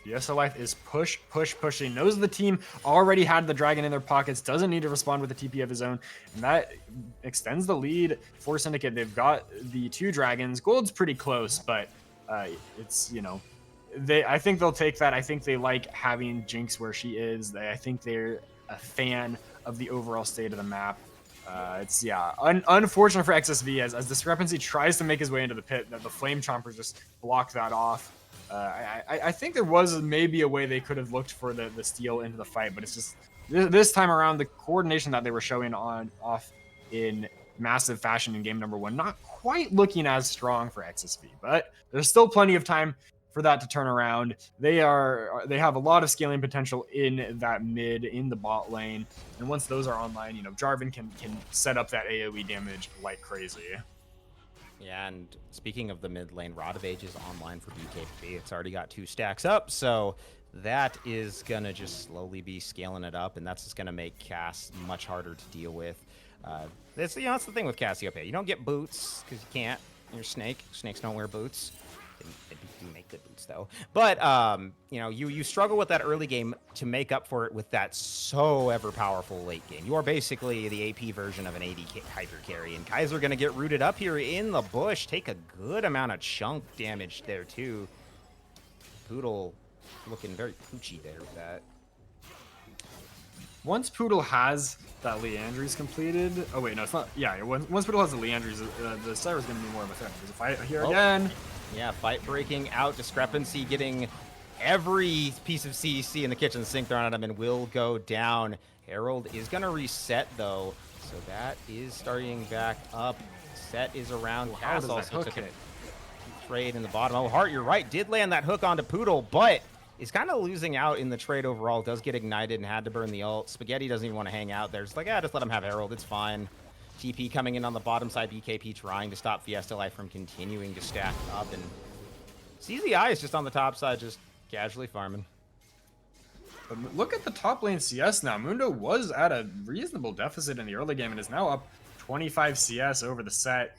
Speaker 3: Fiesta Life is pushing. Knows the team already had the Dragon in their pockets, doesn't need to respond with a TP of his own, and that extends the lead for Syndicate. They've got the 2 Dragons. Gold's pretty close, but it's, you know, I think they'll take that. I think they like having Jinx where she is. I think they're a fan of the overall state of the map. It's unfortunate for XSV as Discrepancy tries to make his way into the pit. The Flame Chompers just block that off. I think there was maybe a way they could have looked for the steal into the fight, but it's just this time around the coordination that they were showing off in massive fashion in game number 1, not quite looking as strong for XSV, but there's still plenty of time for that to turn around. They have a lot of scaling potential in that mid, in the bot lane, and once those are online, you know, Jarvan can set up that AoE damage like crazy.
Speaker 2: Yeah, and speaking of the mid lane, Rod of Age is online for BKB. It's already got 2 stacks up, so that is gonna just slowly be scaling it up, and that's just gonna make Cass much harder to deal with. That's the thing with Cassiopeia. You don't get boots because you can't. You're Snake. Snakes don't wear boots. You make good boots though, but you know, you struggle with that early game to make up for it with that so ever powerful late game. You are basically the AP version of an AD hyper carry, and Kaiser gonna get rooted up here in the bush, take a good amount of chunk damage there too. Poodle looking very poochy there with that.
Speaker 3: once Poodle has that Leandry's completed. Oh wait, no, it's not. Yeah, once Poodle has the Leandry's, the Cyber's gonna be more of a threat. There's a fight here again.
Speaker 2: Yeah, fight breaking out. Discrepancy getting every piece of CEC in the kitchen sink thrown at him and will go down. Herald is gonna reset though, so that is starting back up. Set is around. Cass also took a trade in the bottom. Oh, Hart, you're right. Did land that hook onto Poodle, but is kind of losing out in the trade overall. Does get ignited and had to burn the ult. Spaghetti doesn't even want to hang out there. Just like, just let him have Herald. It's fine. TP coming in on the bottom side. BKP trying to stop Fiesta Life from continuing to stack up. And CZI is just on the top side, just casually farming.
Speaker 3: But look at the top lane CS now. Mundo was at a reasonable deficit in the early game and is now up 25 CS over the set.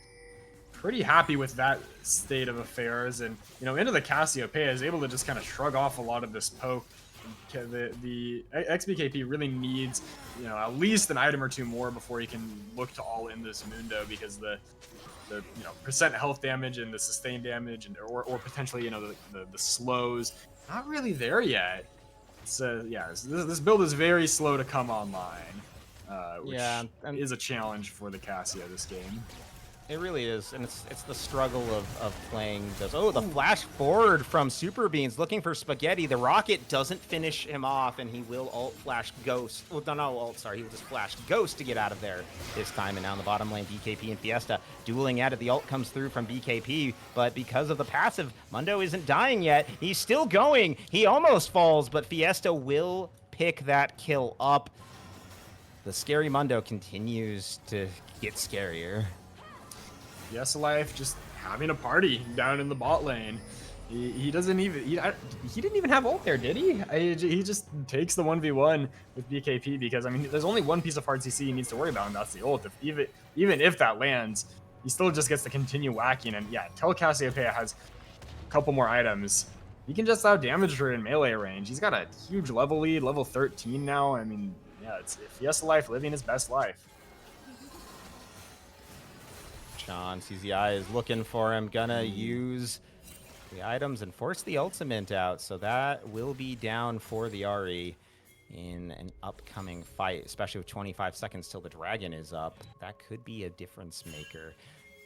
Speaker 3: Pretty happy with that state of affairs, and into the Cassiopeia is able to just kind of shrug off a lot of this poke. The XBKP really needs at least an item or two more before he can look to all in this Mundo, because the percent health damage and the sustained damage or potentially the slows not really there yet. So this build is very slow to come online, which is a challenge for the Cassia this game.
Speaker 2: It really is, and it's the struggle of playing those. Oh, the flash forward from Super Beans looking for Spaghetti. The rocket doesn't finish him off, and he will ult flash Ghost. Oh, no, ult, sorry. He will just flash Ghost to get out of there this time. And now in the bottom lane, BKP and Fiesta dueling at it. The ult comes through from BKP, but because of the passive, Mundo isn't dying yet. He's still going. He almost falls, but Fiesta will pick that kill up. The scary Mundo continues to get scarier.
Speaker 3: Yes, Life just having a party down in the bot lane. He doesn't even he didn't even have ult there, did he? He just takes the 1v1 with BKP because there's only one piece of hard CC he needs to worry about, and that's the ult. Even if that lands, he still just gets to continue whacking. And yeah, till Cassiopeia has a couple more items, he can just out damage her in melee range. He's got a huge level lead, level 13 now. It's Fiesta Life living his best life.
Speaker 2: Sean, CZI is looking for him, gonna use the items and force the ultimate out, so that will be down for the RE in an upcoming fight, especially with 25 seconds till the dragon is up. That could be a difference maker.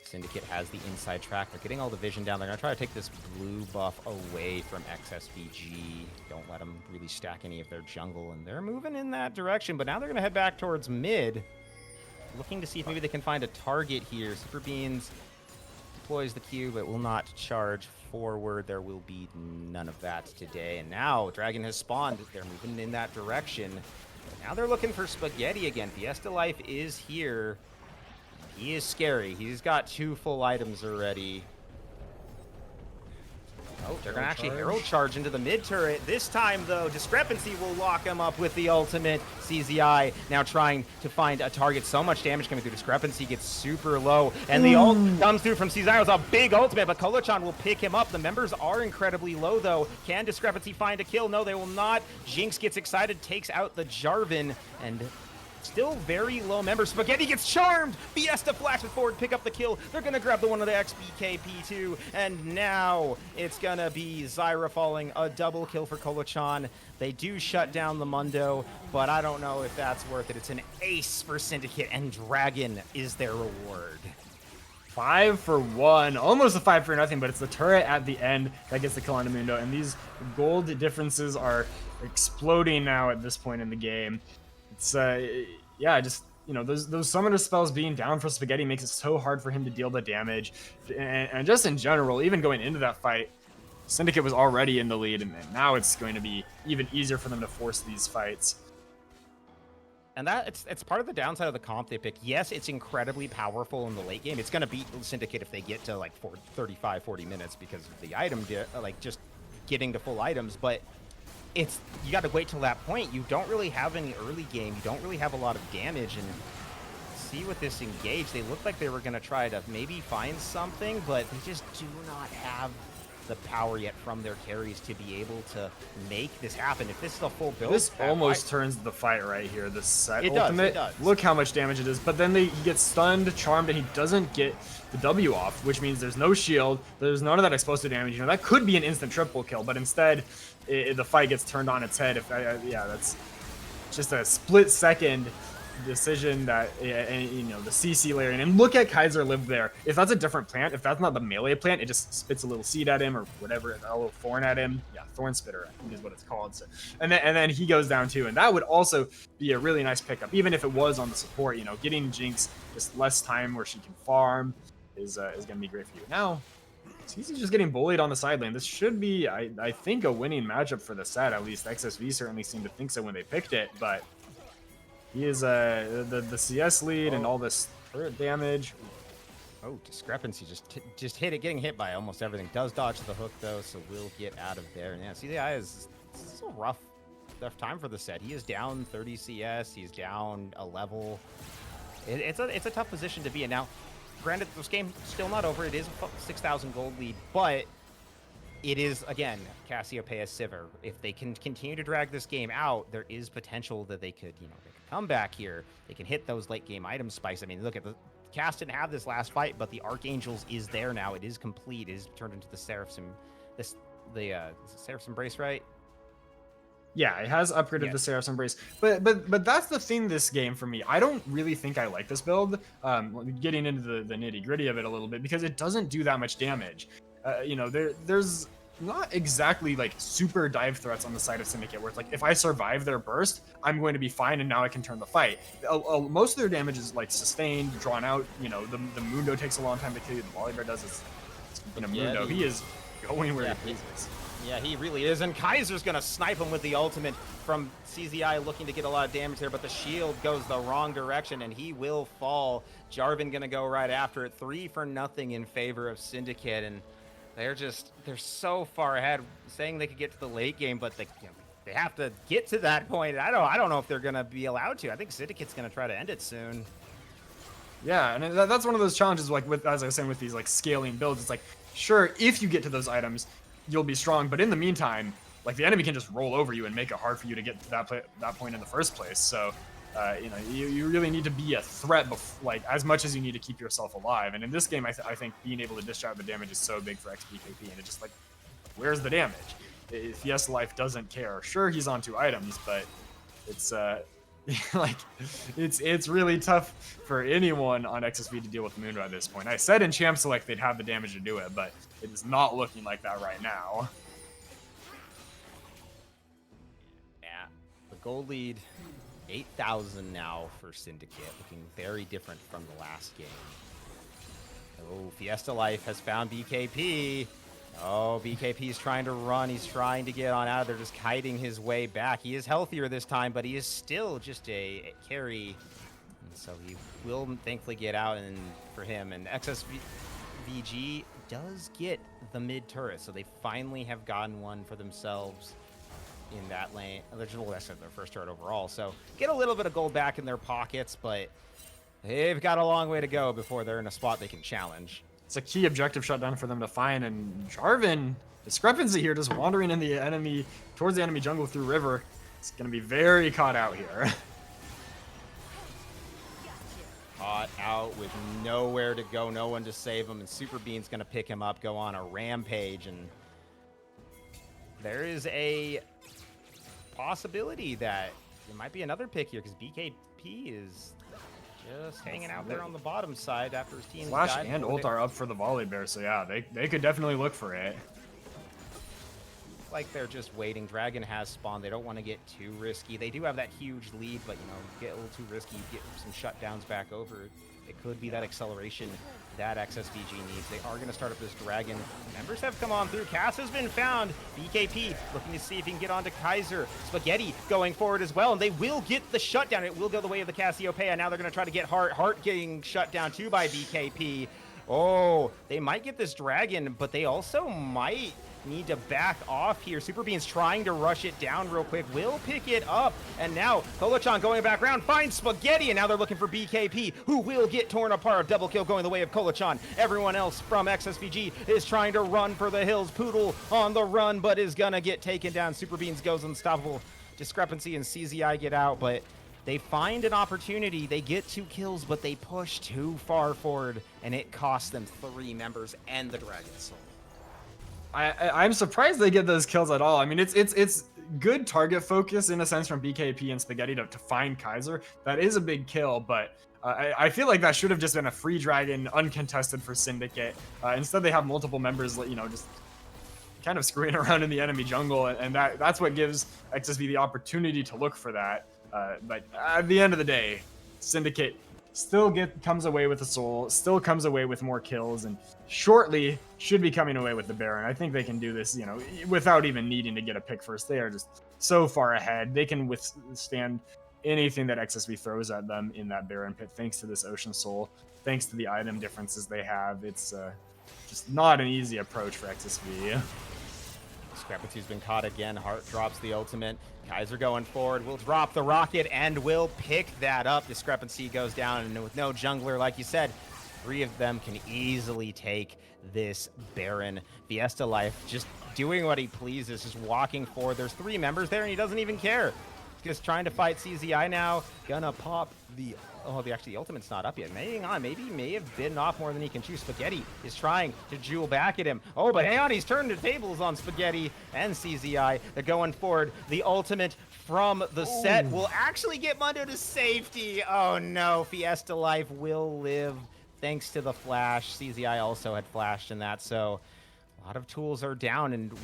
Speaker 2: Syndicate has the inside track. They're getting all the vision down. They're gonna try to take this blue buff away from XSVG. Don't let them really stack any of their jungle, and they're moving in that direction, but now they're gonna head back towards mid. Looking to see if maybe they can find a target here. Super Beans deploys the Q, but will not charge forward. There will be none of that today. And now Dragon has spawned. They're moving in that direction. Now they're looking for Spaghetti again. Fiesta Life is here. He is scary. He's got 2 full items already. Oh, they're going to actually Herald charge into the mid turret. This time, though, Discrepancy will lock him up with the ultimate. CZI now trying to find a target. So much damage coming through. Discrepancy gets super low. And the ult comes through from CZI. It was a big ultimate, but Kolochan will pick him up. The members are incredibly low, though. Can Discrepancy find a kill? No, they will not. Jinx gets excited, takes out the Jarvan, and still very low members. Spaghetti gets charmed. Fiesta flashes forward, pick up the kill. They're going to grab the one of the XBKP too. And now it's going to be Zyra falling. A double kill for Kolochan. They do shut down the Mundo, but I don't know if that's worth it. It's an ace for Syndicate, and Dragon is their reward.
Speaker 3: 5 for 1, almost a 5 for nothing, but it's the turret at the end that gets the kill on Mundo. And these gold differences are exploding now at this point in the game. It's those summoner spells being down for Spaghetti makes it so hard for him to deal the damage, and just in general, even going into that fight, Syndicate was already in the lead, and now it's going to be even easier for them to force these fights.
Speaker 2: And that it's part of the downside of the comp they pick. Yes, it's incredibly powerful in the late game. It's going to beat Syndicate if they get to like 35-40 minutes because of the item just getting to full items, but you got to wait till that point. You don't really have any early game. You don't really have a lot of damage. And see with this engage, they look like they were going to try to maybe find something, but they just do not have the power yet from their carries to be able to make this happen. If this is a full build,
Speaker 3: this almost turns the fight right here. This set
Speaker 2: it
Speaker 3: ultimate.
Speaker 2: Does.
Speaker 3: Look how much damage it is. But then he gets stunned, charmed, and he doesn't get the W off, which means there's no shield. There's none of that explosive damage. That could be an instant triple kill, but instead, the fight gets turned on its head. That's just a split second decision that, you know, the CC layer in. And look at Kaiser live there. If that's a different plant, if that's not the melee plant, it just spits a little seed at him or whatever, a little thorn at him. Yeah, thorn spitter, I think is what it's called. So, and then he goes down too. And that would also be a really nice pickup, even if it was on the support. You know, getting Jinx just less time where she can farm is going to be great for you. Now, CC's just getting bullied on the side lane. This should be, I think, a winning matchup for the set. At least XSV certainly seemed to think so when they picked it, but he is the CS lead and all this turret damage.
Speaker 2: Oh, Discrepancy just hit it, getting hit by almost everything. Does dodge the hook though, so we'll get out of there. And yeah, CZI is a rough time for the set. He is down 30 CS. He's down a level. It's a tough position to be in. Now, granted, this game's still not over. It is a 6,000 gold lead, but it is, again, Cassiopeia Sivir. If they can continue to drag this game out, there is potential that they could, you know, they could come back here. They can hit those late game item spikes. I mean, look at the cast didn't have this last fight, but the Archangels is there now. It is complete. It is turned into the Seraph's Seraph's Embrace, right?
Speaker 3: Yeah, it has upgraded the Seraph's Embrace, but that's the thing this game for me. I don't really think I like this build. Getting into the nitty gritty of it a little bit, because it doesn't do that much damage. You know, there's not exactly like super dive threats on the side of Syndicate where it's like, if I survive their burst, I'm going to be fine and now I can turn the fight. Most of their damage is like sustained, drawn out. You know, the Mundo takes a long time to kill you. The Volibear does is, you know, Mundo. He is going where he pleases.
Speaker 2: Yeah, he really is. And Kaiser's going to snipe him with the ultimate from CZI, looking to get a lot of damage there, but the shield goes the wrong direction and he will fall. Jarvan going to go right after it. 3-0 in favor of Syndicate, and they're so far ahead, saying they could get to the late game, but they have to get to that point. I don't know if they're going to be allowed to. I think Syndicate's going to try to end it soon.
Speaker 3: Yeah, and that's one of those challenges, like with, as I was saying, with these like scaling builds. It's like, sure, if you get to those items, you'll be strong, but in the meantime, like the enemy can just roll over you and make it hard for you to get to that point in the first place. So, you know, you really need to be a threat, like as much as you need to keep yourself alive. And in this game, I think being able to dish out the damage is so big for XBKP, and it's just like, where's the damage? Fiesta Life doesn't care. Sure, he's on 2 items, but it's like it's really tough for anyone on XSV to deal with Mundo at this point. I said in Champ Select they'd have the damage to do it, but it is not looking like that right now.
Speaker 2: Yeah, the gold lead, 8,000 now for Syndicate, looking very different from the last game. Oh, Fiesta Life has found BKP. Oh, BKP's trying to run. He's trying to get on out of there, just kiting his way back. He is healthier this time, but he is still just a carry. And so he will thankfully get out, and for him. And XSVG does get the mid turret, so they finally have gotten one for themselves in that lane. Well, that's their first turret overall. So get a little bit of gold back in their pockets, but they've got a long way to go before they're in a spot they can challenge.
Speaker 3: It's a key objective shutdown for them to find, and Jarvan, Discrepancy here, just wandering in the enemy, towards the enemy jungle through river. It's going to be very caught out here.
Speaker 2: Caught out with nowhere to go, no one to save him, and Super Bean's going to pick him up, go on a rampage, and there is a possibility that there might be another pick here, because BKP is just hanging out there on the bottom side after his team
Speaker 3: Flash
Speaker 2: died.
Speaker 3: and ult are up for the Volibear, so yeah, they could definitely look for it.
Speaker 2: Like they're just waiting. Dragon has spawned. They don't want to get too risky. They do have that huge lead, but you know, get a little too risky, get some shutdowns back over. It could be that acceleration that XSVG needs. They are going to start up this Dragon. Members have come on through. Cass has been found. BKP looking to see if he can get onto Kaiser. Spaghetti going forward as well, and they will get the shutdown. It will go the way of the Cassiopeia. Now they're going to try to get Heart. Heart getting shut down too by BKP. Oh, they might get this Dragon, but they also might need to back off here. Super Bean's trying to rush it down real quick. Will pick it up, and now Kolachan going back around finds Spaghetti, and now they're looking for BKP, who will get torn apart. Double kill going the way of Kolachan. Everyone else from XSVG is trying to run for the hills. Poodle on the run, but is gonna get taken down. Super Beans goes unstoppable. Discrepancy and CZI get out, but they find an opportunity. They get 2 kills, but they push too far forward, and it costs them 3 members and the Dragon Soul.
Speaker 3: I'm surprised they get those kills at all. I mean, it's good target focus in a sense from BKP and Spaghetti to find Kaiser. That is a big kill, but I feel like that should have just been a free dragon, uncontested for Syndicate. Instead, they have multiple members, just kind of screwing around in the enemy jungle, and that's what gives XSV the opportunity to look for that. But at the end of the day, Syndicate still comes away with the soul, still comes away with more kills, and shortly should be coming away with the Baron. I think they can do this, without even needing to get a pick first. They are just so far ahead. They can withstand anything that XSV throws at them in that Baron pit, thanks to this Ocean Soul, thanks to the item differences they have. It's just not an easy approach for XSV.
Speaker 2: Discrepancy's been caught again. Hart drops the ultimate. Kaiser going forward, will drop the rocket and will pick that up. Discrepancy goes down, and with no jungler, like you said, 3 of them can easily take this Baron. Fiesta Life just doing what he pleases, just walking forward. There's 3 members there, and he doesn't even care. He's just trying to fight CZI now. Gonna pop the... Oh, the ultimate's not up yet. Maybe may have bitten off more than he can chew. Spaghetti is trying to jewel back at him. Oh, but hang on, he's turned the tables on Spaghetti and CZI. They're going forward. The ultimate from the set will actually get Mundo to safety. Oh no, Fiesta Life will live thanks to the flash. CZI also had flashed in that, so a lot of tools are down, and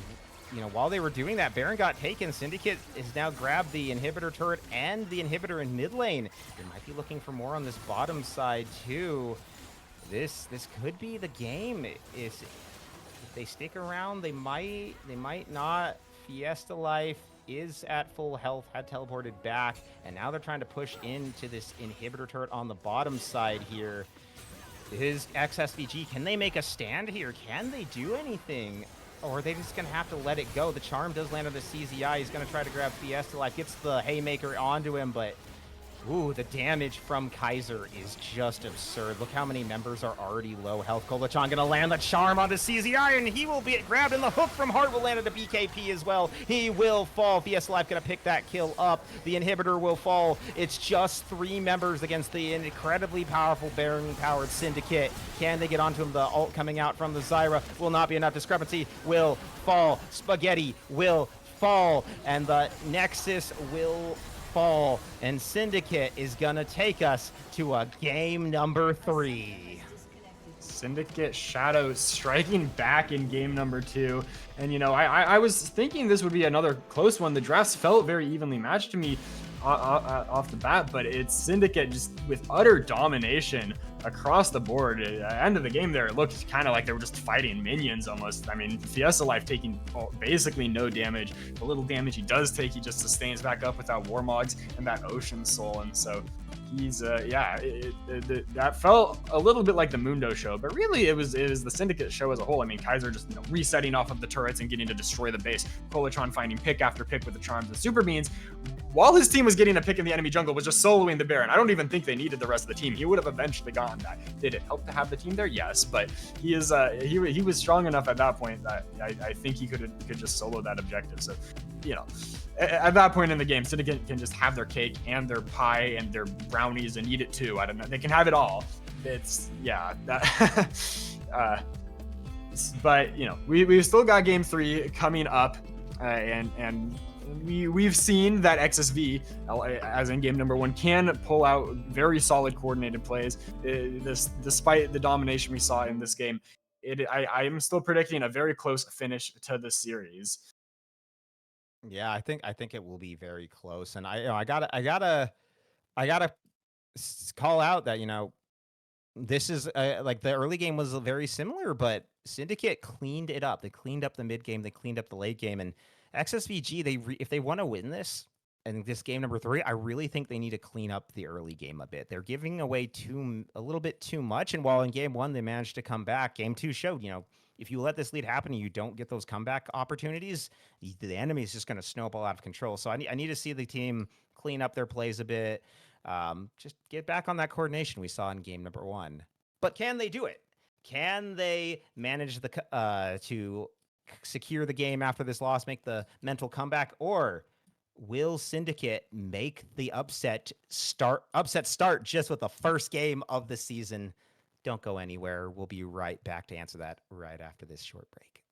Speaker 2: while they were doing that, Baron got taken. Syndicate has now grabbed the inhibitor turret and the inhibitor in mid lane. They might be looking for more on this bottom side too. This could be the game. If they stick around, they might not. Fiesta Life is at full health, had teleported back, and now they're trying to push into this inhibitor turret on the bottom side here. His XSVG, can they make a stand here? Can they do anything? Or are they just going to have to let it go? The charm does land on the CZI. He's going to try to grab Fiesta Life. Gets the haymaker onto him, but... Ooh, the damage from Kaiser is just absurd. Look how many members are already low health. Kolachan going to land the charm onto CZI, and he will be grabbed, and the hook from Hart will land at the BKP as well. He will fall. Fiesta Life going to pick that kill up. The inhibitor will fall. It's just 3 members against the incredibly powerful Baron-powered Syndicate. Can they get onto him? The ult coming out from the Zyra will not be enough. Discrepancy will fall. Spaghetti will fall, and the Nexus will fall, and Syndicate is gonna take us to a game number 3.
Speaker 3: Syndicate Shadow striking back in game number 2, and I was thinking this would be another close one. The drafts felt very evenly matched to me off the bat, but it's Syndicate just with utter domination across the board. At the end of the game there, it looked kind of like they were just fighting minions almost. I mean, Fiesta Life taking basically no damage. The little damage he does take, he just sustains back up without Warmogs and that Ocean Soul, and so he's that felt a little bit like the Mundo show, but really it was the Syndicate show as a whole. I mean, Kaiser just resetting off of the turrets and getting to destroy the base. Polatron finding pick after pick with the charms and super beans, while his team was getting a pick in the enemy jungle, was just soloing the Baron. I don't even think they needed the rest of the team. He would have eventually gotten that. Did it help to have the team there? Yes, but he was strong enough at that point that I think he could just solo that objective. So at that point in the game, Syndicate can just have their cake and their pie and their brownies and eat it too. I don't know. They can have it all. It's but we've still got game 3 coming up, and we've seen that XSV, as in game number 1, can pull out very solid coordinated plays. Despite the domination we saw in this game, I am still predicting a very close finish to the series.
Speaker 2: Yeah, I think it will be very close, and I gotta call out that this is like the early game was very similar, but Syndicate cleaned it up. They cleaned up the mid game, they cleaned up the late game, and XSVG, if they want to win this and this game number 3, I really think they need to clean up the early game a bit. They're giving away a little bit too much, and while in game 1 they managed to come back, game 2 showed if you let this lead happen and you don't get those comeback opportunities, the enemy is just going to snowball out of control. So I need to see the team clean up their plays a bit, just get back on that coordination we saw in game number 1. But can they do it? Can they manage to secure the game after this loss, make the mental comeback, or will Syndicate make the upset start just with the first game of the season? Don't go anywhere. We'll be right back to answer that right after this short break.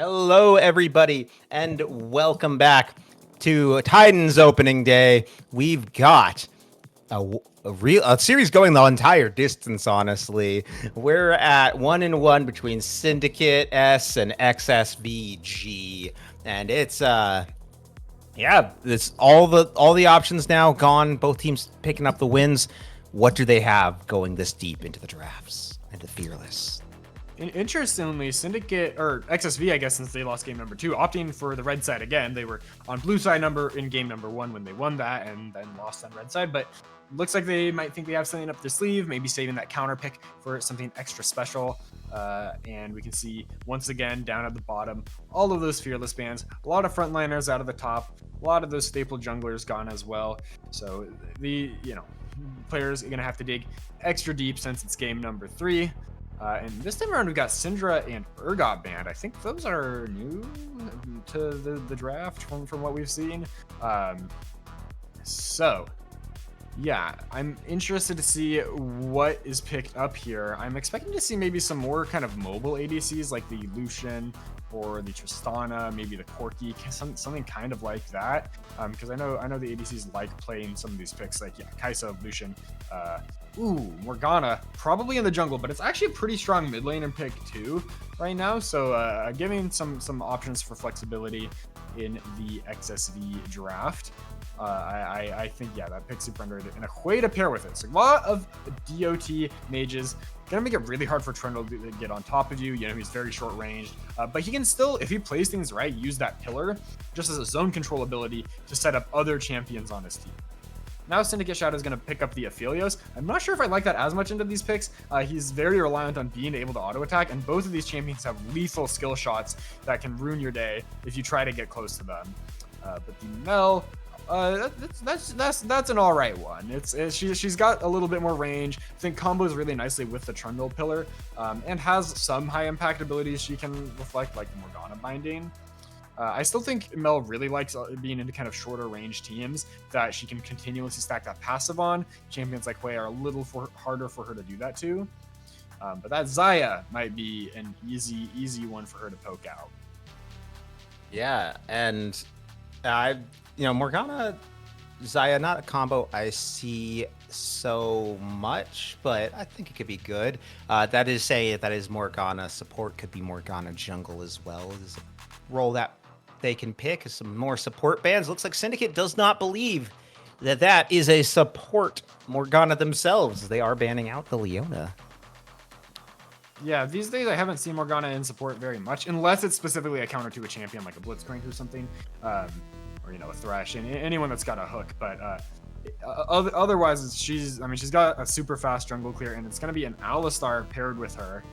Speaker 2: Hello, everybody, and welcome back to Titans opening day. We've got a series going the entire distance, honestly. We're at 1-1 between Syndicate S and XSVG, and it's it's all the options now gone. Both teams picking up the wins. What do they have going this deep into the drafts and the Fearless?
Speaker 3: Interestingly, Syndicate or XSV, I guess, since they lost game number 2, opting for the red side again. They were on blue side in game number 1 when they won that, and then lost on red side. But looks like they might think they have something up their sleeve, maybe saving that counter pick for something extra special. And we can see once again down at the bottom, all of those Fearless bands, a lot of frontliners out of the top, a lot of those staple junglers gone as well. So the players are gonna have to dig extra deep since it's game number 3. And this time around, we've got Syndra and Urgot banned. I think those are new to the draft from what we've seen. So, yeah, I'm interested to see what is picked up here. I'm expecting to see maybe some more kind of mobile ADCs like the Lucian or the Tristana, maybe the Corki, something kind of like that. Because I know the ADCs like playing some of these picks, like Kai'Sa, Lucian, Morgana, probably in the jungle, but it's actually a pretty strong mid laner pick too right now. So giving some options for flexibility in the XSV draft. I think, that pick's super underrated. And a way to pair with it. So a lot of DOT mages. Gonna make it really hard for Trundle to get on top of you. He's very short ranged. But he can still, if he plays things right, use that pillar just as a zone control ability to set up other champions on his team. Now Syndicate Shadow is going to pick up the Aphelios. I'm not sure if I like that as much into these picks. He's very reliant on being able to auto attack, and both of these champions have lethal skill shots that can ruin your day if you try to get close to them. But the Mel, that's an all right one. She's got a little bit more range. I think combos really nicely with the Trundle pillar, and has some high impact abilities she can reflect, like the Morgana binding. I still think Mel really likes being into kind of shorter range teams that she can continuously stack that passive on. Champions like Hui are a little harder for her to do that to. But that Xayah might be an easy one for her to poke out.
Speaker 2: Yeah, and Morgana, Xayah, not a combo I see so much, but I think it could be good. That is Morgana support, could be Morgana jungle as well. Is a role that they can pick some more support bands. Looks like Syndicate does not believe that is a support Morgana themselves. They are banning out the Leona.
Speaker 3: Yeah, these days I haven't seen Morgana in support very much, unless it's specifically a counter to a champion like a Blitzcrank or something, or a Thresh, and anyone that's got a hook. But otherwise, she's got a super fast jungle clear, and it's going to be an Alistar paired with her.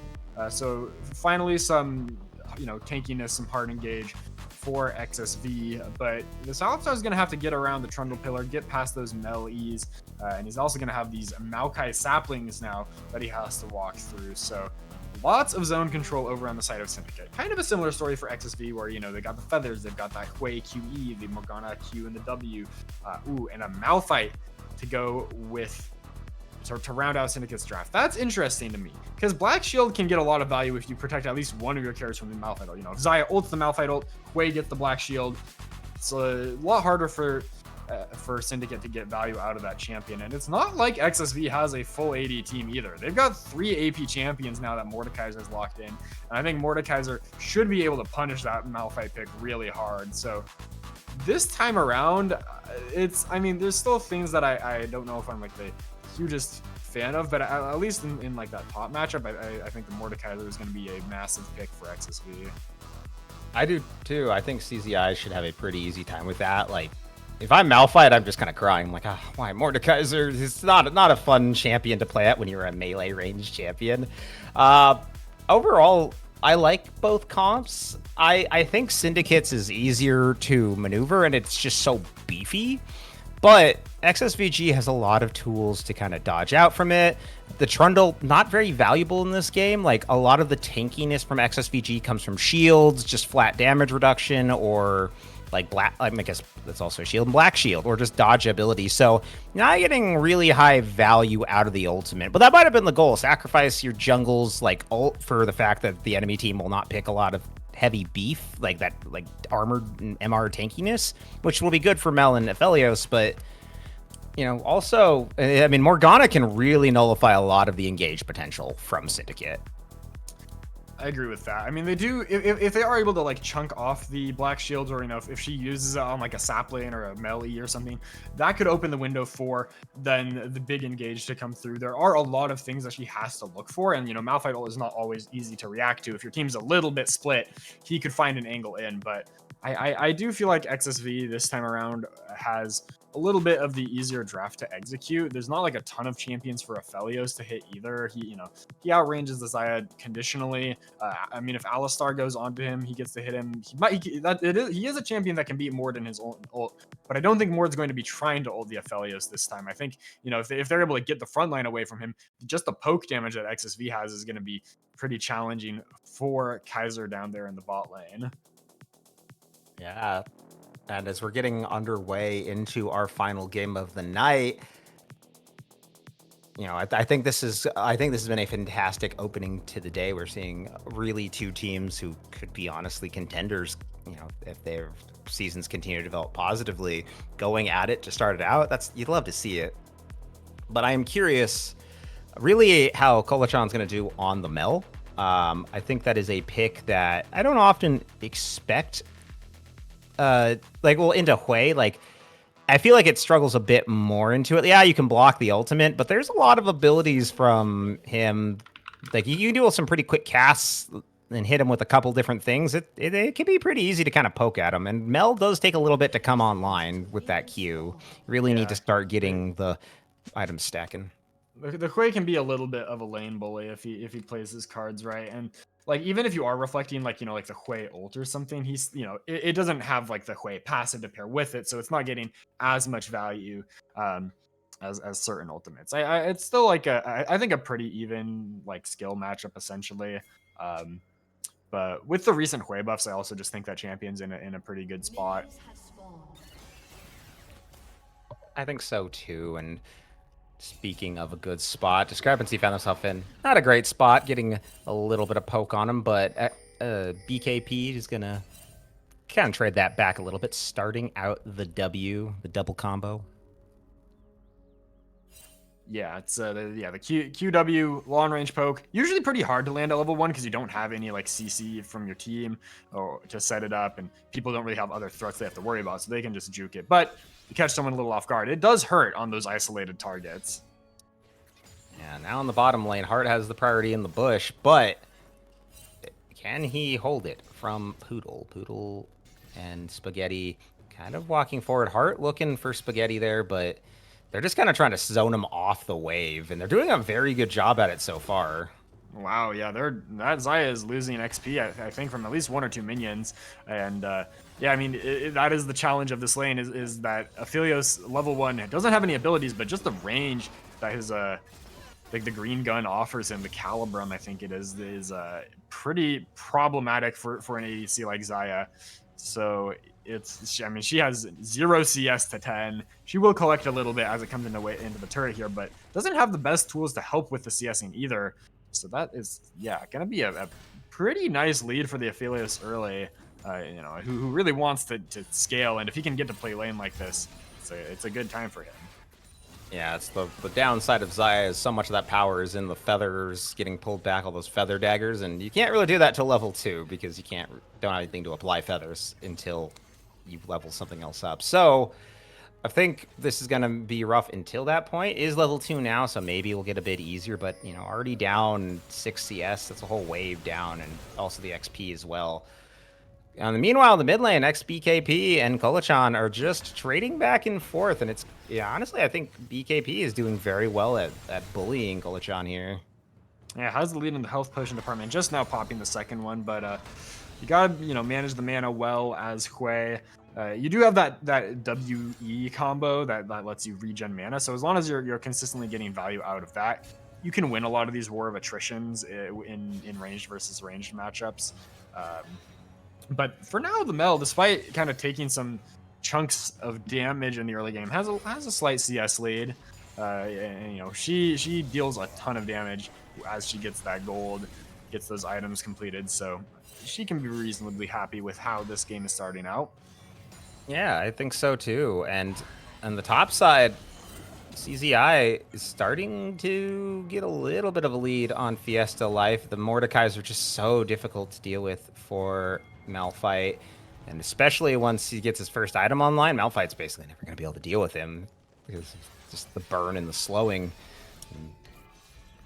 Speaker 3: So finally, some tankiness, some hard engage for XSV, but this Alistar is going to have to get around the Trundle pillar, get past those Mel E's, and he's also going to have these Maokai saplings now that he has to walk through. So lots of zone control over on the side of Syndicate. Kind of a similar story for XSV, where they got the feathers, they've got that Hui QE, the Morgana Q and the W, and a Malphite to go with to round out Syndicate's draft. That's interesting to me, because Black Shield can get a lot of value if you protect at least one of your characters from the Malphite ult. If Xayah ults the Malphite ult, Hui gets the Black Shield. It's a lot harder for Syndicate to get value out of that champion. And it's not like XSV has a full AD team either. They've got 3 AP champions now that Mordekaiser's locked in. And I think Mordekaiser should be able to punish that Malphite pick really hard. So this time around, there's still things that I don't know if I'm like the hugest fan of, but at least in like that top matchup, I think the Mordekaiser is going to be a massive pick for XSV.
Speaker 2: I do too. I think CZI should have a pretty easy time with that. Like, if I'm Malphite, I'm just kind of crying. I'm like, why Mordekaiser? It's not a fun champion to play at when you're a melee range champion. Overall, I like both comps. I think Syndicate's is easier to maneuver, and it's just so beefy. But XSVG has a lot of tools to kind of dodge out from it. The Trundle, not very valuable in this game. Like, a lot of the tankiness from XSVG comes from shields, just flat damage reduction, or like black, I guess that's also a shield, and black shield, or just dodge ability. So not getting really high value out of the ultimate, but that might have been the goal. Sacrifice your jungles like ult for the fact that the enemy team will not pick a lot of heavy beef, like that, like armored MR tankiness, which will be good for Mel and Aphelios, but also, I mean, Morgana can really nullify a lot of the engage potential from Syndicate.
Speaker 3: I agree with that. I mean, they do, if they are able to like chunk off the black shields, or if she uses it on like a sapling or a melee or something, that could open the window for then the big engage to come through. There are a lot of things that she has to look for, and Malphite ult is not always easy to react to. If your team's a little bit split, he could find an angle in, but I do feel like XSV this time around has a little bit of the easier draft to execute. There's not like a ton of champions for Aphelios to hit either. He outranges the Xayah conditionally. I mean, if Alistar goes onto him, he gets to hit him. He is a champion that can beat Mord in his ult, but I don't think Mord's going to be trying to ult the Aphelios this time. I think, if they're able to get the front line away from him, just the poke damage that XSV has is going to be pretty challenging for Kaiser down there in the bot lane.
Speaker 2: Yeah. And as we're getting underway into our final game of the night, I think this has been a fantastic opening to the day. We're seeing really two teams who could be honestly contenders, if their seasons continue to develop positively, going at it to start it out. You'd love to see it. But I am curious, really, how Kolachan's going to do on the Mel. I think that is a pick that I don't often expect. Into Hui, I feel like it struggles a bit more into it. Yeah, you can block the ultimate, but there's a lot of abilities from him. Like, you can do some pretty quick casts and hit him with a couple different things. It can be pretty easy to kind of poke at him. And Mel does take a little bit to come online with that Q. You really need to start getting the items stacking.
Speaker 3: The Hui can be a little bit of a lane bully if he plays his cards right. And even if you are reflecting like the Hui ult or something, he's it doesn't have like the Hui passive to pair with it, so it's not getting as much value as certain ultimates. It's still I think a pretty even skill matchup essentially. But with the recent Hui buffs, I also just think that champion's in a pretty good spot.
Speaker 2: I think so too. And speaking of a good spot, Discrepancy found himself in not a great spot, getting a little bit of poke on him, but BKP is going to kind of trade that back a little bit, starting out the double combo.
Speaker 3: Yeah, it's the QW long range poke. Usually pretty hard to land at level 1 because you don't have any CC from your team or to set it up, and people don't really have other threats they have to worry about, so they can just juke it. But you catch someone a little off guard, it does hurt on those isolated targets.
Speaker 2: Yeah, now in the bottom lane, Hart has the priority in the bush, but can he hold it from Poodle? Poodle and Spaghetti kind of walking forward. Hart looking for Spaghetti there, but they're just kind of trying to zone him off the wave, and they're doing a very good job at it so far.
Speaker 3: Wow, yeah, that Xayah is losing XP, I think, from at least 1 or 2 minions, and yeah, I mean, that is the challenge of this lane, is that Aphelios level 1 doesn't have any abilities, but just the range that his the green gun offers him, the Calibrum, I think it is pretty problematic for an ADC like Xayah. So she has 0 CS to 10. She will collect a little bit as it comes into the turret here, but doesn't have the best tools to help with the CSing either. So that is, gonna be a pretty nice lead for the Aphelios early. Who really wants to scale, and if he can get to play lane like this, it's a good time for him.
Speaker 2: Yeah, it's the downside of Xayah is so much of that power is in the feathers, getting pulled back, all those feather daggers, and you can't really do that till level 2 because you don't have anything to apply feathers until you level something else up. So I think this is going to be rough until that point. It is level 2 now, so maybe it'll get a bit easier, but already down 6 CS, that's a whole wave down, and also the XP as well. Meanwhile, in the mid lane, XBKP and Kolachan are just trading back and forth, and honestly, I think BKP is doing very well at bullying Kolachan here.
Speaker 3: Yeah, has the lead in the health potion department, just now popping the second one, but you gotta manage the mana well as Hui. You do have that WE combo that lets you regen mana, so as long as you're consistently getting value out of that, you can win a lot of these war of attritions in ranged versus ranged matchups. But for now, the Mel, despite kind of taking some chunks of damage in the early game, has a slight CS lead. And she deals a ton of damage as she gets that gold. gets those items completed. So she can be reasonably happy with how this game is starting out.
Speaker 2: Yeah, I think so too. And on the top side, CZI is starting to get a little bit of a lead on Fiesta Life. The Mordecais are just so difficult to deal with for Malphite. And especially once he gets his first item online, Malphite's basically never going to be able to deal with him because of just the burn and the slowing. And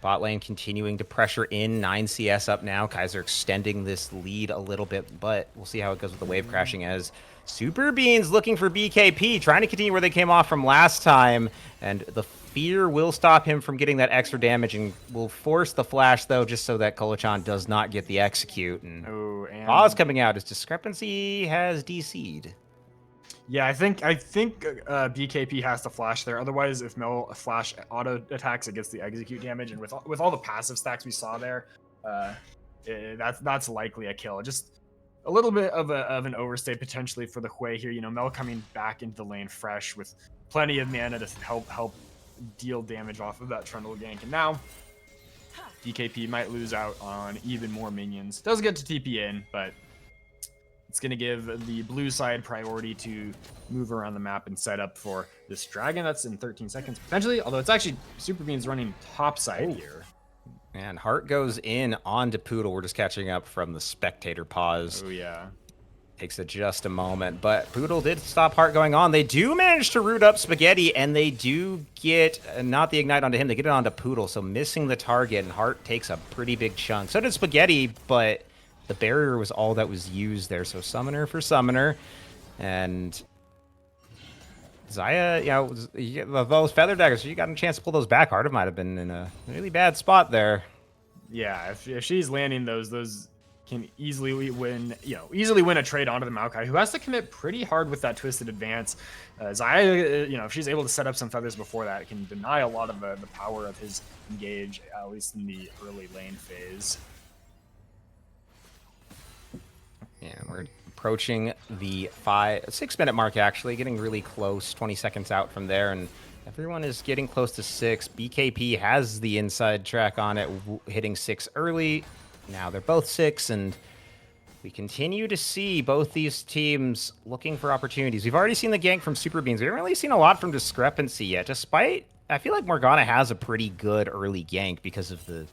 Speaker 2: bot lane continuing to pressure in, 9 CS up now. Kaiser extending this lead a little bit, but we'll see how it goes with the wave crashing as Super Beans looking for BKP, trying to continue where they came off from last time, and the fear will stop him from getting that extra damage and will force the flash, though, just so that Kolachan does not get the execute. And pause coming out as Discrepancy has DC'd.
Speaker 3: Yeah, I think BKP has to flash there. Otherwise, if Mel flash auto attacks, it gets the execute damage, and with all the passive stacks we saw there, that's likely a kill. Just a little bit of an overstay potentially for the Hui here. You know, Mel coming back into the lane fresh with plenty of mana to help deal damage off of that Trundle gank, and now BKP might lose out on even more minions. Does get to TP in, but it's going to give the blue side priority to move around the map and set up for this dragon that's in 13 seconds potentially, although it's actually Super Beans running top side here.
Speaker 2: And Heart goes in onto Poodle. We're just catching up from the spectator pause.
Speaker 3: Oh, yeah.
Speaker 2: Takes it just a moment, but Poodle did stop Heart going on. They do manage to root up Spaghetti, and they do get not the Ignite onto him. They get it onto Poodle, so missing the target, and Heart takes a pretty big chunk. So did Spaghetti, but the barrier was all that was used there. So Summoner for Summoner, and Zaya, you know, those Feather Daggers, you got a chance to pull those back. Heart might have been in a really bad spot there.
Speaker 3: Yeah, if she's landing those can easily win a trade onto the Maokai, who has to commit pretty hard with that twisted advance. Zaya, if she's able to set up some feathers before that, it can deny a lot of the power of his engage, at least in the early lane phase.
Speaker 2: Yeah, we're approaching the 6-minute mark, actually, getting really close, 20 seconds out from there, and everyone is getting close to 6. BKP has the inside track on it, hitting 6 early. Now they're both 6, and we continue to see both these teams looking for opportunities. We've already seen the gank from Super Beans. We haven't really seen a lot from Discrepancy yet, despite I feel like Morgana has a pretty good early gank because of the,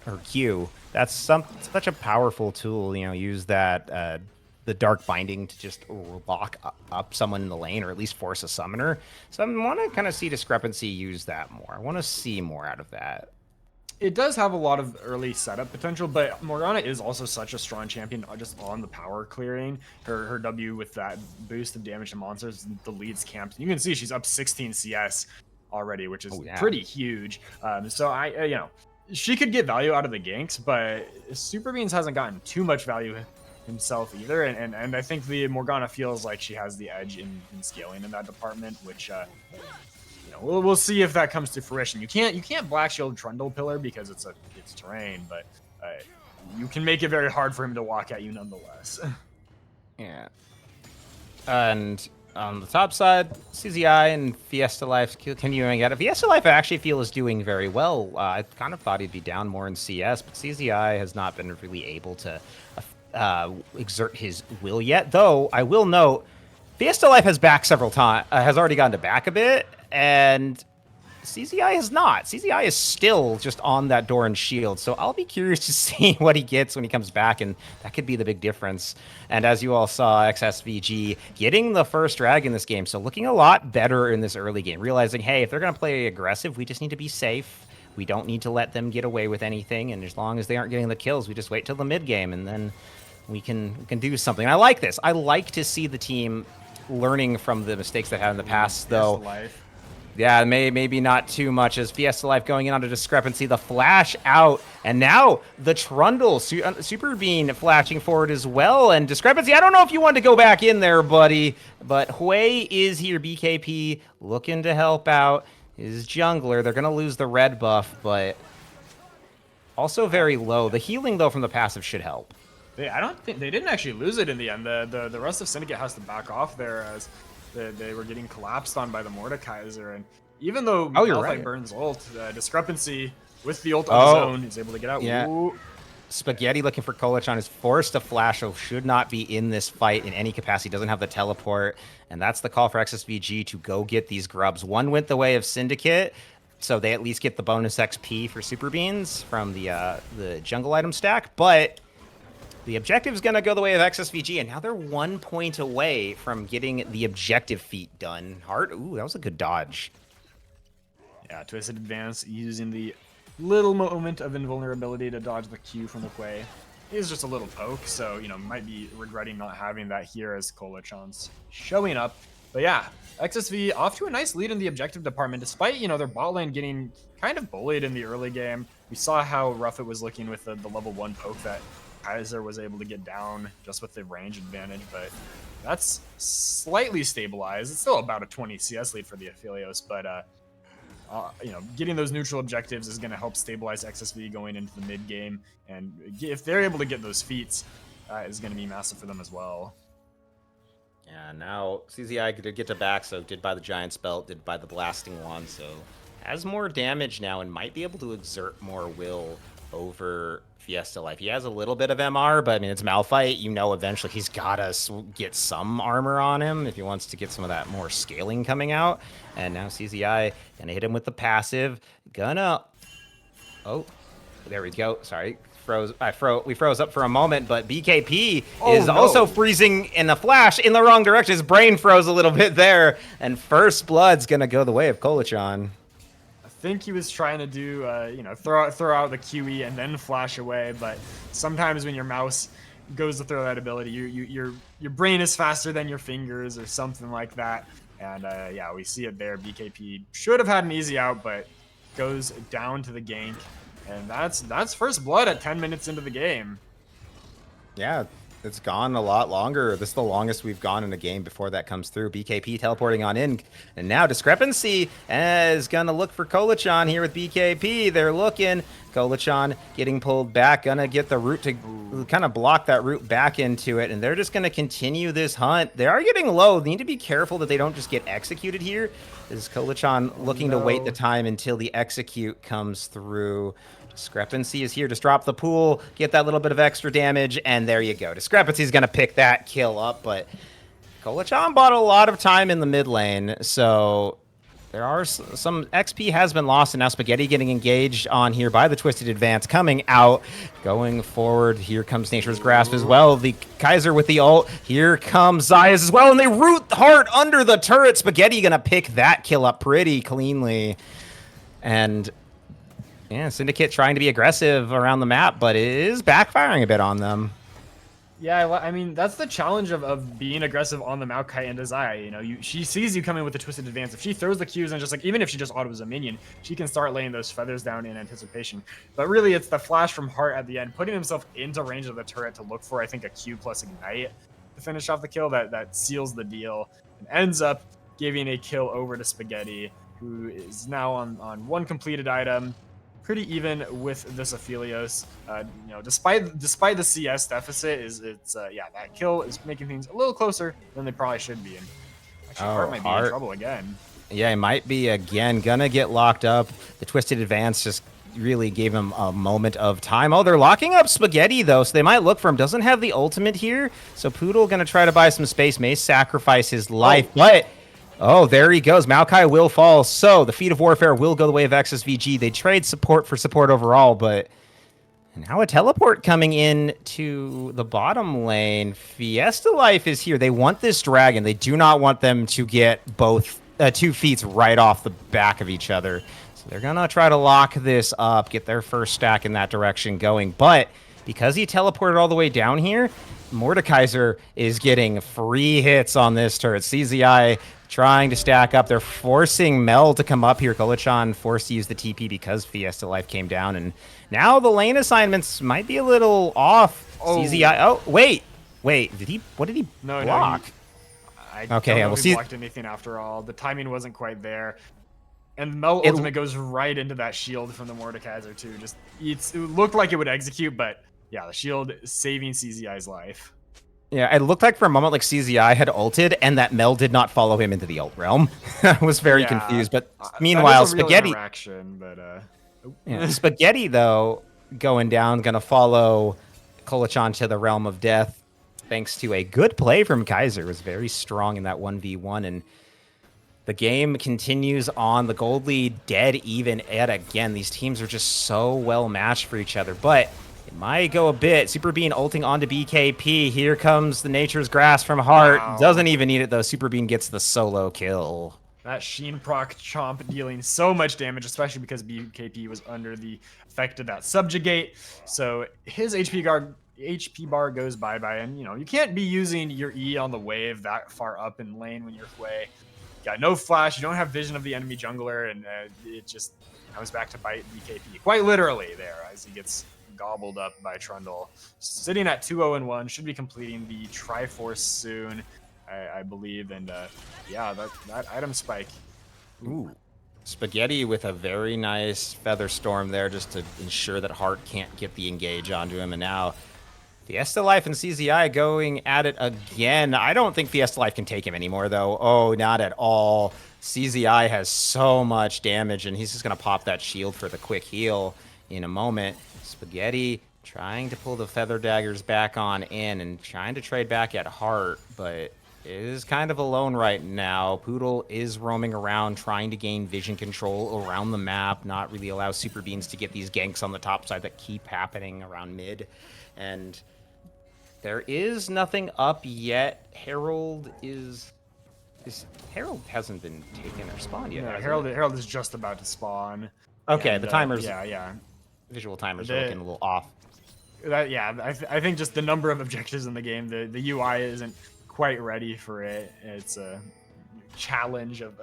Speaker 2: her Q. That's such a powerful tool, use that, the Dark Binding to just lock up someone in the lane, or at least force a summoner. So I want to kind of see Discrepancy use that more. I want to see more out of that.
Speaker 3: It does have a lot of early setup potential, but Morgana is also such a strong champion just on the power clearing. Her W with that boost of damage to monsters, the leads camped. You can see she's up 16 CS already, which is pretty huge. So she could get value out of the ganks, but Super Beans hasn't gotten too much value himself either, and I think the Morgana feels like she has the edge in scaling in that department, which we'll see if that comes to fruition. You can't Black Shield Trundle Pillar because it's terrain, but you can make it very hard for him to walk at you nonetheless.
Speaker 2: Yeah. And on the top side, CZI and Fiesta Life continuing at it. Fiesta Life I actually feel is doing very well. I kind of thought he'd be down more in CS, but CZI has not been really able to exert his will yet. Though I will note, Fiesta Life has back several times, has already gone to back a bit, and CZI has not. CZI is still just on that door and shield, so I'll be curious to see what he gets when he comes back, and that could be the big difference. And as you all saw, XSVG getting the first drag in this game, so looking a lot better in this early game, realizing, hey, if they're going to play aggressive, we just need to be safe. We don't need to let them get away with anything, and as long as they aren't getting the kills, we just wait till the mid game, and then we can do something. And I like this. I like to see the team learning from the mistakes they had in the past, though. Yeah, maybe not too much, as Fiesta Life going in on a Discrepancy, the flash out, and now the Trundle, Super Bean flashing forward as well, and Discrepancy, I don't know if you want to go back in there, buddy, but Hui is here, BKP looking to help out his jungler. They're going to lose the red buff, but also very low. The healing, though, from the passive should help.
Speaker 3: I don't think they didn't actually lose it in the end. The rest of Syndicate has to back off there as they were getting collapsed on by the Mordekaiser, and even though Malphite burns ult, Discrepancy with the ult on his own is able to get out.
Speaker 2: Yeah.
Speaker 3: Ooh.
Speaker 2: Spaghetti looking for Kolachan is forced to flash, so should not be in this fight in any capacity. Doesn't have the teleport, and that's the call for XSVG to go get these grubs. One went the way of Syndicate, so they at least get the bonus XP for Super Beans from the jungle item stack, but the objective is going to go the way of XSVG, and now they're 1 point away from getting the objective feat done. Hart, ooh, that was a good dodge.
Speaker 3: Yeah, Twisted Advance using the little moment of invulnerability to dodge the Q from the Quay. It is just a little poke, so, you know, might be regretting not having that here as Kolachan's showing up. But yeah, XSV off to a nice lead in the objective department, despite, you know, their bot lane getting kind of bullied in the early game. We saw how rough it was looking with the level 1 poke that Kaiser was able to get down just with the range advantage, but that's slightly stabilized. It's still about a 20 CS lead for the Aphelios, but you know, getting those neutral objectives is going to help stabilize XSV going into the mid game, and if they're able to get those feats, is going to be massive for them as well.
Speaker 2: Yeah, now CZI did get to back, so did buy the Giant's Belt, did buy the Blasting Wand, so has more damage now and might be able to exert more will over Fiesta Life. He has a little bit of MR, but I mean, it's Malphite. You know, eventually he's got to get some armor on him if he wants to get some of that more scaling coming out. And now CZI gonna hit him with the passive. Oh, there we go. Sorry. We froze up for a moment, but BKP is also freezing in the flash in the wrong direction. His brain froze a little bit there, and first blood's gonna go the way of Kolachan.
Speaker 3: I think he was trying to do, you know, throw out the QE and then flash away, but sometimes when your mouse goes to throw that ability, your brain is faster than your fingers or something like that. And yeah, we see it there. BKP should have had an easy out, but goes down to the gank. And that's first blood at 10 minutes into the game. Yeah,
Speaker 2: it's gone a lot longer. This is the longest we've gone in a game before that comes through. BKP teleporting on in. And now Discrepancy is going to look for Kolachan here with BKP. They're looking. Kolachan getting pulled back. Going to get the route to kind of block that route back into it. And they're just going to continue this hunt. They are getting low. They need to be careful that they don't just get executed here. Is Kolachan looking to wait the time until the execute comes through. Discrepancy is here to drop the pool, get that little bit of extra damage, and there you go. Discrepancy is going to pick that kill up, but Kolachan bought a lot of time in the mid lane, so there are some XP has been lost, and now Spaghetti getting engaged on here by the Twisted Advance coming out. Going forward, here comes Nature's Grasp as well. The Kaiser with the ult. Here comes Zayas as well, and they root hard under the turret. Spaghetti going to pick that kill up pretty cleanly. And yeah, Syndicate trying to be aggressive around the map, but it is backfiring a bit on them.
Speaker 3: Yeah, I mean, that's the challenge of being aggressive on the Maokai and Zaya. You know, she sees you coming with the Twisted Advance. If she throws the Qs and just like, even if she just autos a minion, she can start laying those feathers down in anticipation. But really, it's the flash from Heart at the end, putting himself into range of the turret to look for, I think, a Q plus Ignite to finish off the kill that seals the deal and ends up giving a kill over to Spaghetti, who is now on one completed item. Pretty even with this Aphelios. You know, despite the CS deficit, yeah, that kill is making things a little closer than they probably should be. And actually, Hart might be in trouble again.
Speaker 2: Yeah, he might be again. Gonna get locked up. The Twisted Advance just really gave him a moment of time. Oh, they're locking up Spaghetti though, so they might look for him. Doesn't have the ultimate here, so Poodle gonna try to buy some space. May sacrifice his life, but oh, there he goes. Maokai will fall. So the Feat of Warfare will go the way of XSVG. They trade support for support overall, but now a teleport coming in to the bottom lane. Fiesta Life is here. They want this dragon. They do not want them to get both two feats right off the back of each other. So they're going to try to lock this up, get their first stack in that direction going. But because he teleported all the way down here, Mordekaiser is getting free hits on this turret. CZI trying to stack up. They're forcing Mel to come up here. Kolachan forced to use the TP because Fiesta Life came down. And now the lane assignments might be a little off. Oh. CZI. Oh, wait. Did he? What did he block?
Speaker 3: I don't know if he blocked anything after all. The timing wasn't quite there. And Mel ultimate goes right into that shield from the Mordekaiser too. It looked like it would execute, but yeah, the shield saving CZI's life.
Speaker 2: Yeah, it looked like for a moment like CZI had ulted and that Mel did not follow him into the ult realm. I was very confused, but meanwhile, Spaghetti...
Speaker 3: But,
Speaker 2: yeah, Spaghetti, though, going down, going to follow Kolachan to the realm of death. Thanks to a good play from Kaiser. Was very strong in that 1v1, and the game continues on. The gold lead dead even yet again. These teams are just so well matched for each other, but it might go a bit. Super Bean ulting onto BKP. Here comes the Nature's Grasp from Heart.
Speaker 3: Wow.
Speaker 2: Doesn't even need it though. Super Bean gets the solo kill.
Speaker 3: That Sheen proc chomp dealing so much damage, especially because BKP was under the effect of that subjugate. So his HP bar goes bye-bye, and you can't be using your E on the wave that far up in lane when you're Hwei. You got no flash, you don't have vision of the enemy jungler, and it just comes back to bite BKP. Quite literally there, as he gets gobbled up by Trundle. Sitting at 2-0-1, should be completing the Triforce soon, I believe, and yeah, that item spike.
Speaker 2: Ooh. Spaghetti with a very nice Feather Storm there just to ensure that Heart can't get the engage onto him, and now Fiesta Life and CZI going at it again. I don't think Fiesta Life can take him anymore, though. Oh, not at all. CZI has so much damage, and he's just going to pop that shield for the quick heal in a moment. Spaghetti trying to pull the Feather Daggers back on in and trying to trade back at Heart, but is kind of alone right now. Poodle is roaming around trying to gain vision control around the map, not really allow Super Beans to get these ganks on the top side that keep happening around mid. And there is nothing up yet. Herald Herald hasn't been taken or spawned yet.
Speaker 3: Yeah, Herald is just about to spawn.
Speaker 2: Okay,
Speaker 3: and,
Speaker 2: the timers.
Speaker 3: Yeah.
Speaker 2: Visual timers are looking a little off.
Speaker 3: I think just the number of objectives in the game, the UI isn't quite ready for it. It's a challenge of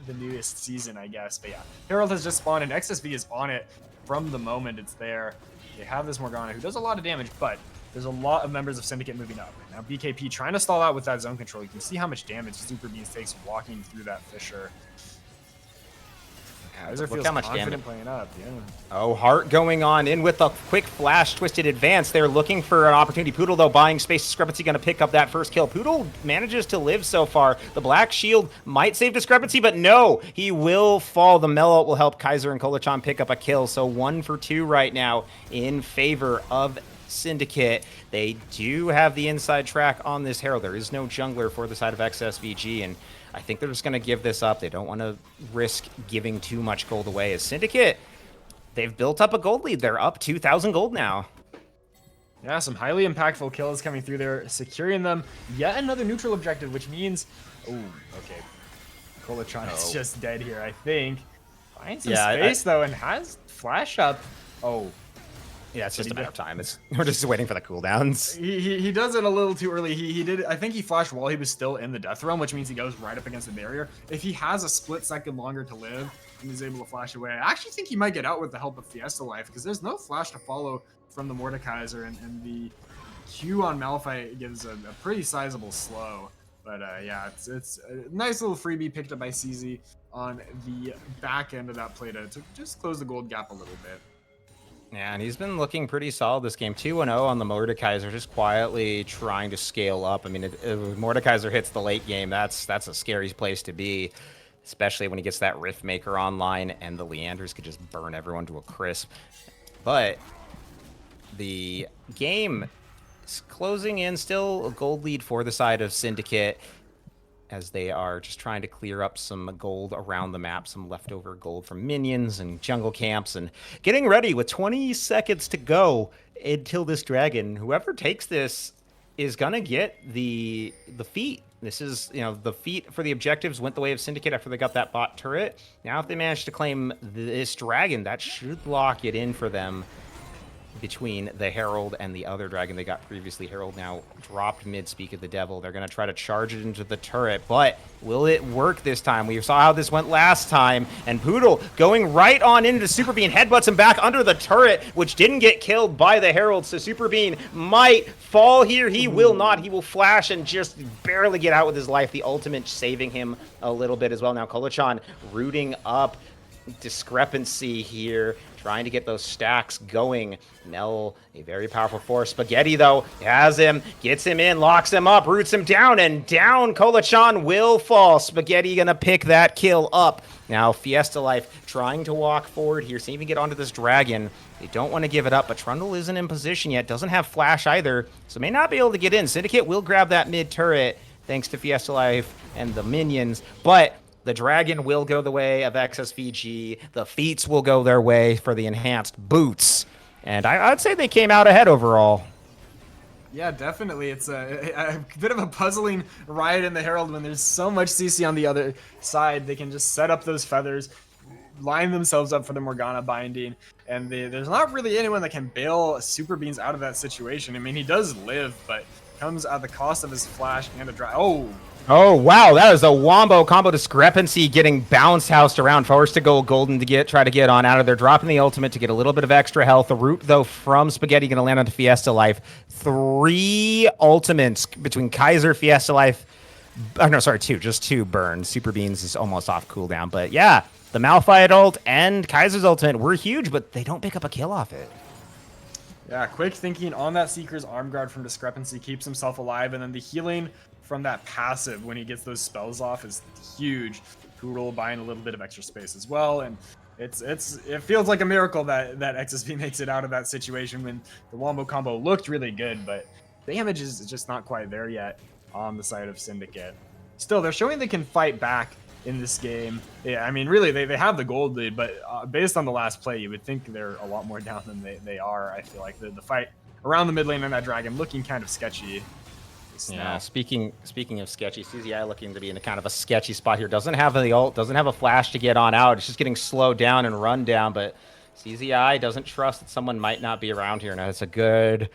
Speaker 3: the newest season, I guess. But yeah, Herald has just spawned, and XSV is on it from the moment it's there. They have this Morgana who does a lot of damage, but there's a lot of members of Syndicate moving up. Now BKP trying to stall out with that zone control. You can see how much damage Super Beans takes walking through that fissure. Kaiser feels
Speaker 2: how much
Speaker 3: confident
Speaker 2: damage
Speaker 3: playing up. Yeah.
Speaker 2: Oh, Heart going on in with a quick flash twisted advance. They're looking for an opportunity. Poodle, though, buying space. Discrepancy going to pick up that first kill. Poodle manages to live so far. The Black Shield might save Discrepancy, but no, he will fall. The Mellow will help Kaiser and Kolachan pick up a kill. So 1 for 2 right now in favor of Syndicate. They do have the inside track on this Herald. There is no jungler for the side of XSVG, and I think they're just going to give this up. They don't want to risk giving too much gold away. As Syndicate, they've built up a gold lead. They're up 2,000 gold now.
Speaker 3: Yeah, some highly impactful kills coming through there, securing them yet another neutral objective, which means... Oh, okay. Kolachan is just dead here, I think. Finds some space, though, and has flash up. Oh.
Speaker 2: Yeah, it's just a matter of time. We're just waiting for the cooldowns.
Speaker 3: He does it a little too early. He did. I think he flashed while he was still in the death realm, which means he goes right up against the barrier. If he has a split second longer to live and is able to flash away, I actually think he might get out with the help of Fiesta Life, because there's no flash to follow from the Mordekaiser, and the Q on Malphite gives a pretty sizable slow. But yeah, it's a nice little freebie picked up by CZ on the back end of that play to just close the gold gap a little bit.
Speaker 2: Yeah, and he's been looking pretty solid this game. 2-0 on the Mordekaiser, just quietly trying to scale up. I mean, if Mordekaiser hits the late game, that's a scary place to be, especially when he gets that Rift Maker online and the Leanders could just burn everyone to a crisp. But the game is closing in, still a gold lead for the side of Syndicate, as they are just trying to clear up some gold around the map, some leftover gold from minions and jungle camps, and getting ready with 20 seconds to go until this dragon. Whoever takes this is gonna get the feat. This is, the feat for the objectives went the way of Syndicate after they got that bot turret. Now if they manage to claim this dragon, that should lock it in for them between the Herald and the other dragon they got previously. Herald now dropped mid-speak of the devil. They're going to try to charge it into the turret, but will it work this time? We saw how this went last time, and Poodle going right on into Super Bean, headbutts him back under the turret, which didn't get killed by the Herald, so Super Bean might fall here. He will not. He will flash and just barely get out with his life. The ultimate saving him a little bit as well. Now Kolachan rooting up Discrepancy here, trying to get those stacks going. Mel, a very powerful force. Spaghetti, though, has him, gets him in, locks him up, roots him down, and down Kolachan will fall. Spaghetti gonna pick that kill up. Now, Fiesta Life trying to walk forward here, see if he can get onto this dragon. They don't want to give it up, but Trundle isn't in position yet. Doesn't have flash either, so may not be able to get in. Syndicate will grab that mid turret thanks to Fiesta Life and the minions, but the Dragon will go the way of XSVG. The Feats will go their way for the enhanced boots. And I'd say they came out ahead overall.
Speaker 4: Yeah, definitely. It's a bit of a puzzling ride in the Herald when there's so much CC on the other side. They can just set up those feathers, line themselves up for the Morgana binding, and there's not really anyone that can bail Super Beans out of that situation. I mean, he does live, but comes at the cost of his flash and a dry.
Speaker 2: Oh, wow, that is a wombo combo discrepancy, getting bounced housed around. Forced to go golden to try to get on out of there, dropping the ultimate to get a little bit of extra health. The root, though, from Spaghetti going to land onto Fiesta Life. 3 ultimates between Kaiser, Fiesta Life. Oh, no, sorry, 2. Just 2 burns. Super Beans is almost off cooldown. But yeah, the Malphite ult and Kaiser's ultimate were huge, but they don't pick up a kill off it.
Speaker 4: Yeah, quick thinking on that Seeker's arm guard from discrepancy keeps himself alive, and then the healing from that passive when he gets those spells off is huge. Poodle buying a little bit of extra space as well, and it feels like a miracle that XSV makes it out of that situation when the wombo combo looked really good, but damage is just not quite there yet on the side of Syndicate. Still, they're showing they can fight back in this game. Yeah, I mean, really, they have the gold lead, but based on the last play, you would think they're a lot more down than they are. I feel like the fight around the mid lane and that dragon looking kind of sketchy.
Speaker 2: Yeah, speaking of sketchy, CZI looking to be in a kind of a sketchy spot here. Doesn't have the ult, doesn't have a flash to get on out. It's just getting slowed down and run down, but CZI doesn't trust that someone might not be around here. Now, it's a good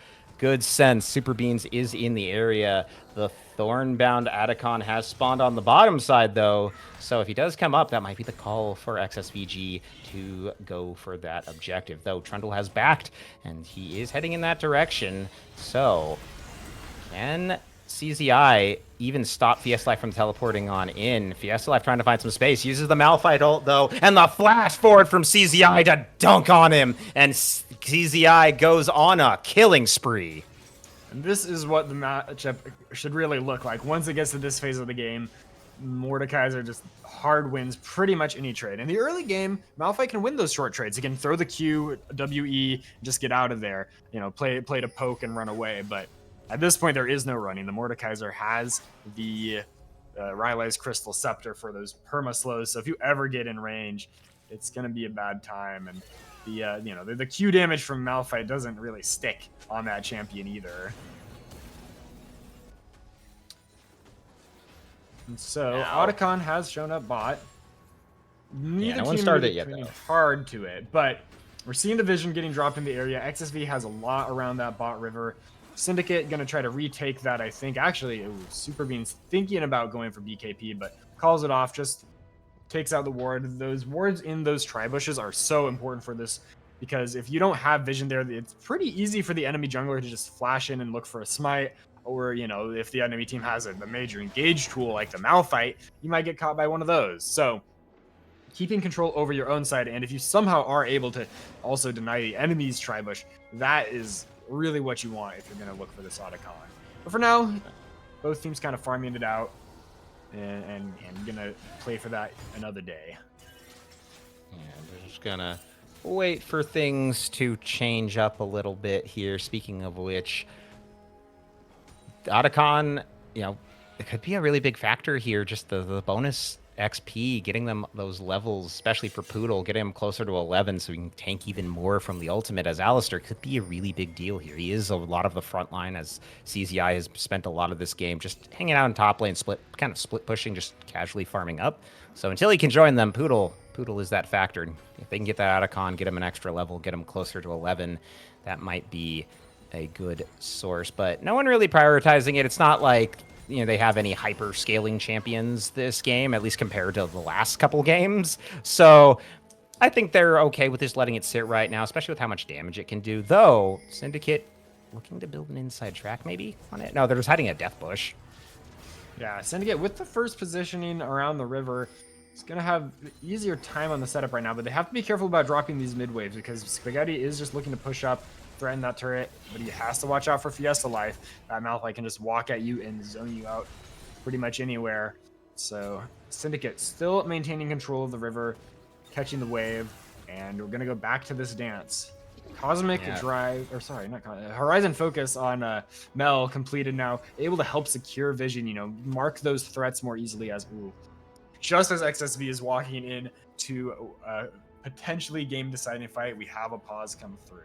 Speaker 2: sense. Super Beans is in the area. The Thornbound Atacon has spawned on the bottom side, though. So if he does come up, that might be the call for XSVG to go for that objective. Though Trundle has backed, and he is heading in that direction. So can CZI even stop Fiesta Life from teleporting on in? Fiesta Life trying to find some space. Uses the Malphite ult, though, and the flash forward from CZI to dunk on him. And CZI goes on a killing spree.
Speaker 4: And this is what the matchup should really look like. Once it gets to this phase of the game, Mordekaiser just hard wins pretty much any trade. In the early game, Malphite can win those short trades. He can throw the Q, WE, just get out of there. You know, play to poke and run away. But at this point, there is no running. The Mordekaiser has the Rylai's Crystal Scepter for those perma slows. So if you ever get in range, it's going to be a bad time. And the Q damage from Malphite doesn't really stick on that champion either. And so Otacon has shown up bot. Neither
Speaker 2: no one
Speaker 4: team
Speaker 2: started
Speaker 4: really
Speaker 2: it yet,
Speaker 4: committing
Speaker 2: though.
Speaker 4: hard to it, but we're seeing the vision getting dropped in the area. XSV has a lot around that bot river. Syndicate gonna try to retake that, I think. Actually, Super Beans thinking about going for BKP, but calls it off, just takes out the ward. Those wards in those tri-bushes are so important for this, because if you don't have vision there, it's pretty easy for the enemy jungler to just flash in and look for a smite. Or, you know, if the enemy team has a major engage tool like the Malphite, you might get caught by one of those. So keeping control over your own side, and if you somehow are able to also deny the enemy's tri-bush, that is really what you want if you're going to look for this Otacon. But for now, both teams kind of farming it out and going to play for that another day.
Speaker 2: Yeah, they're just going to wait for things to change up a little bit here. Speaking of which, Otacon, you know, it could be a really big factor here. Just the bonus XP, getting them those levels, especially for Poodle, getting him closer to 11 so he can tank even more from the ultimate as Alistar could be a really big deal here. He is a lot of the front line, as CZI has spent a lot of this game just hanging out in top lane, split pushing, just casually farming up. So until he can join them, Poodle is that factor. If they can get that Otacon, get him an extra level, get him closer to 11, that might be a good source, but no one really prioritizing it. It's not like, you know, they have any hyper scaling champions this game, at least compared to the last couple games. So I think they're okay with just letting it sit right now, especially with how much damage it can do. Though Syndicate looking to build an inside track maybe on it. No, they're just hiding a death bush.
Speaker 4: Yeah, Syndicate with the first positioning around the river, it's going to have easier time on the setup right now, but they have to be careful about dropping these mid waves because Spaghetti is just looking to push up, threaten that turret, but he has to watch out for Fiesta Life. That Malphite can just walk at you and zone you out pretty much anywhere. So Syndicate still maintaining control of the river, catching the wave, and we're going to go back to this dance. Cosmic
Speaker 2: Yeah.
Speaker 4: Drive, or sorry, not Horizon Focus on Mel completed now, able to help secure vision, mark those threats more easily as, just as XSV is walking in to potentially game-deciding fight, we have a pause come through.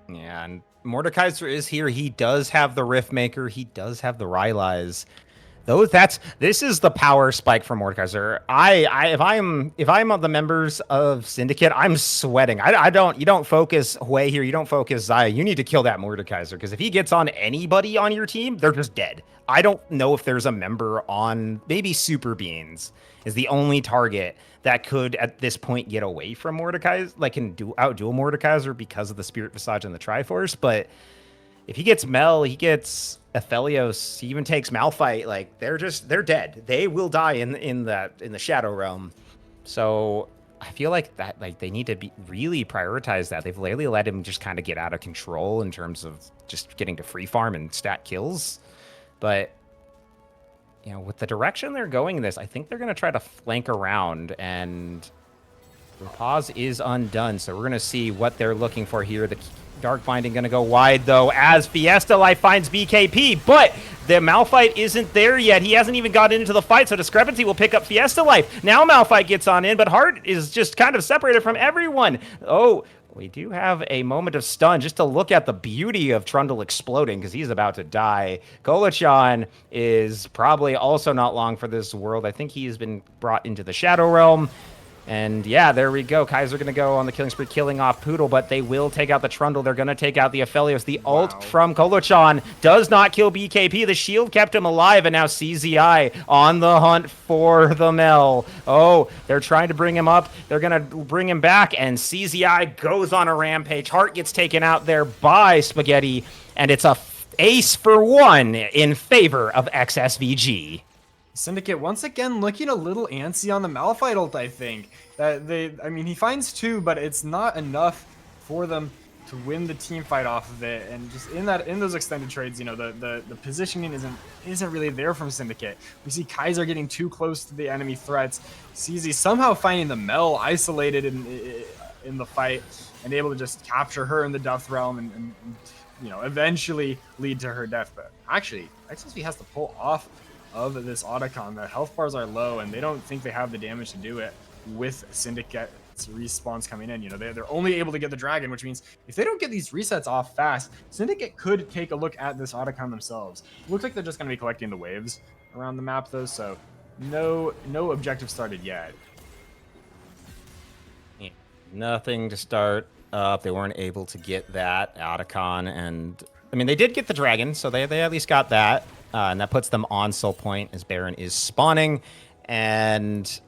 Speaker 2: Yeah, and Mordekaiser is here. He does have the Riftmaker. He does have the Rylai's. Though this is the power spike for Mordekaiser. If I'm of the members of Syndicate, I'm sweating. You don't focus Hui here. You don't focus Zaya. You need to kill that Mordekaiser, because if he gets on anybody on your team, they're just dead. I don't know if there's a member on, maybe Super Beans is the only target that could at this point get away from Mordekaiser, like can outdo a Mordekaiser because of the Spirit Visage and the Triforce. But if he gets Mel, he gets Aphelios, he even takes Malphite, like they're dead. They will die in the Shadow Realm. So I feel like that, like they need to really prioritize that. They've lately let him just kind of get out of control in terms of just getting to free farm and stat kills. But with the direction they're going in this, I think they're going to try to flank around, and the pause is undone. So we're going to see what they're looking for here. The Dark Binding going to go wide, though, as Fiesta Life finds BKP, but the Malphite isn't there yet. He hasn't even got into the fight, so Discrepancy will pick up Fiesta Life. Now Malphite gets on in, but Heart is just kind of separated from everyone. Oh, we do have a moment of stun just to look at the beauty of Trundle exploding, because he's about to die. Golachan is probably also not long for this world. I think he's been brought into the Shadow Realm. And yeah, there we go. Kaiser going to go on the killing spree, killing off Poodle, but they will take out the Trundle. They're going to take out the Aphelios. The ult from Golachan does not kill BKP. The shield kept him alive, and now CZI on the hunt for the Mel. Oh, they're trying to bring him up. They're going to bring him back, and CZI goes on a rampage. Heart gets taken out there by Spaghetti, and it's a ace for one in favor of XSVG.
Speaker 4: Syndicate once again looking a little antsy on the Malphite ult, I think. He finds two, but it's not enough for them to win the team fight off of it. And just in those extended trades, the positioning isn't really there from Syndicate. We see Kaiser getting too close to the enemy threats. CZ somehow finding the Mel isolated in the fight and able to just capture her in the Death Realm and eventually lead to her death. But actually, XSV has to pull off of this Otacon. The health bars are low, and they don't think they have the damage to do it with Syndicate's respawns coming in. They're only able to get the Dragon, which means if they don't get these resets off fast, Syndicate could take a look at this Otacon themselves. It looks like they're just going to be collecting the waves around the map, though, so no objective started yet.
Speaker 2: Yeah, nothing to start up. They weren't able to get that Otacon, and they did get the Dragon, so they at least got that. And that puts them on Soul Point as Baron is spawning. And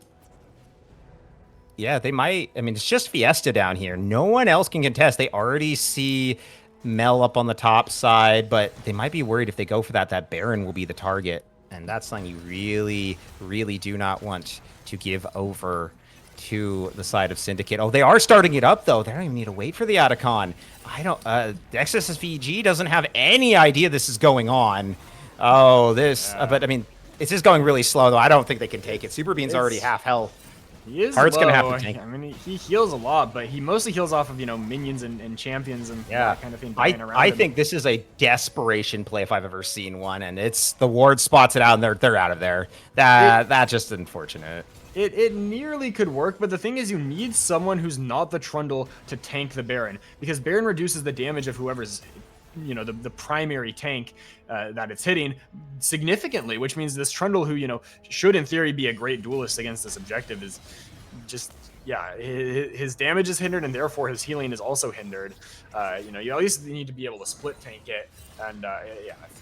Speaker 2: yeah, they might. It's just Fiesta down here. No one else can contest. They already see Mel up on the top side, but they might be worried if they go for that Baron will be the target. And that's something you really, really do not want to give over to the side of Syndicate. Oh, they are starting it up, though. They don't even need to wait for the Otacon. XSVG doesn't have any idea this is going on. Oh, but it's just going really slow, though. I don't think they can take it. Super Bean's already half health.
Speaker 4: He is
Speaker 2: Heart's
Speaker 4: low.
Speaker 2: gonna have to tank.
Speaker 4: He heals a lot, but he mostly heals off of minions and champions and that kind of thing.
Speaker 2: I think this is a desperation play if I've ever seen one, and it's the ward spots it out, and they're out of there. That's just unfortunate.
Speaker 4: It nearly could work, but the thing is, you need someone who's not the Trundle to tank the Baron, because Baron reduces the damage of whoever's the primary tank that it's hitting significantly, which means this Trundle, who should in theory be a great duelist against this objective, is just his damage is hindered, and therefore his healing is also hindered. You at least need to be able to split tank it, and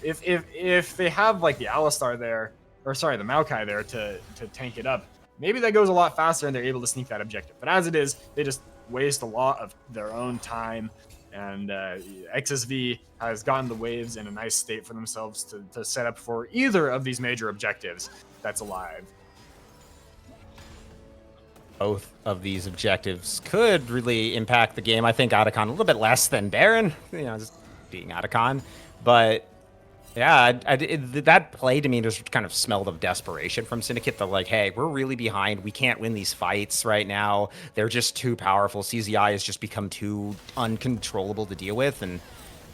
Speaker 4: if they have like the Alistar there, or sorry, the Maokai there to tank it up, maybe that goes a lot faster and they're able to sneak that objective. But as it is, they just waste a lot of their own time. And XSV has gotten the waves in a nice state for themselves to set up for either of these major objectives that's alive.
Speaker 2: Both of these objectives could really impact the game. I think Otacon a little bit less than Baron, just being Otacon. But Yeah, that play to me just kind of smelled of desperation from Syndicate. They're like, hey, we're really behind. We can't win these fights right now. They're just too powerful. CZI has just become too uncontrollable to deal with, and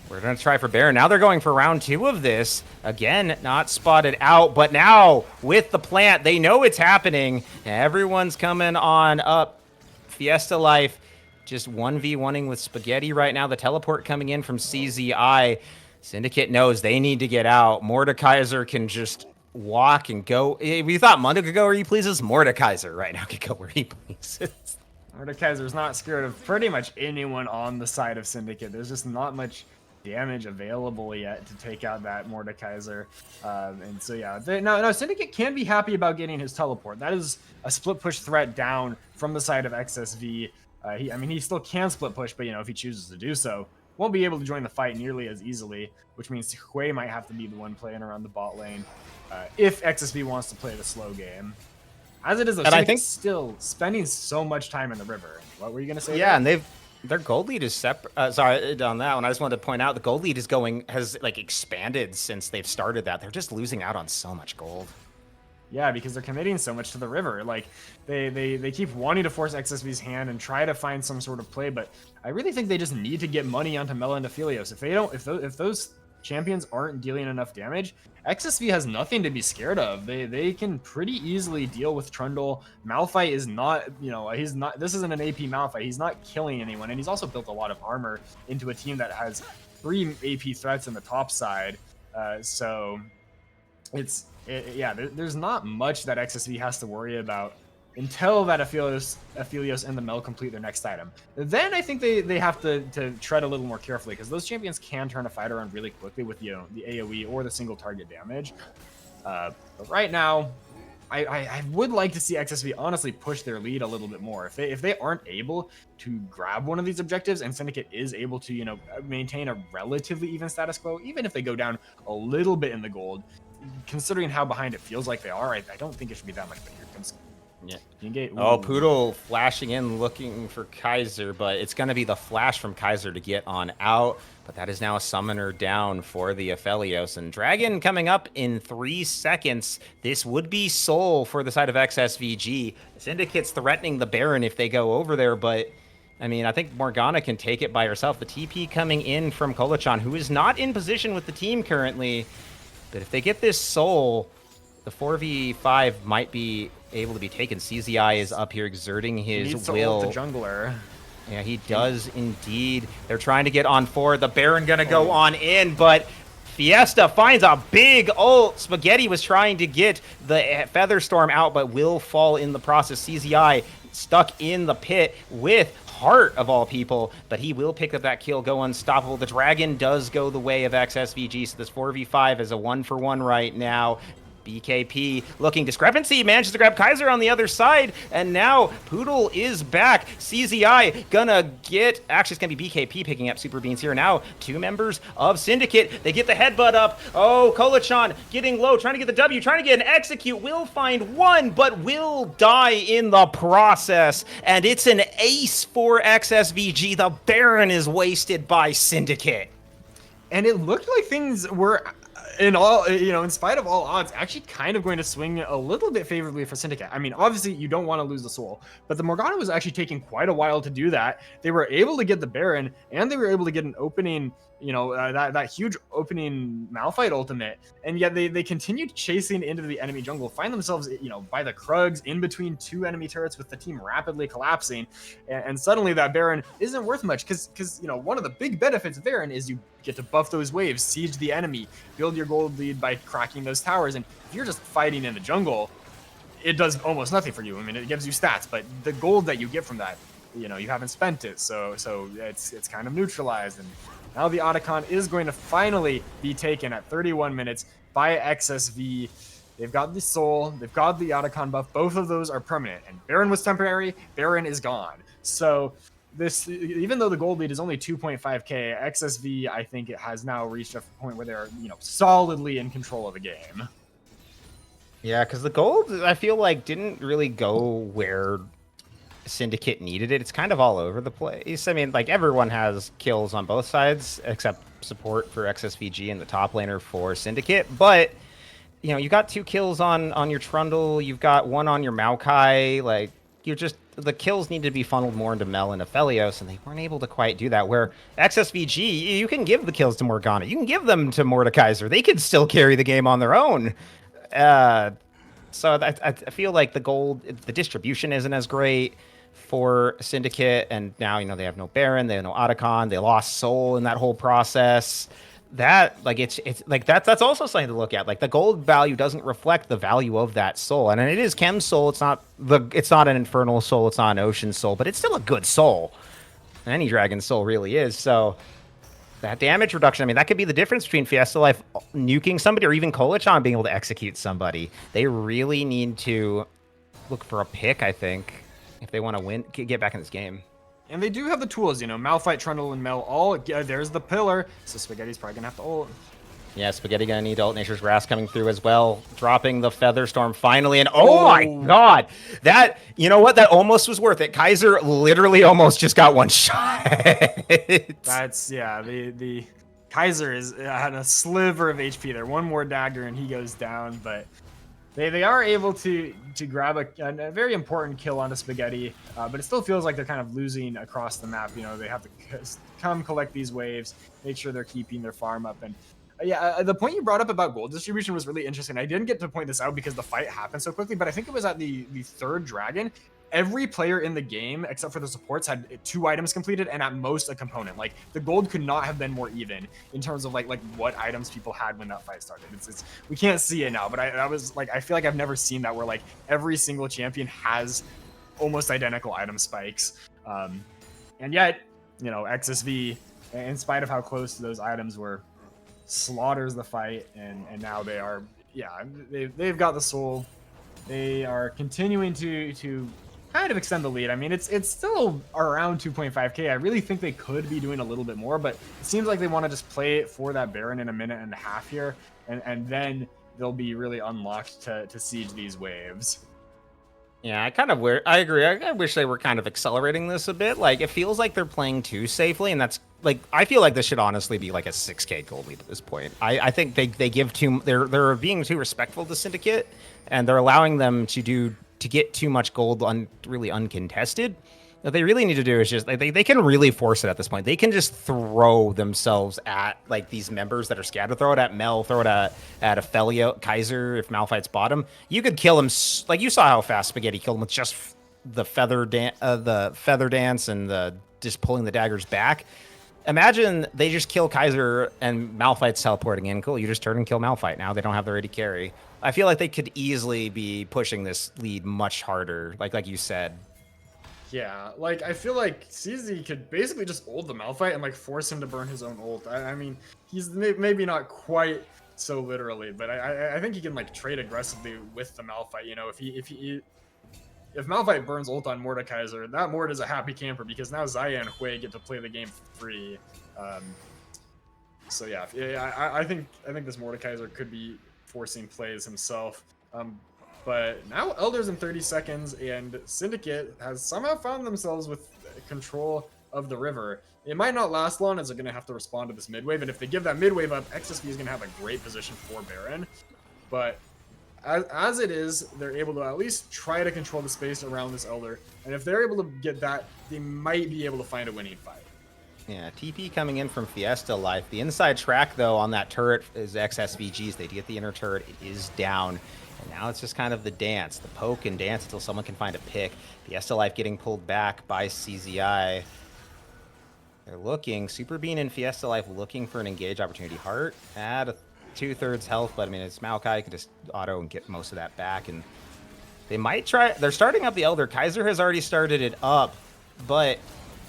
Speaker 2: we're going to try for Baron. Now they're going for round 2 of this. Again, not spotted out, but now with the plant, they know it's happening. Everyone's coming on up. Fiesta Life just 1v1ing with Spaghetti right now. The teleport coming in from CZI. Syndicate knows they need to get out. Mordekaiser can just walk and go. We thought Mundo could go where he pleases. Mordekaiser right now could go where he pleases.
Speaker 4: Mordekaiser's not scared of pretty much anyone on the side of Syndicate. There's just not much damage available yet to take out that Mordekaiser. And so, yeah, no, Syndicate can be happy about getting his teleport. That is a split push threat down from the side of XSV. He still can split push, but, if he chooses to do so, won't be able to join the fight nearly as easily, which means Hui might have to be the one playing around the bot lane if XSV wants to play the slow game. As it is, though, I think still spending so much time in the river. What were you going to say?
Speaker 2: Yeah, there? And their gold lead is separate. Sorry, on that one, I just wanted to point out the gold lead has expanded since they've started that. They're just losing out on so much gold.
Speaker 4: Yeah, because they're committing so much to the river. Like they keep wanting to force XSV's hand and try to find some sort of play, but I really think they just need to get money onto Mela and Aphelios. If those champions aren't dealing enough damage, XSV has nothing to be scared of. They can pretty easily deal with Trundle. Malphite is not, this isn't an AP Malphite. He's not killing anyone, and he's also built a lot of armor into a team that has 3 AP threats on the top side. So there's not much that XSV has to worry about until that Aphelios and the Mel complete their next item. Then I think they have to tread a little more carefully, because those champions can turn a fight around really quickly with the AoE or the single target damage. But right now, I would like to see XSV honestly push their lead a little bit more. If they aren't able to grab one of these objectives, and Syndicate is able to maintain a relatively even status quo, even if they go down a little bit in the gold, considering how behind it feels like they are, I don't think it should be that much bigger.
Speaker 2: Yeah. Oh, Poodle flashing in looking for Kaiser, but it's going to be the flash from Kaiser to get on out. But that is now a summoner down for the Aphelios. And Dragon coming up in 3 seconds. This would be Soul for the side of XSVG. Syndicate's threatening the Baron if they go over there, but I think Morgana can take it by herself. The TP coming in from Kolachan, who is not in position with the team currently. But if they get this Soul, the 4v5 might be able to be taken. CZI is up here exerting his will.
Speaker 4: The jungler.
Speaker 2: Yeah, he does indeed. They're trying to get on forward. The Baron gonna go on in, but Fiesta finds a big ult. Spaghetti was trying to get the Featherstorm out, but will fall in the process. CZI stuck in the pit with Heart of all people, but he will pick up that kill, go unstoppable. The Dragon does go the way of XSVG, so this 4v5 is a 1-for-1 right now. BKP looking discrepancy, manages to grab Kaiser on the other side, and now Poodle is back. CZI gonna get, actually it's gonna be BKP picking up Super Beans here now. 2 members of Syndicate, they get the headbutt up. Oh, Kolachan getting low, trying to get the W, trying to get an execute, will find one, but will die in the process, and it's an ace for XSVG. The Baron is wasted by Syndicate.
Speaker 4: And it looked like things were, in spite of all odds, actually kind of going to swing a little bit favorably for Syndicate. Obviously you don't want to lose the Soul, but the Morgana was actually taking quite a while to do that. They were able to get the Baron, and they were able to get an opening, that huge opening Malphite ultimate, and yet they continued chasing into the enemy jungle, find themselves, by the Krugs in between 2 enemy turrets with the team rapidly collapsing, and suddenly that Baron isn't worth much, because one of the big benefits of Baron is you get to buff those waves, siege the enemy, build your gold lead by cracking those towers, and if you're just fighting in the jungle, it does almost nothing for you. It gives you stats, but the gold that you get from that, you haven't spent it, so it's kind of neutralized. And now the Otacon is going to finally be taken at 31 minutes by XSV. They've got the Soul, they've got the Otacon buff, both of those are permanent, and Baron was temporary, Baron is gone. So this, even though the gold lead is only 2.5k, XSV, I think it has now reached a point where they're, solidly in control of the game.
Speaker 2: Yeah, because the gold, I feel like, didn't really go where Syndicate needed it. It's kind of all over the place. Everyone has kills on both sides, except support for XSVG and the top laner for Syndicate, but you know, you got 2 kills on your Trundle, you've got 1 on your Maokai, like, you're just, the kills need to be funneled more into Mel and Aphelios, and they weren't able to quite do that, where XSVG, you can give the kills to Morgana, you can give them to Mordekaiser, they can still carry the game on their own. So I feel like the distribution isn't as great for Syndicate, and now, you know, they have no Baron, they have no Otacon, they lost Soul in that whole process. That, like, it's like that's also something to look at. Like, the gold value doesn't reflect the value of that soul, and it is Chem's soul. It's not an Infernal soul. It's not an Ocean soul, but it's still a good soul. Any Dragon soul really is. So that damage reduction, I mean, that could be the difference between Fiesta Life nuking somebody or even Kolichan being able to execute somebody. They really need to look for a pick, I think, if they want to win, get back in this game.
Speaker 4: And they do have the tools, you know, Malphite, Trundle, and Mel all, there's the pillar, so Spaghetti's probably gonna have to ult.
Speaker 2: Yeah, Spaghetti gonna need ult. Nature's Grass coming through as well, dropping the Feather Storm finally, and oh my god, that, you know what, that almost was worth it. Kaiser literally almost just got one shot.
Speaker 4: That's, yeah, the Kaiser is at a sliver of HP there. One more dagger and he goes down, but they are able to grab a very important kill onto Spaghetti, but it still feels like they're kind of losing across the map. You know, they have to come collect these waves, make sure they're keeping their farm up. And yeah, the point you brought up about gold distribution was really interesting. I didn't get to point this out because the fight happened so quickly, but I think it was at the 3rd dragon. Every player in the game, except for the supports, had 2 items completed and at most a component. Like, the gold could not have been more even in terms of like what items people had when that fight started. It's we can't see it now, but I was like, I feel like I've never seen that where like every single champion has almost identical item spikes. And yet, you know, XSV, in spite of how close those items were, slaughters the fight, and now they are, yeah, they've got the soul. They are continuing to kind of extend the lead. I mean, it's still around 2.5k. I really think they could be doing a little bit more, but it seems like they want to just play it for that Baron in a minute and a half here, and then they'll be really unlocked to siege these waves.
Speaker 2: Yeah, I agree. I wish they were kind of accelerating this a bit. Like, it feels like they're playing too safely, and that's, like, I feel like this should honestly be like a 6k gold lead at this point. I think they give too, they're being too respectful to Syndicate, and they're allowing them to get too much gold really uncontested. What they really need to do is just, like, they can really force it at this point. They can just throw themselves at, like, these members that are scattered. Throw it at Mel, throw it at Aphelio, Kaiser, if Malphite's bottom. You could kill him, like, you saw how fast Spaghetti killed him with just the feather dance and the just pulling the daggers back. Imagine they just kill Kaiser and Malphite's teleporting in. Cool, you just turn and kill Malphite. Now they don't have the ready carry. I feel like they could easily be pushing this lead much harder, like you said.
Speaker 4: Yeah, like, I feel like CZ could basically just ult the Malphite and, like, force him to burn his own ult. I mean, he's maybe not quite so literally, but I think he can, like, trade aggressively with the Malphite. You know, if Malphite burns ult on Mordekaiser, that Mord is a happy camper because now Xayah and Hui get to play the game for free. So yeah, I think this Mordekaiser could be forcing plays himself. But now Elder's in 30 seconds, and Syndicate has somehow found themselves with control of the river. It might not last long as they're going to have to respond to this mid wave, and if they give that mid wave up, XSV is going to have a great position for Baron. But as it is, they're able to at least try to control the space around this Elder, and if they're able to get that, they might be able to find a winning fight.
Speaker 2: Yeah, TP coming in from Fiesta Life. The inside track, though, on that turret is XSVG's. They get the inner turret. It is down. And now it's just kind of the dance, the poke and dance until someone can find a pick. Fiesta Life getting pulled back by CZI. They're looking, Super Bean and Fiesta Life looking for an engage opportunity. Heart at 2/3 health, but I mean, it's Maokai, could just auto and get most of that back. And they might try, they're starting up the Elder. Kaiser has already started it up, but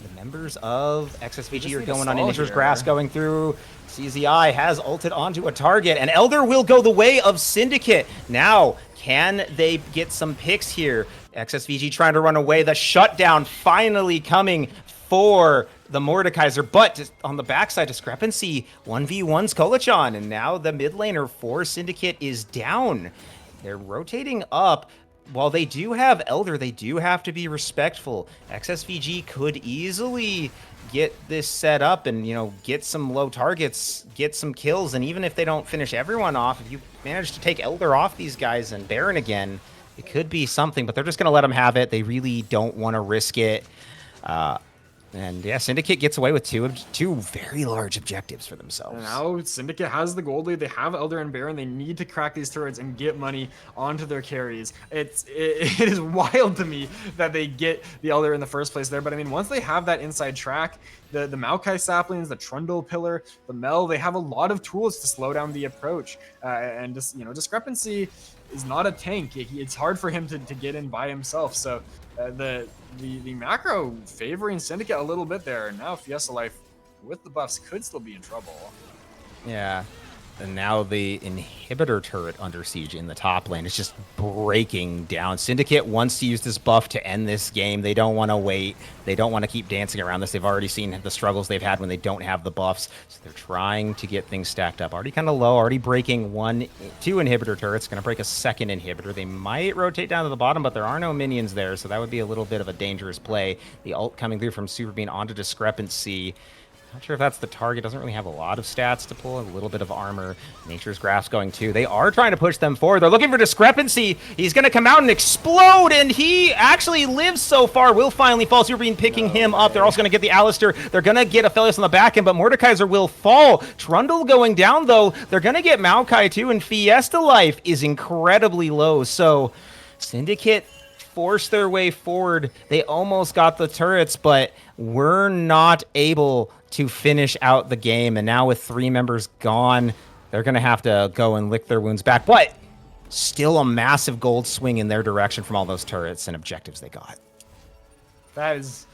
Speaker 2: the members of XSVG are going on Nature's Grass going through. CZI has ulted onto a target, and Elder will go the way of Syndicate. Now, can they get some picks here? XSVG trying to run away. The shutdown finally coming for the Mordekaiser, but just on the backside, discrepancy. 1v1's Kolichan, and now the mid laner for Syndicate is down. They're rotating up. While they do have Elder, they do have to be respectful. XSVG could easily get this set up and, get some low targets, get some kills. And even if they don't finish everyone off, if you manage to take Elder off these guys and Baron again, it could be something, but they're just going to let them have it. They really don't want to risk it. And yeah, Syndicate gets away with two very large objectives for themselves.
Speaker 4: And now Syndicate has the gold lead. They have Elder and Baron. They need to crack these turrets and get money onto their carries. It is wild to me that they get the Elder in the first place there. But I mean, once they have that inside track, the Maokai saplings, the Trundle pillar, the Mel, they have a lot of tools to slow down the approach. And just, Discrepancy is not a tank. It's hard for him to get in by himself. So the macro favoring Syndicate a little bit there. Now Fiesta Life with the buffs could still be in trouble.
Speaker 2: Yeah. And now the inhibitor turret under siege in the top lane is just breaking down. Syndicate wants to use this buff to end this game. They don't want to wait. They don't want to keep dancing around this. They've already seen the struggles they've had when they don't have the buffs. So they're trying to get things stacked up. Already kind of low, already breaking two inhibitor turrets. Going to break a second inhibitor. They might rotate down to the bottom, but there are no minions there, so that would be a little bit of a dangerous play. The ult coming through from Super Bean onto Discrepancy. Not sure if that's the target. Doesn't really have a lot of stats to pull. A little bit of armor. Nature's Grasp going too. They are trying to push them forward. They're looking for Discrepancy. He's going to come out and explode, and he actually lives so far. Will finally fall. Super Bean picking him up. They're also going to get the Alistair. They're going to get Aphelios on the back end, but Mordekaiser will fall. Trundle going down, though. They're going to get Maokai too, and Fiesta Life is incredibly low. So Syndicate force their way forward. They almost got the turrets, but were not able to finish out the game. And now with 3 members gone, they're going to have to go and lick their wounds back. But still a massive gold swing in their direction from all those turrets and objectives they got.
Speaker 4: That is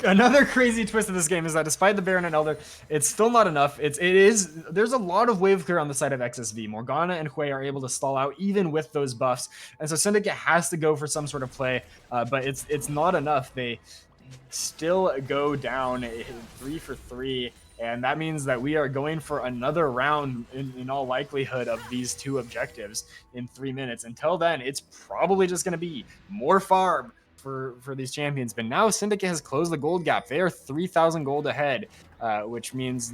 Speaker 4: another crazy twist of this game, is that despite the Baron and Elder, it's still not enough. There's a lot of wave clear on the side of XSV. Morgana and Hui are able to stall out even with those buffs. And so Syndicate has to go for some sort of play, but it's not enough. They still go down 3 for 3. And that means that we are going for another round in all likelihood of these 2 objectives in 3 minutes. Until then, it's probably just going to be more farm for these champions. But now Syndicate has closed the gold gap. They are 3,000 gold ahead, which means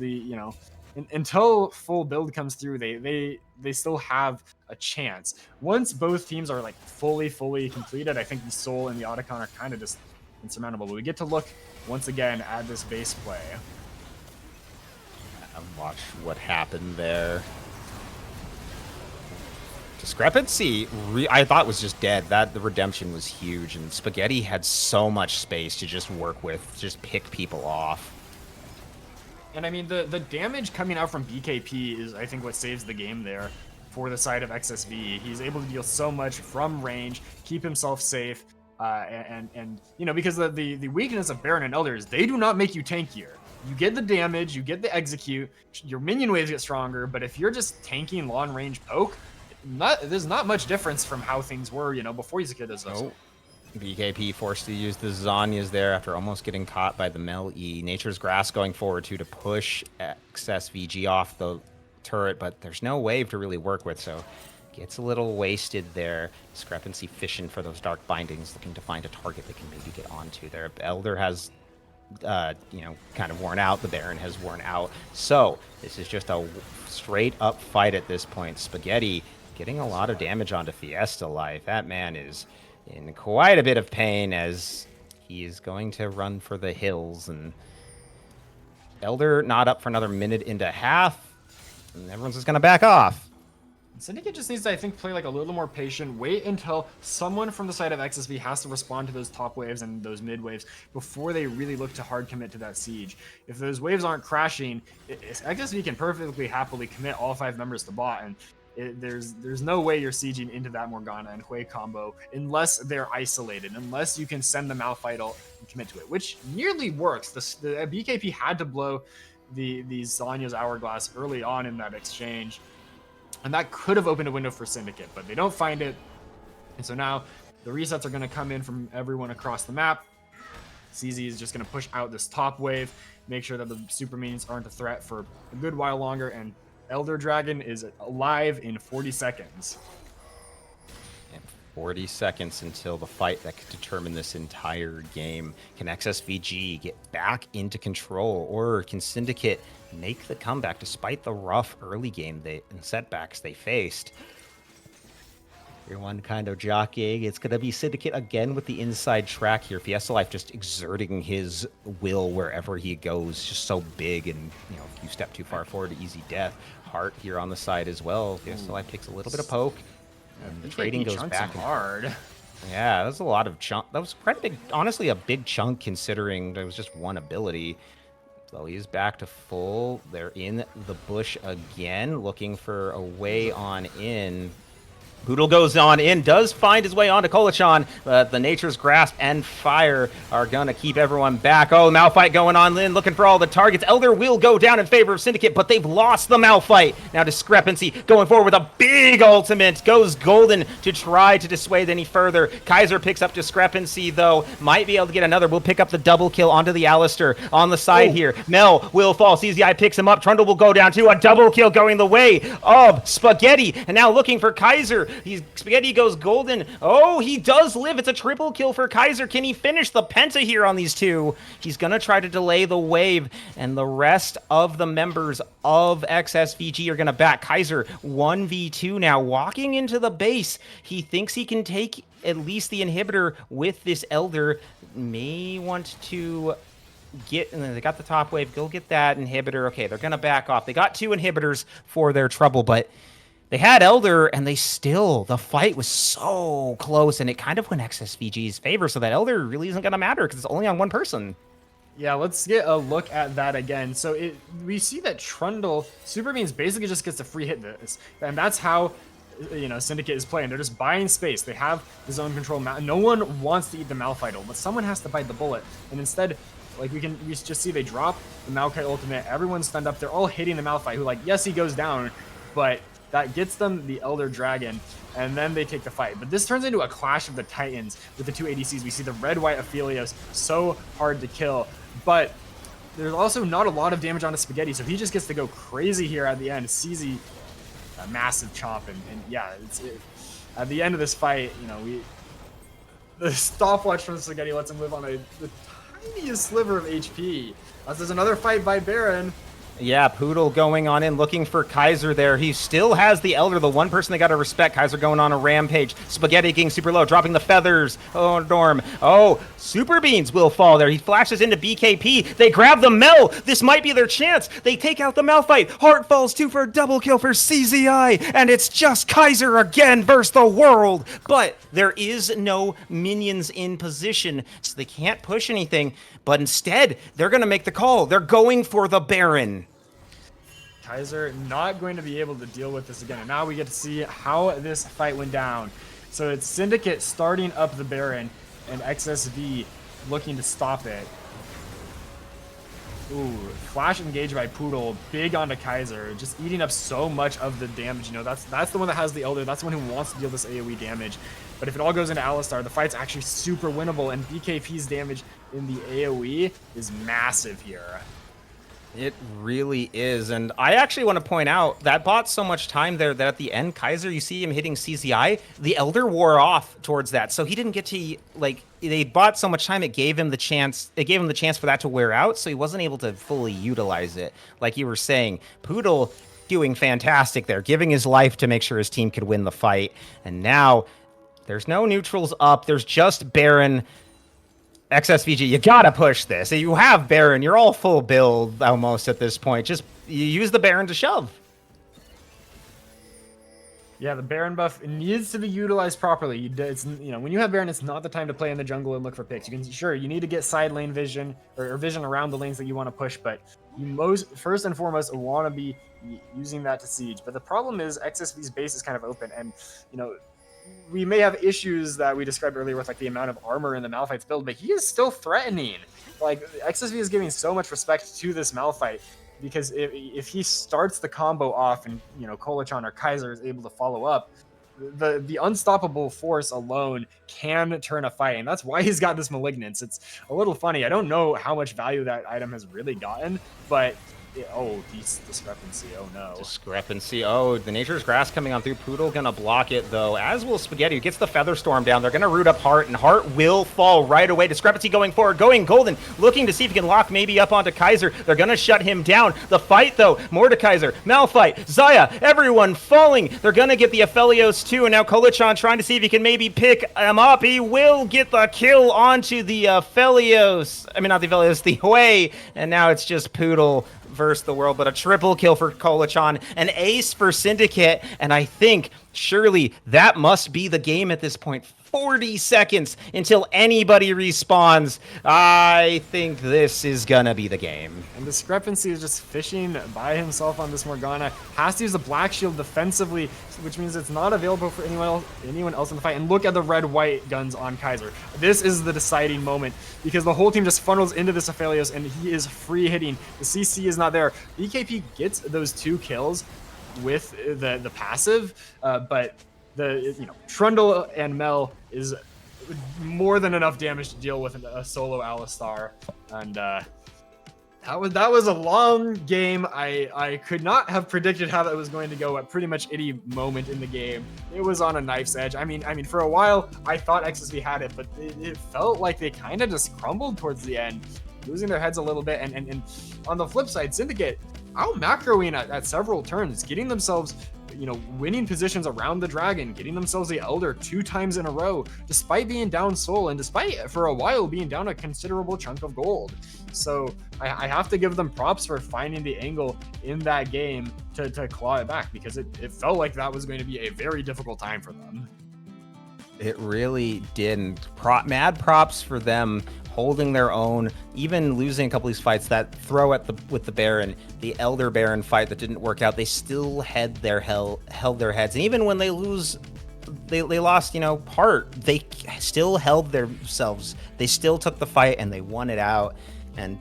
Speaker 4: until full build comes through, they still have a chance. Once both teams are like fully completed, I think the Soul and the Otacon are kind of just insurmountable. But we get to look once again at this base play.
Speaker 2: Watch what happened there. Discrepancy, I thought was just dead. The redemption was huge, and Spaghetti had so much space to just work with, just pick people off.
Speaker 4: And I mean, the damage coming out from BKP is, I think, what saves the game there for the side of XSV. He's able to deal so much from range, keep himself safe, and because the weakness of Baron and Elder is they do not make you tankier. You get the damage, you get the execute, your minion waves get stronger, but if you're just tanking long range poke, there's not much difference from how things were, before you secured those.
Speaker 2: Oh. BKP forced to use the Zanyas there after almost getting caught by the Mel E. Nature's Grass going forward too to push XSVG off the turret, but there's no wave to really work with, so gets a little wasted there. Discrepancy fishing for those dark bindings, looking to find a target they can maybe get onto there. Elder has kind of worn out. The Baron has worn out. So this is just a straight up fight at this point. Spaghetti getting a lot of damage onto Fiesta Life. That man is in quite a bit of pain as he is going to run for the hills. And Elder not up for another minute into half. And everyone's just going to back off.
Speaker 4: Syndicate just needs to, I think, play like a little more patient. Wait until someone from the side of XSV has to respond to those top waves and those mid waves before they really look to hard commit to that siege. If those waves aren't crashing, XSV can perfectly happily commit all 5 members to bot, and there's no way you're sieging into that Morgana and Hui combo unless they're isolated, unless you can send the Malphite and commit to it, which nearly works. The BKP had to blow the Zanya's Hourglass early on in that exchange. And that could have opened a window for Syndicate, but they don't find it. And so now the resets are going to come in from everyone across the map. CZ is just going to push out this top wave, make sure that the super minions aren't a threat for a good while longer, and Elder Dragon is alive in 40 seconds.
Speaker 2: 40 seconds until the fight that could determine this entire game. Can XSVG get back into control, or can Syndicate make the comeback despite the rough early game and setbacks they faced? Everyone kind of jockeying. It's going to be Syndicate again with the inside track here. Fiesta Life just exerting his will wherever he goes, just so big, and if you step too far forward, easy death. Heart here on the side as well. Fiesta Life takes a little bit of poke, and the trading goes back
Speaker 4: hard.
Speaker 2: Yeah, that was a lot of chunk. That was quite a big, honestly, a big chunk considering there was just one ability. So he's back to full. They're in the bush again, looking for a way on in. Poodle goes on in, does find his way onto Kolachan, but the Nature's Grasp and Fire are going to keep everyone back. Oh, Malphite going on in, looking for all the targets. Elder will go down in favor of Syndicate, but they've lost the Malphite. Now Discrepancy going forward with a big ultimate. Goes Golden to try to dissuade any further. Kaiser picks up Discrepancy, though. Might be able to get another. Will pick up the double kill onto the Alistair on the side here. Mel will fall. CZI picks him up. Trundle will go down too. A double kill going the way of Spaghetti. And now looking for Kaiser. Spaghetti goes Golden. Oh, he does live. It's a triple kill for Kaiser. Can he finish the penta here on these two? He's going to try to delay the wave, and the rest of the members of XSVG are going to back. Kaiser 1v2 now, walking into the base. He thinks he can take at least the inhibitor with this Elder. May want to get, and then they got the top wave. Go get that inhibitor. Okay, they're going to back off. They got 2 inhibitors for their trouble, but they had Elder, and the fight was so close, and it kind of went XSVG's favor, so that Elder really isn't going to matter because it's only on one person.
Speaker 4: Yeah, let's get a look at that again. So we see that Trundle, Super Beans basically just gets to free hit this, and that's how Syndicate is playing. They're just buying space. They have the zone control. No one wants to eat the Malphite ult, but someone has to bite the bullet, and instead, like we just see they drop the Maokai ultimate. Everyone's stunned up. They're all hitting the Malphite, who yes, he goes down, but that gets them the Elder Dragon, and then they take the fight. But this turns into a clash of the Titans with the 2 ADCs. We see the red-white Aphelios, so hard to kill, but there's also not a lot of damage on the Spaghetti, so he just gets to go crazy here at the end. CZ, a massive chop, and yeah, at the end of this fight, the stopwatch from the Spaghetti lets him live on the tiniest sliver of HP. There's another fight by Baron.
Speaker 2: Yeah, Poodle going on in, looking for Kaiser there. He still has the Elder, the one person they got to respect. Kaiser going on a rampage. Spaghetti getting super low, dropping the feathers. Oh, Norm. Oh, Super Beans will fall there. He flashes into BKP. They grab the Mel. This might be their chance. They take out the Malphite. Heart falls too for a double kill for CZI. And it's just Kaiser again versus the world. But there is no minions in position, so they can't push anything. But instead, they're going to make the call. They're going for the Baron.
Speaker 4: Kaiser not going to be able to deal with this again. And now we get to see how this fight went down. So it's Syndicate starting up the Baron and XSV looking to stop it. Ooh, flash engage by Poodle, big onto Kaiser, just eating up so much of the damage. That's the one that has the Elder. That's the one who wants to deal this AoE damage. But if it all goes into Alistar, the fight's actually super winnable, and BKP's damage in the AoE is massive here.
Speaker 2: It really is, and I actually want to point out that bought so much time there that at the end, Kaiser, you see him hitting CZI, the Elder wore off towards that, so he didn't get to, they bought so much time, it gave him the chance for that to wear out, so he wasn't able to fully utilize it. Like you were saying, Poodle doing fantastic there, giving his life to make sure his team could win the fight, and now there's no neutrals up, there's just Baron. XSVG, you gotta push this. You have Baron, you're all full build almost at this point. Just you use the Baron to shove.
Speaker 4: Yeah, the Baron buff needs to be utilized properly. When you have Baron, it's not the time to play in the jungle and look for picks. You need to get side lane vision or vision around the lanes that you want to push, but you first and foremost want to be using that to siege. But the problem is XSV's base is kind of open, and we may have issues that we described earlier with the amount of armor in the Malphite's build, but he is still threatening. XSV is giving so much respect to this Malphite, because if he starts the combo off and Kolachan or Kaiser is able to follow up, the unstoppable force alone can turn a fight, and that's why he's got this Malignance. It's a little funny. I don't know how much value that item has really gotten, but Discrepancy. Oh no.
Speaker 2: Discrepancy. Oh, the Nature's Grass coming on through. Poodle gonna block it though, as will Spaghetti, who gets the Feather Storm down. They're gonna root up Heart, and Heart will fall right away. Discrepancy going forward, going Golden, looking to see if he can lock maybe up onto Kaiser. They're gonna shut him down. The fight though, Mordekaiser, Malphite, Zaya, everyone falling. They're gonna get the Aphelios too, and now Kolachan trying to see if he can maybe pick him up. He will get the kill onto the Aphelios. I mean, not the Aphelios, the Hue, and now it's just Poodle versus the world, but a triple kill for Kolachan, an ace for Syndicate, and I think surely that must be the game at this point. 40 seconds until anybody respawns. I think this is gonna be the game.
Speaker 4: And Discrepancy is just fishing by himself on this Morgana. Has to use the Black Shield defensively, which means it's not available for anyone else in the fight. And look at the red-white guns on Kaiser. This is the deciding moment because the whole team just funnels into this Aphelios and he is free hitting. The CC is not there. BKP gets those 2 kills with the passive, but Trundle and Mel is more than enough damage to deal with a solo Alistar, and that was a long game. I could not have predicted how that was going to go at pretty much any moment in the game. It was on a knife's edge. I mean, for a while I thought XSV had it, but it felt like they kind of just crumbled towards the end, losing their heads a little bit. And on the flip side, Syndicate out macroing at several turns, getting themselves winning positions around the dragon, getting themselves the Elder 2 times in a row, despite being down soul and despite for a while being down a considerable chunk of gold. So I have to give them props for finding the angle in that game to claw it back, because it felt like that was going to be a very difficult time for them.
Speaker 2: It really didn't. Mad props for them holding their own, even losing a couple of these fights. That throw with the Baron, the Elder Baron fight that didn't work out, they still held their heads. And even when they lost, Heart, they still held themselves. They still took the fight and they won it out. And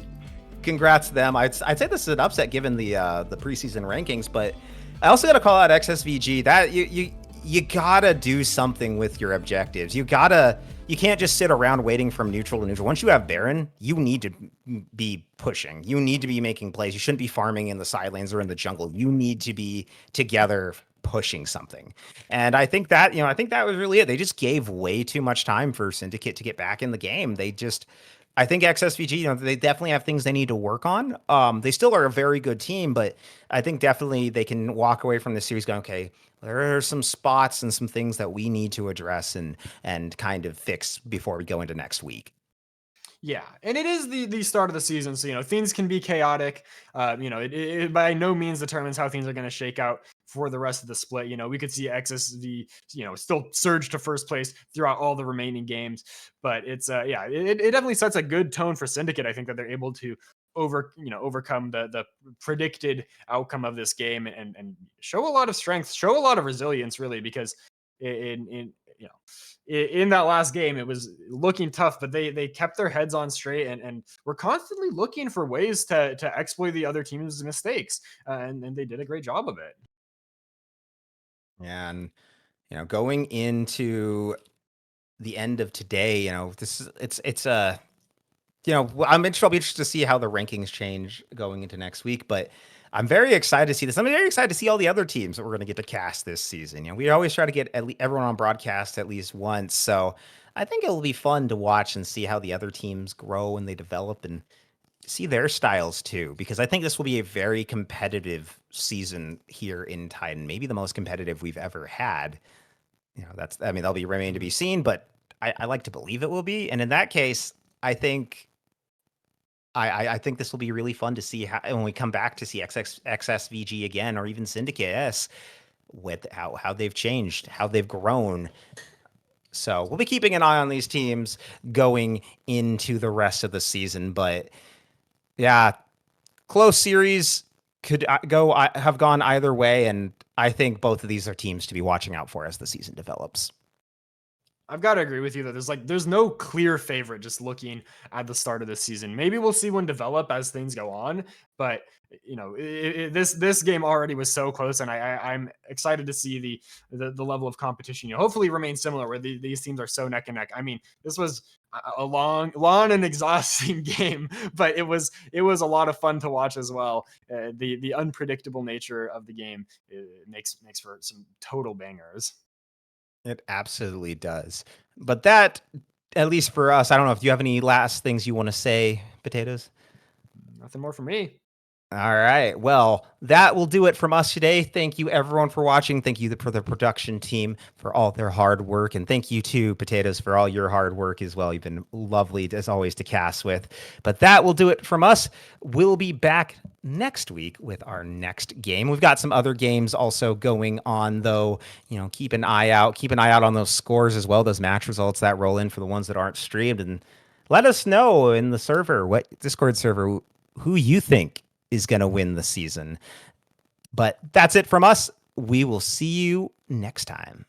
Speaker 2: congrats to them. I'd say this is an upset given the preseason rankings, but I also got to call out XSVG. That you gotta do something with your objectives. You can't just sit around waiting from neutral to neutral. Once you have Baron, you need to be pushing. You need to be making plays. You shouldn't be farming in the side lanes or in the jungle. You need to be together pushing something. And I think that was really it. They just gave way too much time for Syndicate to get back in the game. I think XSVG, they definitely have things they need to work on. They still are a very good team, but I think definitely they can walk away from this series going, okay, there are some spots and some things that we need to address and kind of fix before we go into next week.
Speaker 4: Yeah, and it is the start of the season, so things can be chaotic. It by no means determines how things are going to shake out for the rest of the split. We could see XSV still surge to first place throughout all the remaining games, but it's it definitely sets a good tone for Syndicate. I think that they're able to overcome the predicted outcome of this game and show a lot of strength, show a lot of resilience, really, because in that last game, it was looking tough, but they kept their heads on straight and were constantly looking for ways to exploit the other team's mistakes. And they did a great job of it.
Speaker 2: And, going into the end of today, I'll be interested to see how the rankings change going into next week, but I'm very excited to see this. I'm very excited to see all the other teams that we're going to get to cast this season. We always try to get everyone on broadcast at least once. So I think it'll be fun to watch and see how the other teams grow and they develop and see their styles too, because I think this will be a very competitive season here in Titan, maybe the most competitive we've ever had. That'll be remain to be seen, but I like to believe it will be. And in that case, I think this will be really fun to see when we come back to see XSVG again, or even Syndicate S, with how they've changed, how they've grown. So we'll be keeping an eye on these teams going into the rest of the season. But yeah, close series could have gone either way, and I think both of these are teams to be watching out for as the season develops.
Speaker 4: I've got to agree with you that there's no clear favorite just looking at the start of this season. Maybe we'll see one develop as things go on, but this game already was so close, and I'm excited to see the level of competition. Hopefully remain similar where these teams are so neck and neck. I mean, this was a long and exhausting game, but it was a lot of fun to watch as well. The unpredictable nature of the game makes for some total bangers.
Speaker 2: It absolutely does. But that, at least for us, I don't know if you have any last things you want to say, Potatoes?
Speaker 4: Nothing more from me.
Speaker 2: All right. Well, that will do it from us today. Thank you, everyone, for watching. Thank you for the production team for all their hard work. And thank you to Potatoes for all your hard work as well. You've been lovely, as always, to cast with. But that will do it from us. We'll be back next week with our next game. We've got some other games also going on, though. Keep an eye out. Keep an eye out on those scores as well, those match results that roll in for the ones that aren't streamed. And let us know in the server, what Discord server, who you think is going to win the season. But that's it from us. We will see you next time.